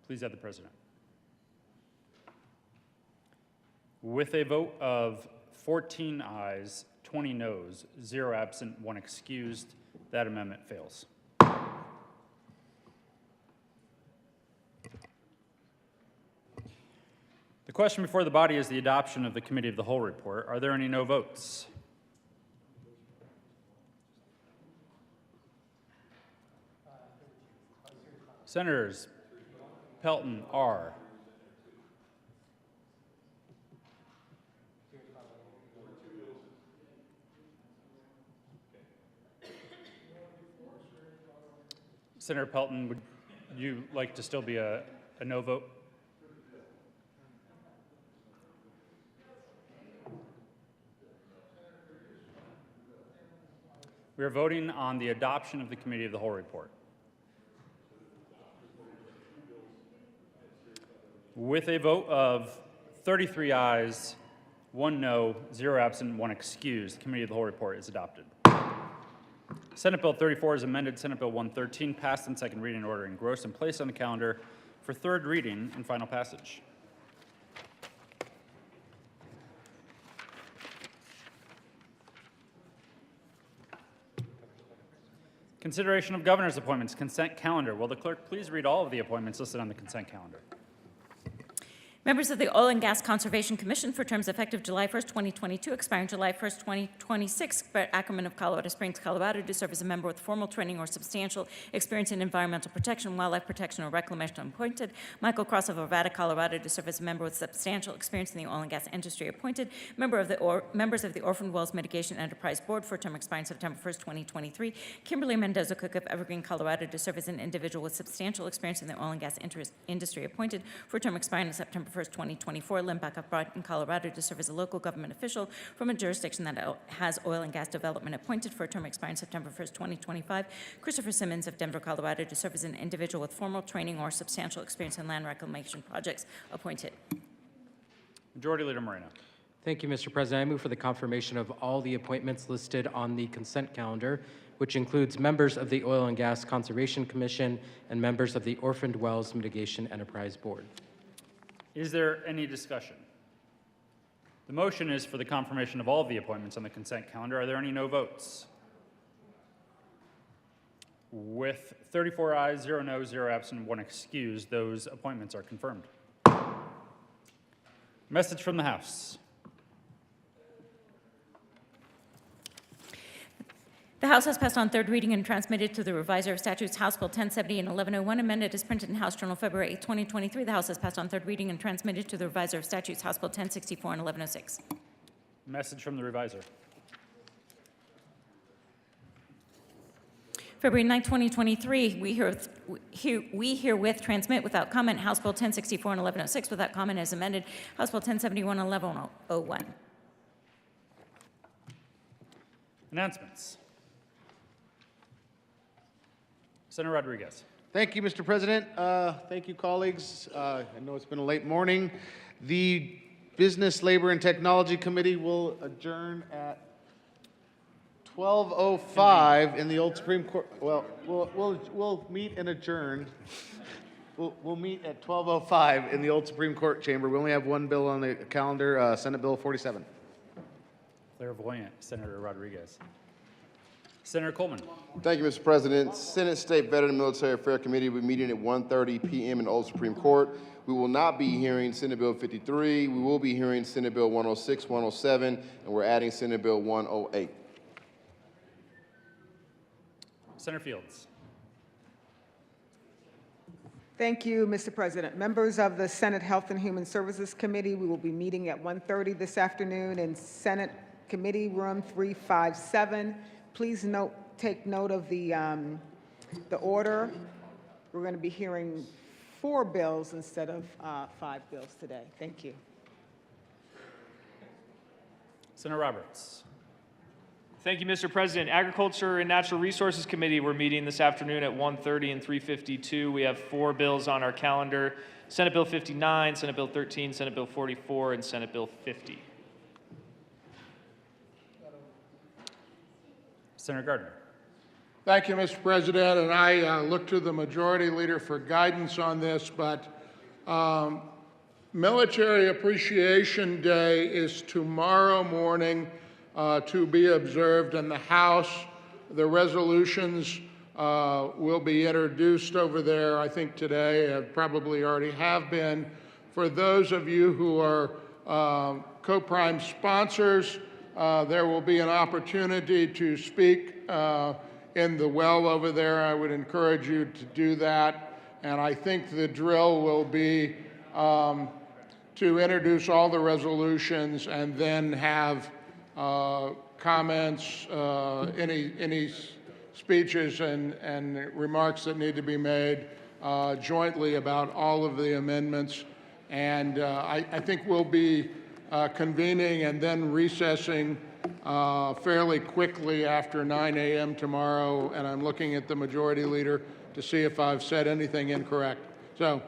Please add the president. With a vote of 14 ayes, 20 noes, 0 absent, 1 excused, that amendment fails. The question before the body is the adoption of the Committee of the Whole report. Are there any no votes? Senators Pelton, R. Senator Pelton, would you like to still be a no vote? We are voting on the adoption of the Committee of the Whole report. With a vote of 33 ayes, 1 no, 0 absent, 1 excused, the Committee of the Whole report is adopted. Senate Bill 34 is amended. Senate Bill 113 passed in second reading in order engrossed and placed on the calendar for third reading and final passage. Consideration of governor's appointments, consent calendar. Will the clerk please read all of the appointments listed on the consent calendar? Members of the Oil and Gas Conservation Commission for terms effective July 1st, 2022, expiring July 1st, 2026. Brett Ackerman of Colorado Springs, Colorado, to serve as a member with formal training or substantial experience in environmental protection, wildlife protection, or reclamation, appointed. Michael Cross of Arvada, Colorado, to serve as a member with substantial experience in the oil and gas industry, appointed. Members of the Orphan Wells Mitigation Enterprise Board for a term expiring September 1st, 2023. Kimberly Mendoza Cook of Evergreen, Colorado, to serve as an individual with substantial experience in the oil and gas industry, appointed for a term expiring September 1st, 2024. Lynn Beck of Brighton, Colorado, to serve as a local government official from a jurisdiction that has oil and gas development, appointed for a term expiring September 1st, 2025. Christopher Simmons of Denver, Colorado, to serve as an individual with formal training or substantial experience in land reclamation projects, appointed. Majority Leader Moreno. Thank you, Mr. President. I move for the confirmation of all the appointments listed on the consent calendar, which includes members of the Oil and Gas Conservation Commission and members of the Orphaned Wells Mitigation Enterprise Board. Is there any discussion? The motion is for the confirmation of all of the appointments on the consent calendar. Are there any no votes? With 34 ayes, 0 noes, 0 absent, 1 excused, those appointments are confirmed. Message from the House. The House has passed on third reading and transmitted to the Revisor of Statutes, House Bill 1070 and 1101, amended as printed in House Journal February 8, 2023. The House has passed on third reading and transmitted to the Revisor of Statutes, House Bill 1064 and 1106. Message from the Revisor. February 9, 2023, we herewith transmit without comment House Bill 1064 and 1106 without comment as amended, House Bill 1071 and 1101. Announcements. Senator Rodriguez. Thank you, Mr. President. Thank you, colleagues. I know it's been a late morning. The Business, Labor, and Technology Committee will adjourn at 12:05 in the old Supreme Court. Well, we'll meet and adjourn. We'll meet at 12:05 in the old Supreme Court chamber. We only have one bill on the calendar, Senate Bill 47. Clairvoyant, Senator Rodriguez. Senator Coleman. Thank you, Mr. President. Senate State Veteran and Military Affairs Committee will be meeting at 1:30 p.m. in the old Supreme Court. We will not be hearing Senate Bill 53. We will be hearing Senate Bill 106, 107, and we're adding Senate Bill 108. Senator Fields. Thank you, Mr. President. Members of the Senate Health and Human Services Committee, we will be meeting at 1:30 this afternoon in Senate Committee Room 357. Please take note of the order. We're going to be hearing 4 bills instead of 5 bills today. Thank you. Senator Roberts. Thank you, Mr. President. Agriculture and Natural Resources Committee, we're meeting this afternoon at 1:30 and 3:52. We have 4 bills on our calendar: Senate Bill 59, Senate Bill 13, Senate Bill 44, and Senate Bill 50. Senator Gardner. Thank you, Mr. President, and I look to the Majority Leader for guidance on this, but Military Appreciation Day is tomorrow morning to be observed in the House. The resolutions will be introduced over there, I think today, probably already have been. For those of you who are co-prime sponsors, there will be an opportunity to speak in the well over there. I would encourage you to do that. And I think the drill will be to introduce all the resolutions and then have comments, any speeches and remarks that need to be made jointly about all of the amendments. And I think we'll be convening and then recessing fairly quickly after 9 a.m. tomorrow, and I'm looking at the Majority Leader to see if I've said anything incorrect. So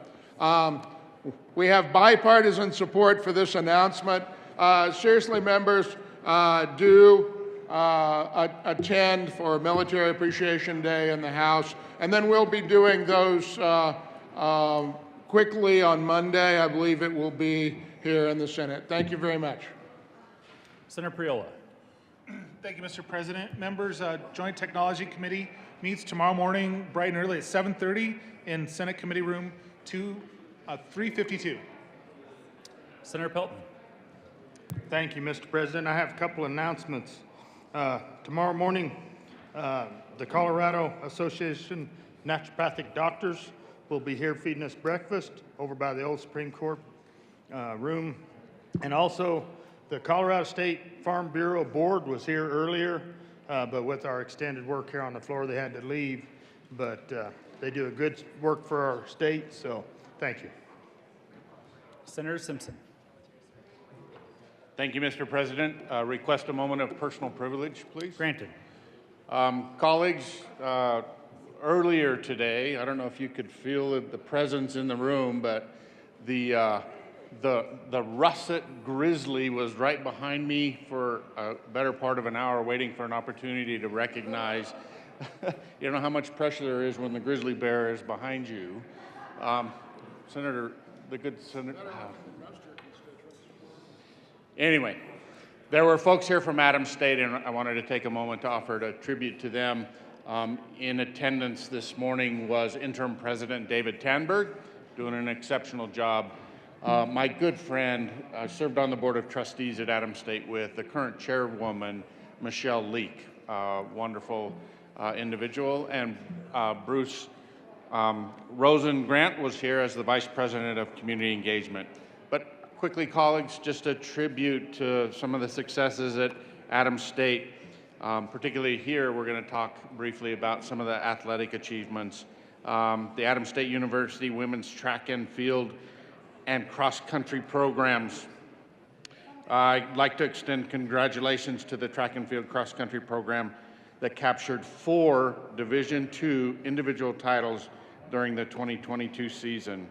we have bipartisan support for this announcement. Seriously, members, do attend for Military Appreciation Day in the House, and then we'll be doing those quickly on Monday. I believe it will be here in the Senate. Thank you very much. Senator Priola. Thank you, Mr. President. Members, Joint Technology Committee meets tomorrow morning bright and early at 7:30 in Senate Committee Room 352. Senator Pelton. Thank you, Mr. President. I have a couple announcements. Tomorrow morning, the Colorado Association of Naturopathic Doctors will be here feeding us breakfast over by the old Supreme Court room. And also, the Colorado State Farm Bureau Board was here earlier, but with our extended work here on the floor, they had to leave. But they do a good work for our state, so thank you. Senator Simpson. Thank you, Mr. President. Request a moment of personal privilege, please. Granted. Colleagues, earlier today, I don't know if you could feel the presence in the room, but the russet grizzly was right behind me for a better part of an hour waiting for an opportunity to recognize. You know how much pressure there is when the grizzly bear is behind you. Senator, the good Senator. Anyway, there were folks here from Adams State, and I wanted to take a moment to offer a tribute to them. In attendance this morning was Interim President David Tanberg, doing an exceptional job. My good friend served on the Board of Trustees at Adams State with the current chairwoman, Michelle Leak. wonderful individual. And Bruce Rosen Grant was here as the Vice President of Community Engagement. But quickly, colleagues, just a tribute to some of the successes at Adams State. Particularly here, we're going to talk briefly about some of the athletic achievements. The Adams State University women's track and field and cross-country programs. I'd like to extend congratulations to the track and field cross-country program that captured 4 Division II individual titles during the 2022 season.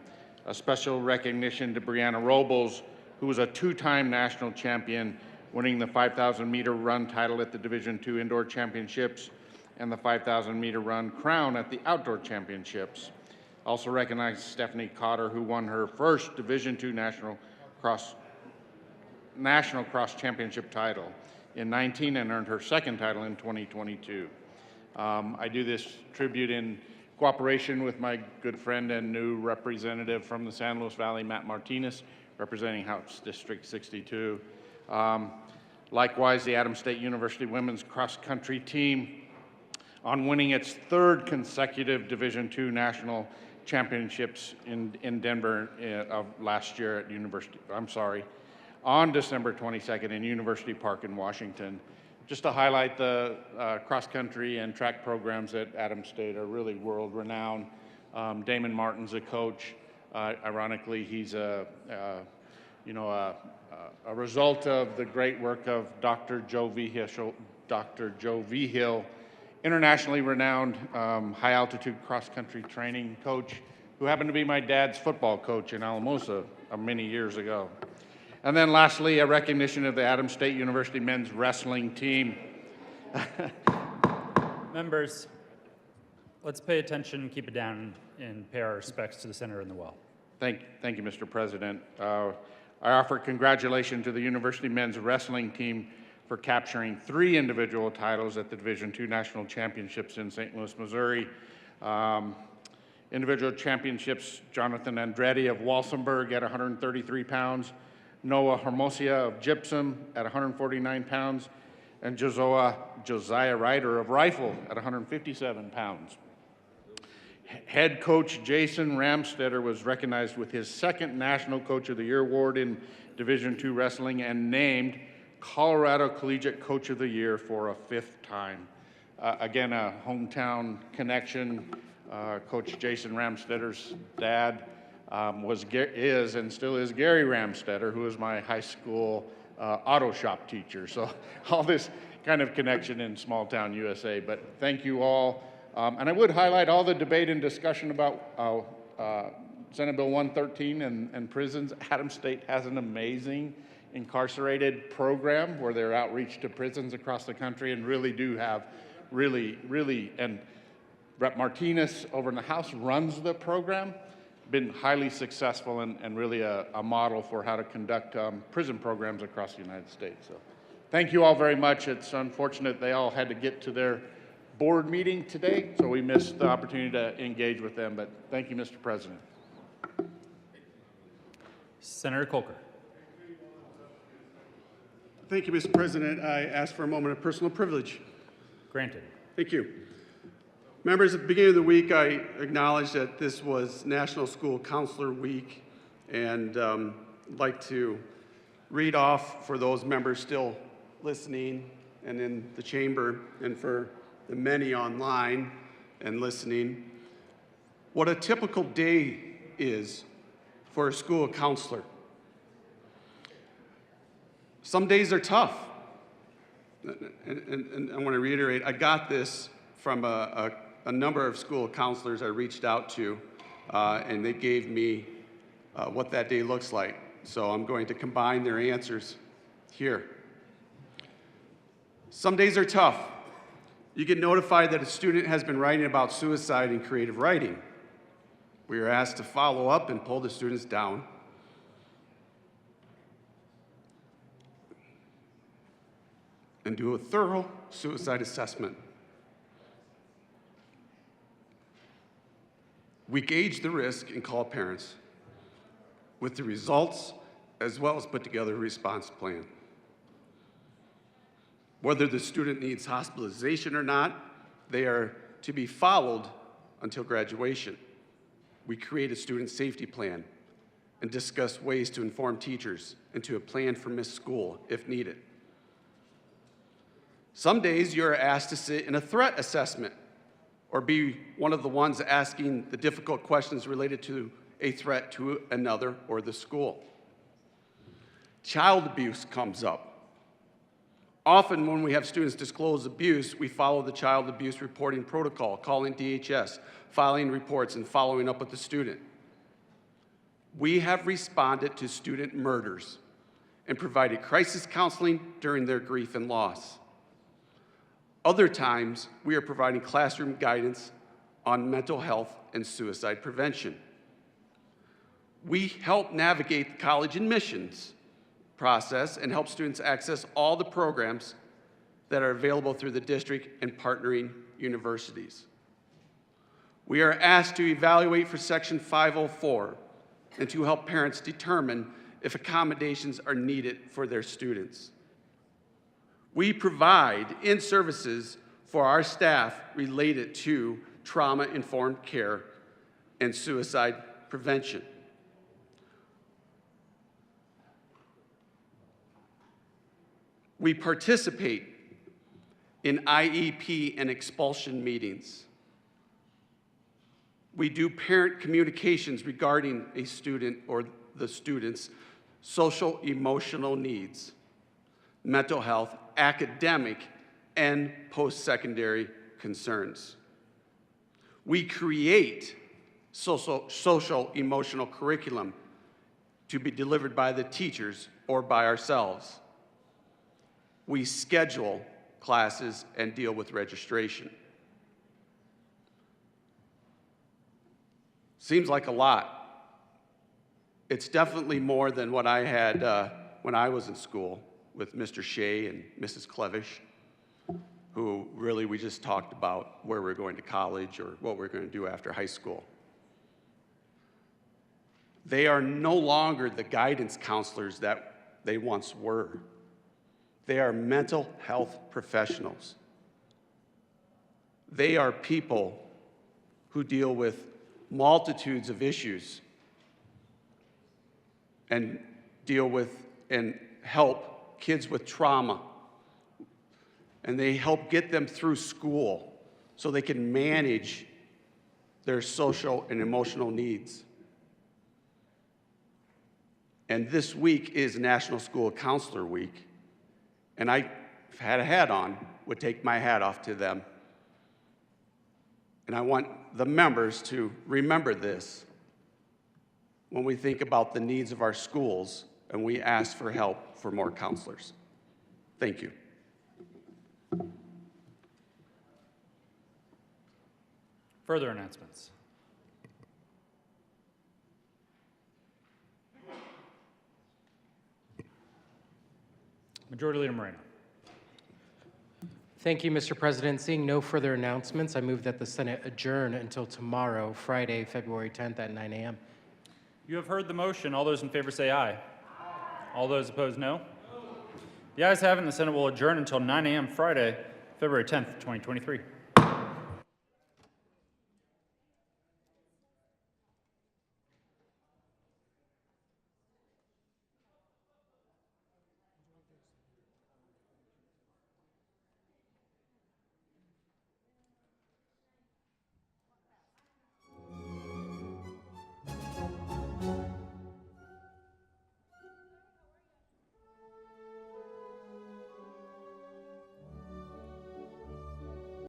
A special recognition to Brianna Robles, who was a 2-time national champion, winning the 5,000-meter run title at the Division II Indoor Championships and the 5,000-meter run crown at the Outdoor Championships. Also recognize Stephanie Cotter, who won her first Division II National Cross Championship title in 19 and earned her second title in 2022. I do this tribute in cooperation with my good friend and new representative from the San Luis Valley, Matt Martinez, representing House District 62. Likewise, the Adams State University women's cross-country team on winning its 3rd consecutive Division II national championships in Denver of last year at on December 22nd in University Park in Washington. Just to highlight the cross-country and track programs at Adams State are really world-renowned. Damon Martin's a coach. Ironically, he's a result of the great work of Dr. Joe Vigil, internationally renowned high-altitude cross-country training coach, who happened to be my dad's football coach in Alamosa many years ago. And then lastly, a recognition of the Adams State University men's wrestling team. Members, let's pay attention, keep it down, and pay our respects to the senator in the well. Thank you, Mr. President. I offer congratulations to the university men's wrestling team for capturing 3 individual titles at the Division II National Championships in St. Louis, Missouri. Individual championships, Jonathan Andretti of Walsenburg at 133 pounds, Noah Hermosia of Gypsum at 149 pounds, and Josiah Ryder of Rifle at 157 pounds. Head coach Jason Ramstetter was recognized with his 2nd National Coach of the Year award in Division II Wrestling and named Colorado Collegiate Coach of the Year for a 5th time. Again, a hometown connection. Coach Jason Ramstetter's dad is and still is Gary Ramstetter, who was my high school auto shop teacher. So all this kind of connection in small town USA. But thank you all. And I would highlight all the debate and discussion about Senate Bill 113 and prisons. Adams State has an amazing incarcerated program where they're outreach to prisons across the country and really do have and Rep. Martinez over in the House runs the program, been highly successful and really a model for how to conduct prison programs across the United States. So thank you all very much. It's unfortunate they all had to get to their board meeting today, so we missed the opportunity to engage with them, but thank you, Mr. President. Senator Kolker. Thank you, Mr. President. I ask for a moment of personal privilege. Granted. Thank you. Members, at the beginning of the week, I acknowledged that this was National School Counselor Week, and I'd like to read off for those members still listening and in the chamber, and for the many online and listening, what a typical day is for a school counselor. Some days are tough. And I want to reiterate, I got this from a number of school counselors I reached out to, and they gave me what that day looks like. So I'm going to combine their answers here. Some days are tough. You get notified that a student has been writing about suicide in creative writing. We are asked to follow up and pull the students down. And do a thorough suicide assessment. We gauge the risk and call parents with the results, as well as put together a response plan. Whether the student needs hospitalization or not, they are to be followed until graduation. We create a student safety plan and discuss ways to inform teachers and to plan for missed school if needed. Some days you're asked to sit in a threat assessment or be one of the ones asking the difficult questions related to a threat to another or the school. Child abuse comes up. Often when we have students disclose abuse, we follow the child abuse reporting protocol, calling DHS, filing reports, and following up with the student. We have responded to student murders and provided crisis counseling during their grief and loss. Other times, we are providing classroom guidance on mental health and suicide prevention. We help navigate the college admissions process and help students access all the programs that are available through the district and partnering universities. We are asked to evaluate for Section 504 and to help parents determine if accommodations are needed for their students. We provide in-services for our staff related to trauma-informed care and suicide prevention. We participate in IEP and expulsion meetings. We do parent communications regarding a student or the student's social emotional needs, mental health, academic, and post-secondary concerns. We create social emotional curriculum to be delivered by the teachers or by ourselves. We schedule classes and deal with registration. Seems like a lot. It's definitely more than what I had when I was in school with Mr. Shea and Mrs. Clevish, who really we just talked about where we're going to college or what we're going to do after high school. They are no longer the guidance counselors that they once were. They are mental health professionals. They are people who deal with multitudes of issues and deal with and help kids with trauma. And they help get them through school so they can manage their social and emotional needs. And this week is National School Counselor Week. And I had a hat on, would take my hat off to them. And I want the members to remember this when we think about the needs of our schools and we ask for help for more counselors. Thank you. Further announcements. Majority Leader Moreno. Thank you, Mr. President. Seeing no further announcements, I move that the Senate adjourn until tomorrow, Friday, February 10th at 9 a.m. You have heard the motion. All those in favor say aye. All those opposed, no. The ayes have it, and the Senate will adjourn until 9 a.m. Friday, February 10th, 2023.